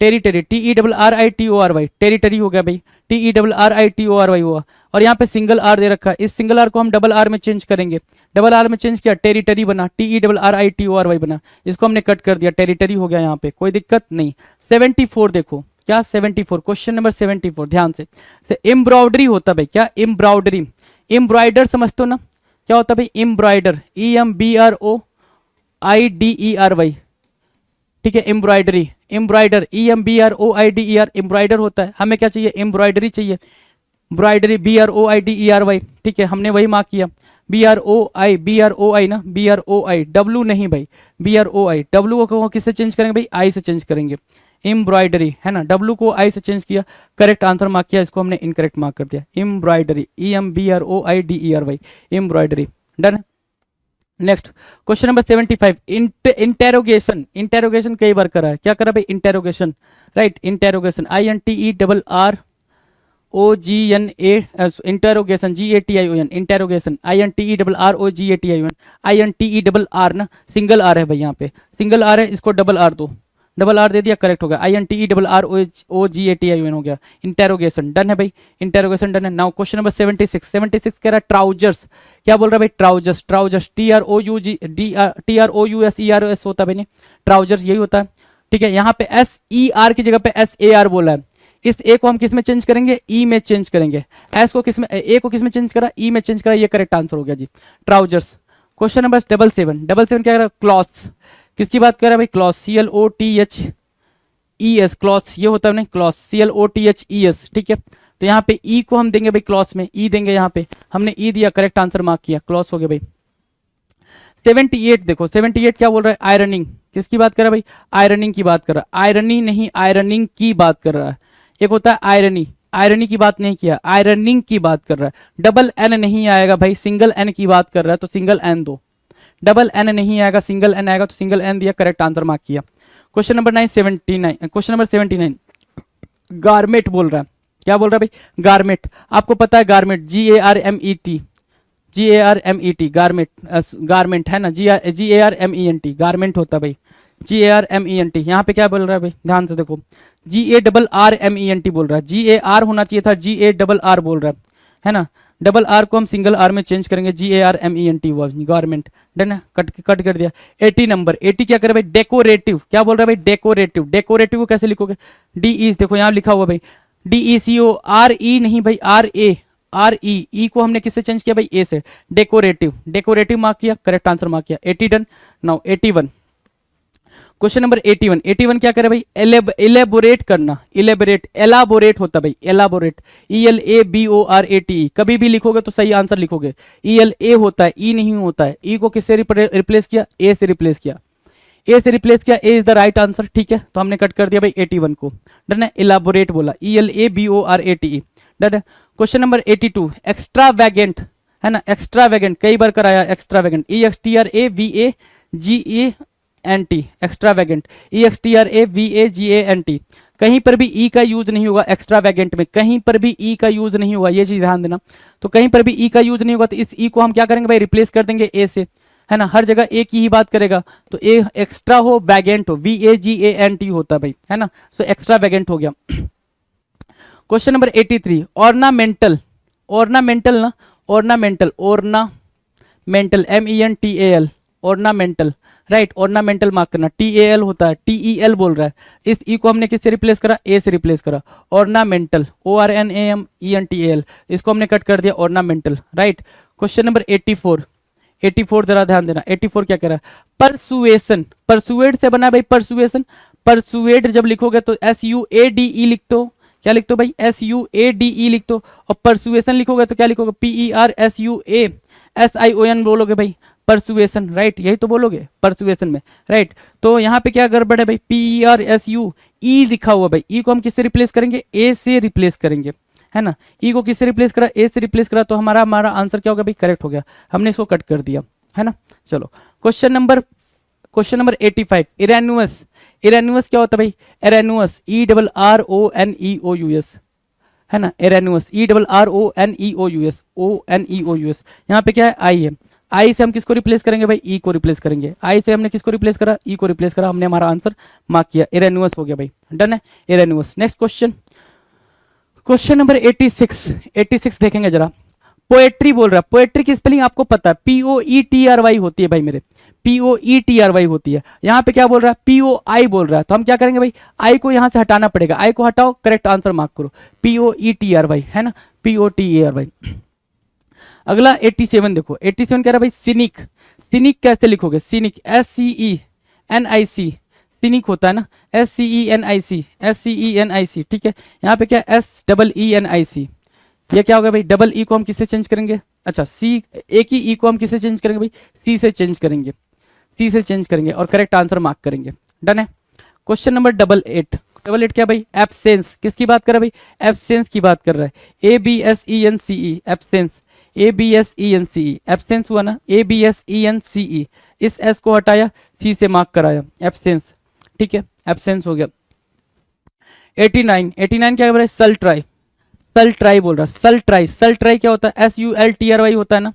territory, TERRITORY, territory हो गया भाई, TERRITORY हुआ। और यहाँ पे सिंगल आर दे रखा है, इस सिंगल आर को हम डबल आर में चेंज करेंगे, डबल आर में चेंज किया, टेरिटरी बना, TERRITORY बना, इसको हमने कट कर दिया, टेरिटरी हो गया, यहाँ पे कोई दिक्कत नहीं। 74 देखो, क्या 74, क्वेश्चन नंबर 74, ध्यान से एम्ब्रॉयडरी होता भाई। क्या, एम्ब्रॉयडरी, एम्ब्रॉयडर समझते हो ना, क्या होता भाई, एम्ब्रॉयडर, EMBROIDERY, ठीक है। एम्ब्रॉयडरी, एम्ब्रॉयडर, EMBROIDER, एम्ब्रॉयडर होता है। हमें क्या चाहिए? एम्ब्रॉयडरी चाहिए। ब्रॉयडरी, BROIDERY, ठीक है, हमने वही मार्क किया। BROI ना, BROI, W नहीं भाई, BROI, W को किससे चेंज करेंगे भाई? आई से चेंज करेंगे। एम्ब्रॉयडरी है ना, W को आई से चेंज किया, करेक्ट आंसर मार्क किया, इसको हमने इनकरेक्ट मार्क कर दिया। Embroidery, EMBROIDERY, embroidery, done. Next question number 75, interrogation, interrogation कई बार करा है, क्या करा भाई? Interrogation, right, interrogation, INTERROGNA, interrogation, GATION, interrogation, INTERROGATION, INTERR ना, सिंगल आर है भाई, यहाँ पे सिंगल आर है, इसको डबल आर दो, डबल आर दे दिया, करेक्ट हो गया। INTERROGATION हो गया, इंटेरोगेशन, डन है भाई, इंटेरोगेशन डन है। नाउ क्वेश्चन नंबर 76, 76 कह रहा है ट्राउजर्स, क्या बोल रहा है भाई? ट्राउजर्स, ट्राउजर्स, TROUSERS होता है भाई, नहीं ट्राउजर्स यही होता है, ठीक है। यहाँ पे SER की जगह पे SAR बोला है, इस ए को हम किस में चेंज करेंगे? ई में चेंज करेंगे। एस को किस में, ए को किस में चेंज करा? ई में चेंज करा, ये करेक्ट आंसर हो गया जी, ट्राउजर्स। क्वेश्चन नंबर 77, 77 क्या कर रहा है? क्लॉथ्स, किसकी बात कर रहा है भाई? क्लॉथ्स, CLOTHES, क्लॉथ्स ये होता है नहीं, क्लॉथ्स, CLOTHES, ठीक है। तो यहाँ पे ई को हम देंगे भाई, क्लॉथ्स में ई देंगे, यहाँ पे हमने ई दिया, करेक्ट आंसर मार्क किया, क्लॉथ्स हो गया भाई। 78 देखो, 78 क्या बोल रहा है? आयरनिंग, किसकी बात कर रहा है भाई? आयरनिंग की बात कर रहा है, आयरनी नहीं, आयरनिंग की बात कर रहा है। एक होता है आयरनी, आयरनी की बात नहीं किया, आयरनिंग की बात कर रहा है। डबल एन नहीं आएगा भाई, सिंगल एन की बात कर रहा है, तो सिंगल एन दो, डबल एन नहीं आएगा, सिंगल एन आएगा, तो सिंगल एन दिया, करेक्ट आंसर मार्क किया। Question number 79, question number 79, gourmet बोल रहा है, क्या बोल रहा है भाई? गारमेट, आपको पता है gourmet, GARMET, GARMET, gourmet, garment है ना, GARMENT, गारमेंट होता है भाई, GARMENT। यहाँ पे क्या बोल रहा है भाई? ध्यान से देखो, GARRMENT बोल रहा है, GAR होना चाहिए था, GARR बोल रहा है ना, डबल आर को हम सिंगल आर में चेंज करेंगे, GARMENT हुआ, गारमेंट, डन है, कट कर दिया। 80 नंबर, 80 क्या करे भाई? डेकोरेटिव, क्या बोल रहा है भाई? डेकोरेटिव, डेकोरेटिव को कैसे लिखोगे? DE, देखो यहाँ लिखा हुआ भाई, DECORE नहीं भाई, RE को हमने किससे चेंज किया भाई? ए से, डेकोरेटिव, डेकोरेटिव मार्क किया, करेक्ट आंसर मार्क किया, 80 डन। नाउ 81, क्वेश्चन नंबर 81, 81 क्या करे भाई? एलेबोरेट करना, इलेबोरेट, एलाबोरेट होता भाई, एलाबोरेट, ELABORATE, कभी भी लिखोगे तो सही आंसर लिखोगे, ELA होता है, ई नहीं होता है। ई को किससे रिप्लेस किया? ए से रिप्लेस किया, ए से रिप्लेस किया, ए इज द राइट आंसर, ठीक है। तो हमने कट कर दिया भाई 81 को, डन है। इलाबोरेट बोला, ELABORATE, डन है। क्वेश्चन नंबर 82, एक्स्ट्रावैगेंट है ना, एक्स्ट्रावैगेंट कई बार कराया, एक्स्ट्रावैगेंट, EXTRAVAGANT, एक्स्ट्रावैगेंट, EXTRAVAGANT, कहीं पर भी ई का यूज नहीं होगा एक्स्ट्रावैगेंट में, कहीं पर भी ई का यूज नहीं होगा, ये चीज ध्यान देना। तो कहीं पर भी ई का यूज नहीं होगा, तो इस ई को हम क्या करेंगे भाई? रिप्लेस कर देंगे ए से, है ना, हर जगह ए की ही बात करेगा, तो ए एक्स्ट्रा हो, वैगेंट हो, VAGANT होता है भाई, है ना, सो एक्स्ट्रा वैगेंट हो गया। क्वेश्चन नंबर 83, ऑर्नामेंटल, ऑर्नामेंटल ना, ornamental, ornamental, MENTAL, ornamental, right, ornamental mark करना, TAL होता है, TEL बोल रहा है, इस ई को हमने किससे रिप्लेस करा? ए से रिप्लेस करा, ऑर्नामेंटल, ORNAMENTAL, इसको हमने कट कर दिया, ऑर्नामेंटल, राइट। क्वेश्चन नंबर 84, 84 जरा ध्यान देना, 84 क्या कह रहा है? परसुएशन, परसुएड से बना है भाई, परसुएशन, परसुएड जब लिखोगे तो SUADE लिख दो, क्या लिख दो भाई? SUADE लिख दो, और परसुएशन लिखोगे तो क्या लिखोगे? PERSUASION बोलोगे भाई, परसुएशन, राइट, यही तो बोलोगे परसुएशन में, राइट। तो यहाँ पे क्या गड़बड़ है भाई? PERSUE लिखा हुआ भाई, ई को हम किससे रिप्लेस करेंगे? ए से रिप्लेस करेंगे, है ना। ई को किससे रिप्लेस करा? ए से रिप्लेस करा, तो हमारा आंसर क्या होगा भाई? करेक्ट हो गया, हमने इसको कट कर दिया, है ना। चलो क्वेश्चन नंबर 85, इरेनुअस, इरेनुअस क्या होता है भाई? इरेनुअस, ERRONEOUS, है ना, इरेनुअस, ERRONEOUS, यहाँ पे क्या है? आई है, आई से हम किसको रिप्लेस करेंगे भाई? ई को रिप्लेस करेंगे, आई से हमने किसको रिप्लेस करा? ई को रिप्लेस करा, हमने हमारा आंसर मार्क किया, इरेनुअस हो गया भाई, डन है, इरेनुअस। नेक्स्ट क्वेश्चन, क्वेश्चन नंबर 86, 86 देखेंगे जरा। पोएट्री बोल रहा है, पोएट्री की स्पेलिंग आपको पता है, POETRY होती है भाई मेरे, POETRY होती है। यहाँ पे क्या बोल रहा है? POI बोल रहा है, तो हम क्या करेंगे भाई? आई को यहाँ से हटाना पड़ेगा, आई को हटाओ, करेक्ट आंसर मार्क करो, POETRY, है ना, POTERY। अगला 87 देखो, 87 कह रहा है भाई सिनिक, सिनिक कैसे लिखोगे? सिनिक, SCENIC, सीनिक होता है ना, SCENIC, ठीक है। यहाँ पे क्या SEENIC, ये क्या होगा भाई, डबल ई को हम किससे चेंज करेंगे, अच्छा सी, एक ही ई को हम किससे चेंज करेंगे भाई, सी से चेंज करेंगे, सी से चेंज करेंगे और करेक्ट आंसर मार्क करेंगे। डन है। क्वेश्चन नंबर 88 क्या भाई, एब्सेंस, किसकी बात कर रहा है भाई, एब्सेंस की बात कर रहा है, ABSENCE, एब्सेंस, ABSENCE, एब्सेंस हुआ ना, ABSENCE, इस एस को हटाया, सी से मार्क कराया, एब्सेंस, ठीक है, एब्सेंस हो गया। 89 क्या कर रहा है, सल्ट्राई, सल्ट्राई बोल रहा है, सल्ट्राई, सल्ट्राई क्या होता है, SULTRY होता है ना,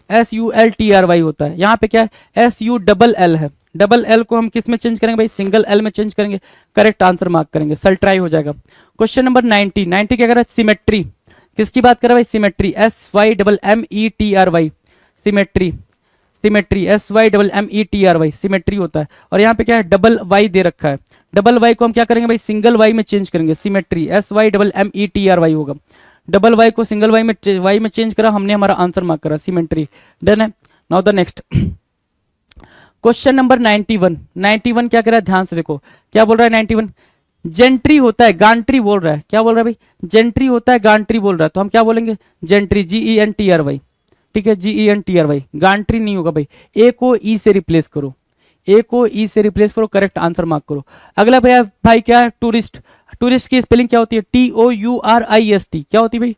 SULTRY होता है। यहाँ पे क्या है, SULL है, डबल एल को हम किस में चेंज करेंगे भाई, सिंगल एल में चेंज करेंगे, करेक्ट आंसर मार्क करेंगे, सल्ट्राई हो जाएगा। क्वेश्चन नंबर 90 क्या कर रहा है, सिमेट्री, किसकी बात कर रहा है भाई, symmetry, SYMMETRY, symmetry, symmetry, SYMMETRY, symmetry होता है। और यहाँ पे क्या है, डबल वाई दे रखा है, डबल वाई को हम क्या करेंगे भाई, सिंगल वाई में चेंज करेंगे, सिमेट्री, SYMMETRY होगा, डबल वाई को सिंगल वाई में चेंज करा हमने, हमारा आंसर मार्क करा, सिमेट्री। डन है। Now the next question number 91 क्या कर रहा है, ध्यान से देखो, क्या बोल रहा है 91, जेंट्री होता है, गांट्री बोल रहा है, क्या बोल रहा है भाई, जेंट्री होता है, गांट्री बोल रहा है, तो हम क्या बोलेंगे, जेंट्री, GENTRY, ठीक है, GENTRY, गांट्री नहीं होगा भाई, ए को ई से रिप्लेस करो, ए को ई से रिप्लेस करो, करेक्ट आंसर मार्क करो। अगला भाई क्या है, टूरिस्ट, टूरिस्ट की स्पेलिंग क्या होती है, TOURIST, क्या होती है भाई,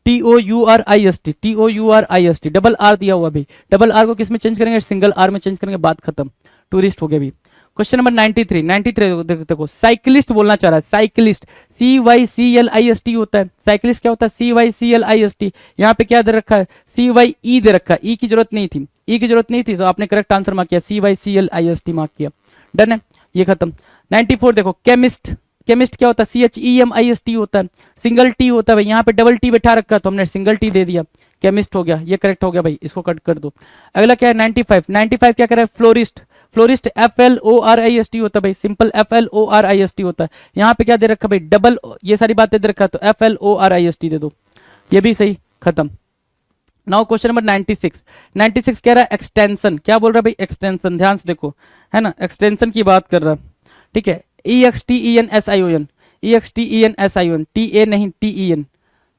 TOURIST, डबल आर दिया हुआ भाई, डबल आर को किस में चेंज करेंगे, सिंगल आर में चेंज करेंगे, बात खत्म, टूरिस्ट हो गया भाई। क्वेश्चन नंबर 93 देखो, साइकिलिस्ट बोलना चाह रहा है, साइकिलिस्ट, CYCLIST होता है, साइकिलिस्ट क्या होता है, CYCLIST, यहाँ पे क्या दे रखा है, CYE दे रखा है, ई की जरूरत नहीं थी, ई की जरूरत नहीं थी, तो आपने करेक्ट आंसर मार्क किया, CYCLIST मार्क किया। डन है, ये खत्म। 94 देखो, केमिस्ट, केमिस्ट क्या होता है, CHEMIST होता है, सिंगल टी होता है भाई, यहाँ पे डबल टी बैठा रखा है तो हमने सिंगल टी दे दिया, केमिस्ट हो गया, ये करेक्ट हो गया भाई, इसको कट कर दो। अगला क्या है 95 क्या कर रहा है, फ्लोरिस्ट, फ्लोरिस्ट FLORIST होता है भाई, सिंपल FLORIST होता है, यहाँ पे क्या दे रखा है भाई, डबल, ये सारी बातें दे रखा है तो FLORIST दे दो, ये भी सही, खत्म। नाउ क्वेश्चन नंबर 96 कह रहा है एक्सटेंशन, क्या बोल रहा है भाई, एक्सटेंशन, ध्यान से देखो, है ना, एक्सटेंशन की बात कर रहा है, ठीक है, EXTENSION, TA नहीं TEN,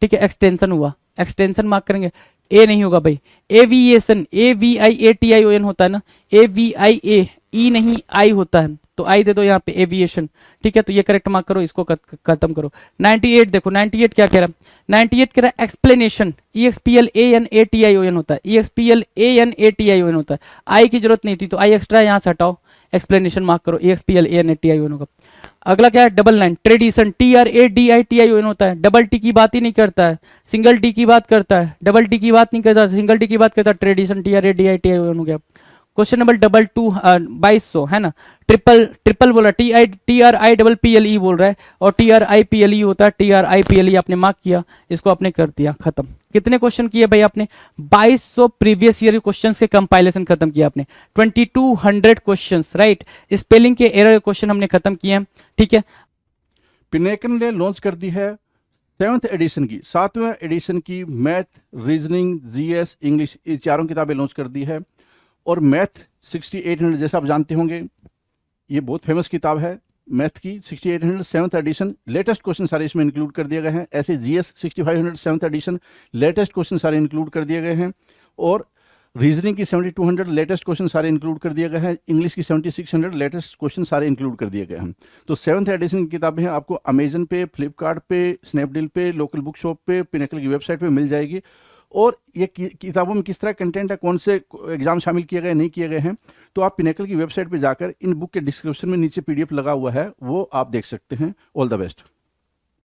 ठीक है, एक्सटेंशन हुआ, एक्सटेंशन मार्क करेंगे, ए नहीं होगा भाई, एविएशन, AVIATION होता है ना, AVIA, ई नहीं आई होता है, तो आई दे दो यहाँ पे, एविएशन, ठीक है, तो ये करेक्ट मार्क करो, इसको खत्म करो। 98 देखो, 98 क्या कह रहा है, 98 कह रहा है एक्सप्लेनेशन, EXPLANATION होता है, EXPLANATION होता है, आई की जरूरत नहीं थी तो आई एक्स्ट्रा यहाँ से हटाओ, एक्सप्लेनेशन मार्क करो, EXPLANATION होगा। अगला क्या है, डबल लाइन, ट्रेडिशन, TRADITION होता है, डबल टी की बात ही नहीं करता है, सिंगल टी की बात करता है, डबल टी की बात नहीं करता, सिंगल टी की बात करता है, ट्रेडिशन, TRADITION हो गया। क्वेश्चन नंबर 2200 है ना, ट्रिपल बोला, TRIPPLE बोल रहा है, और TRIPLE होता है, TRIPLE आपने मार्क किया, इसको आपने कर दिया, खत्म। कितने क्वेश्चन किए भाई आपने, 2200 प्रीवियस ईयर क्वेश्चन के कंपाइलेशन खत्म किया आपने, 2200 क्वेश्चन, राइट, स्पेलिंग के एरर क्वेश्चन हमने खत्म किए हैं, ठीक है। पिनेकल ने लॉन्च कर दी है 7th एडिशन की, 7वें एडिशन की मैथ, रीजनिंग, GS, इंग्लिश, ये चारों किताबें लॉन्च कर दी है। और मैथ 6800 जैसा आप जानते होंगे, ये बहुत फेमस किताब है मैथ की, 6800 7th एडिशन, लेटेस्ट क्वेश्चन सारे इसमें इंक्लूड कर दिए गए हैं। ऐसे GS 6500 7th edition, latest question सारे इंक्लूड कर दिए गए हैं। और रीजनिंग की 7200 लेटेस्ट क्वेश्चन सारे इंक्लूड कर दिए गए हैं। इंग्लिश की 7600 लेटेस्ट क्वेश्चन सारे इंक्लूड कर दिए गए हैं। तो 7th एडिशन की किताबें हैं, आपको अमेजन पे, फ्लिपकार्ट पे, स्नैपडील पे, लोकल बुक शॉप पे, पिनेकल की वेबसाइट पे मिल जाएगी। और ये किताबों में किस तरह कंटेंट है, कौन से एग्जाम शामिल किए गए नहीं किए गए हैं, तो आप पिनेकल की वेबसाइट पे जाकर इन बुक के डिस्क्रिप्शन में नीचे PDF लगा हुआ है, वो आप देख सकते हैं। All the best.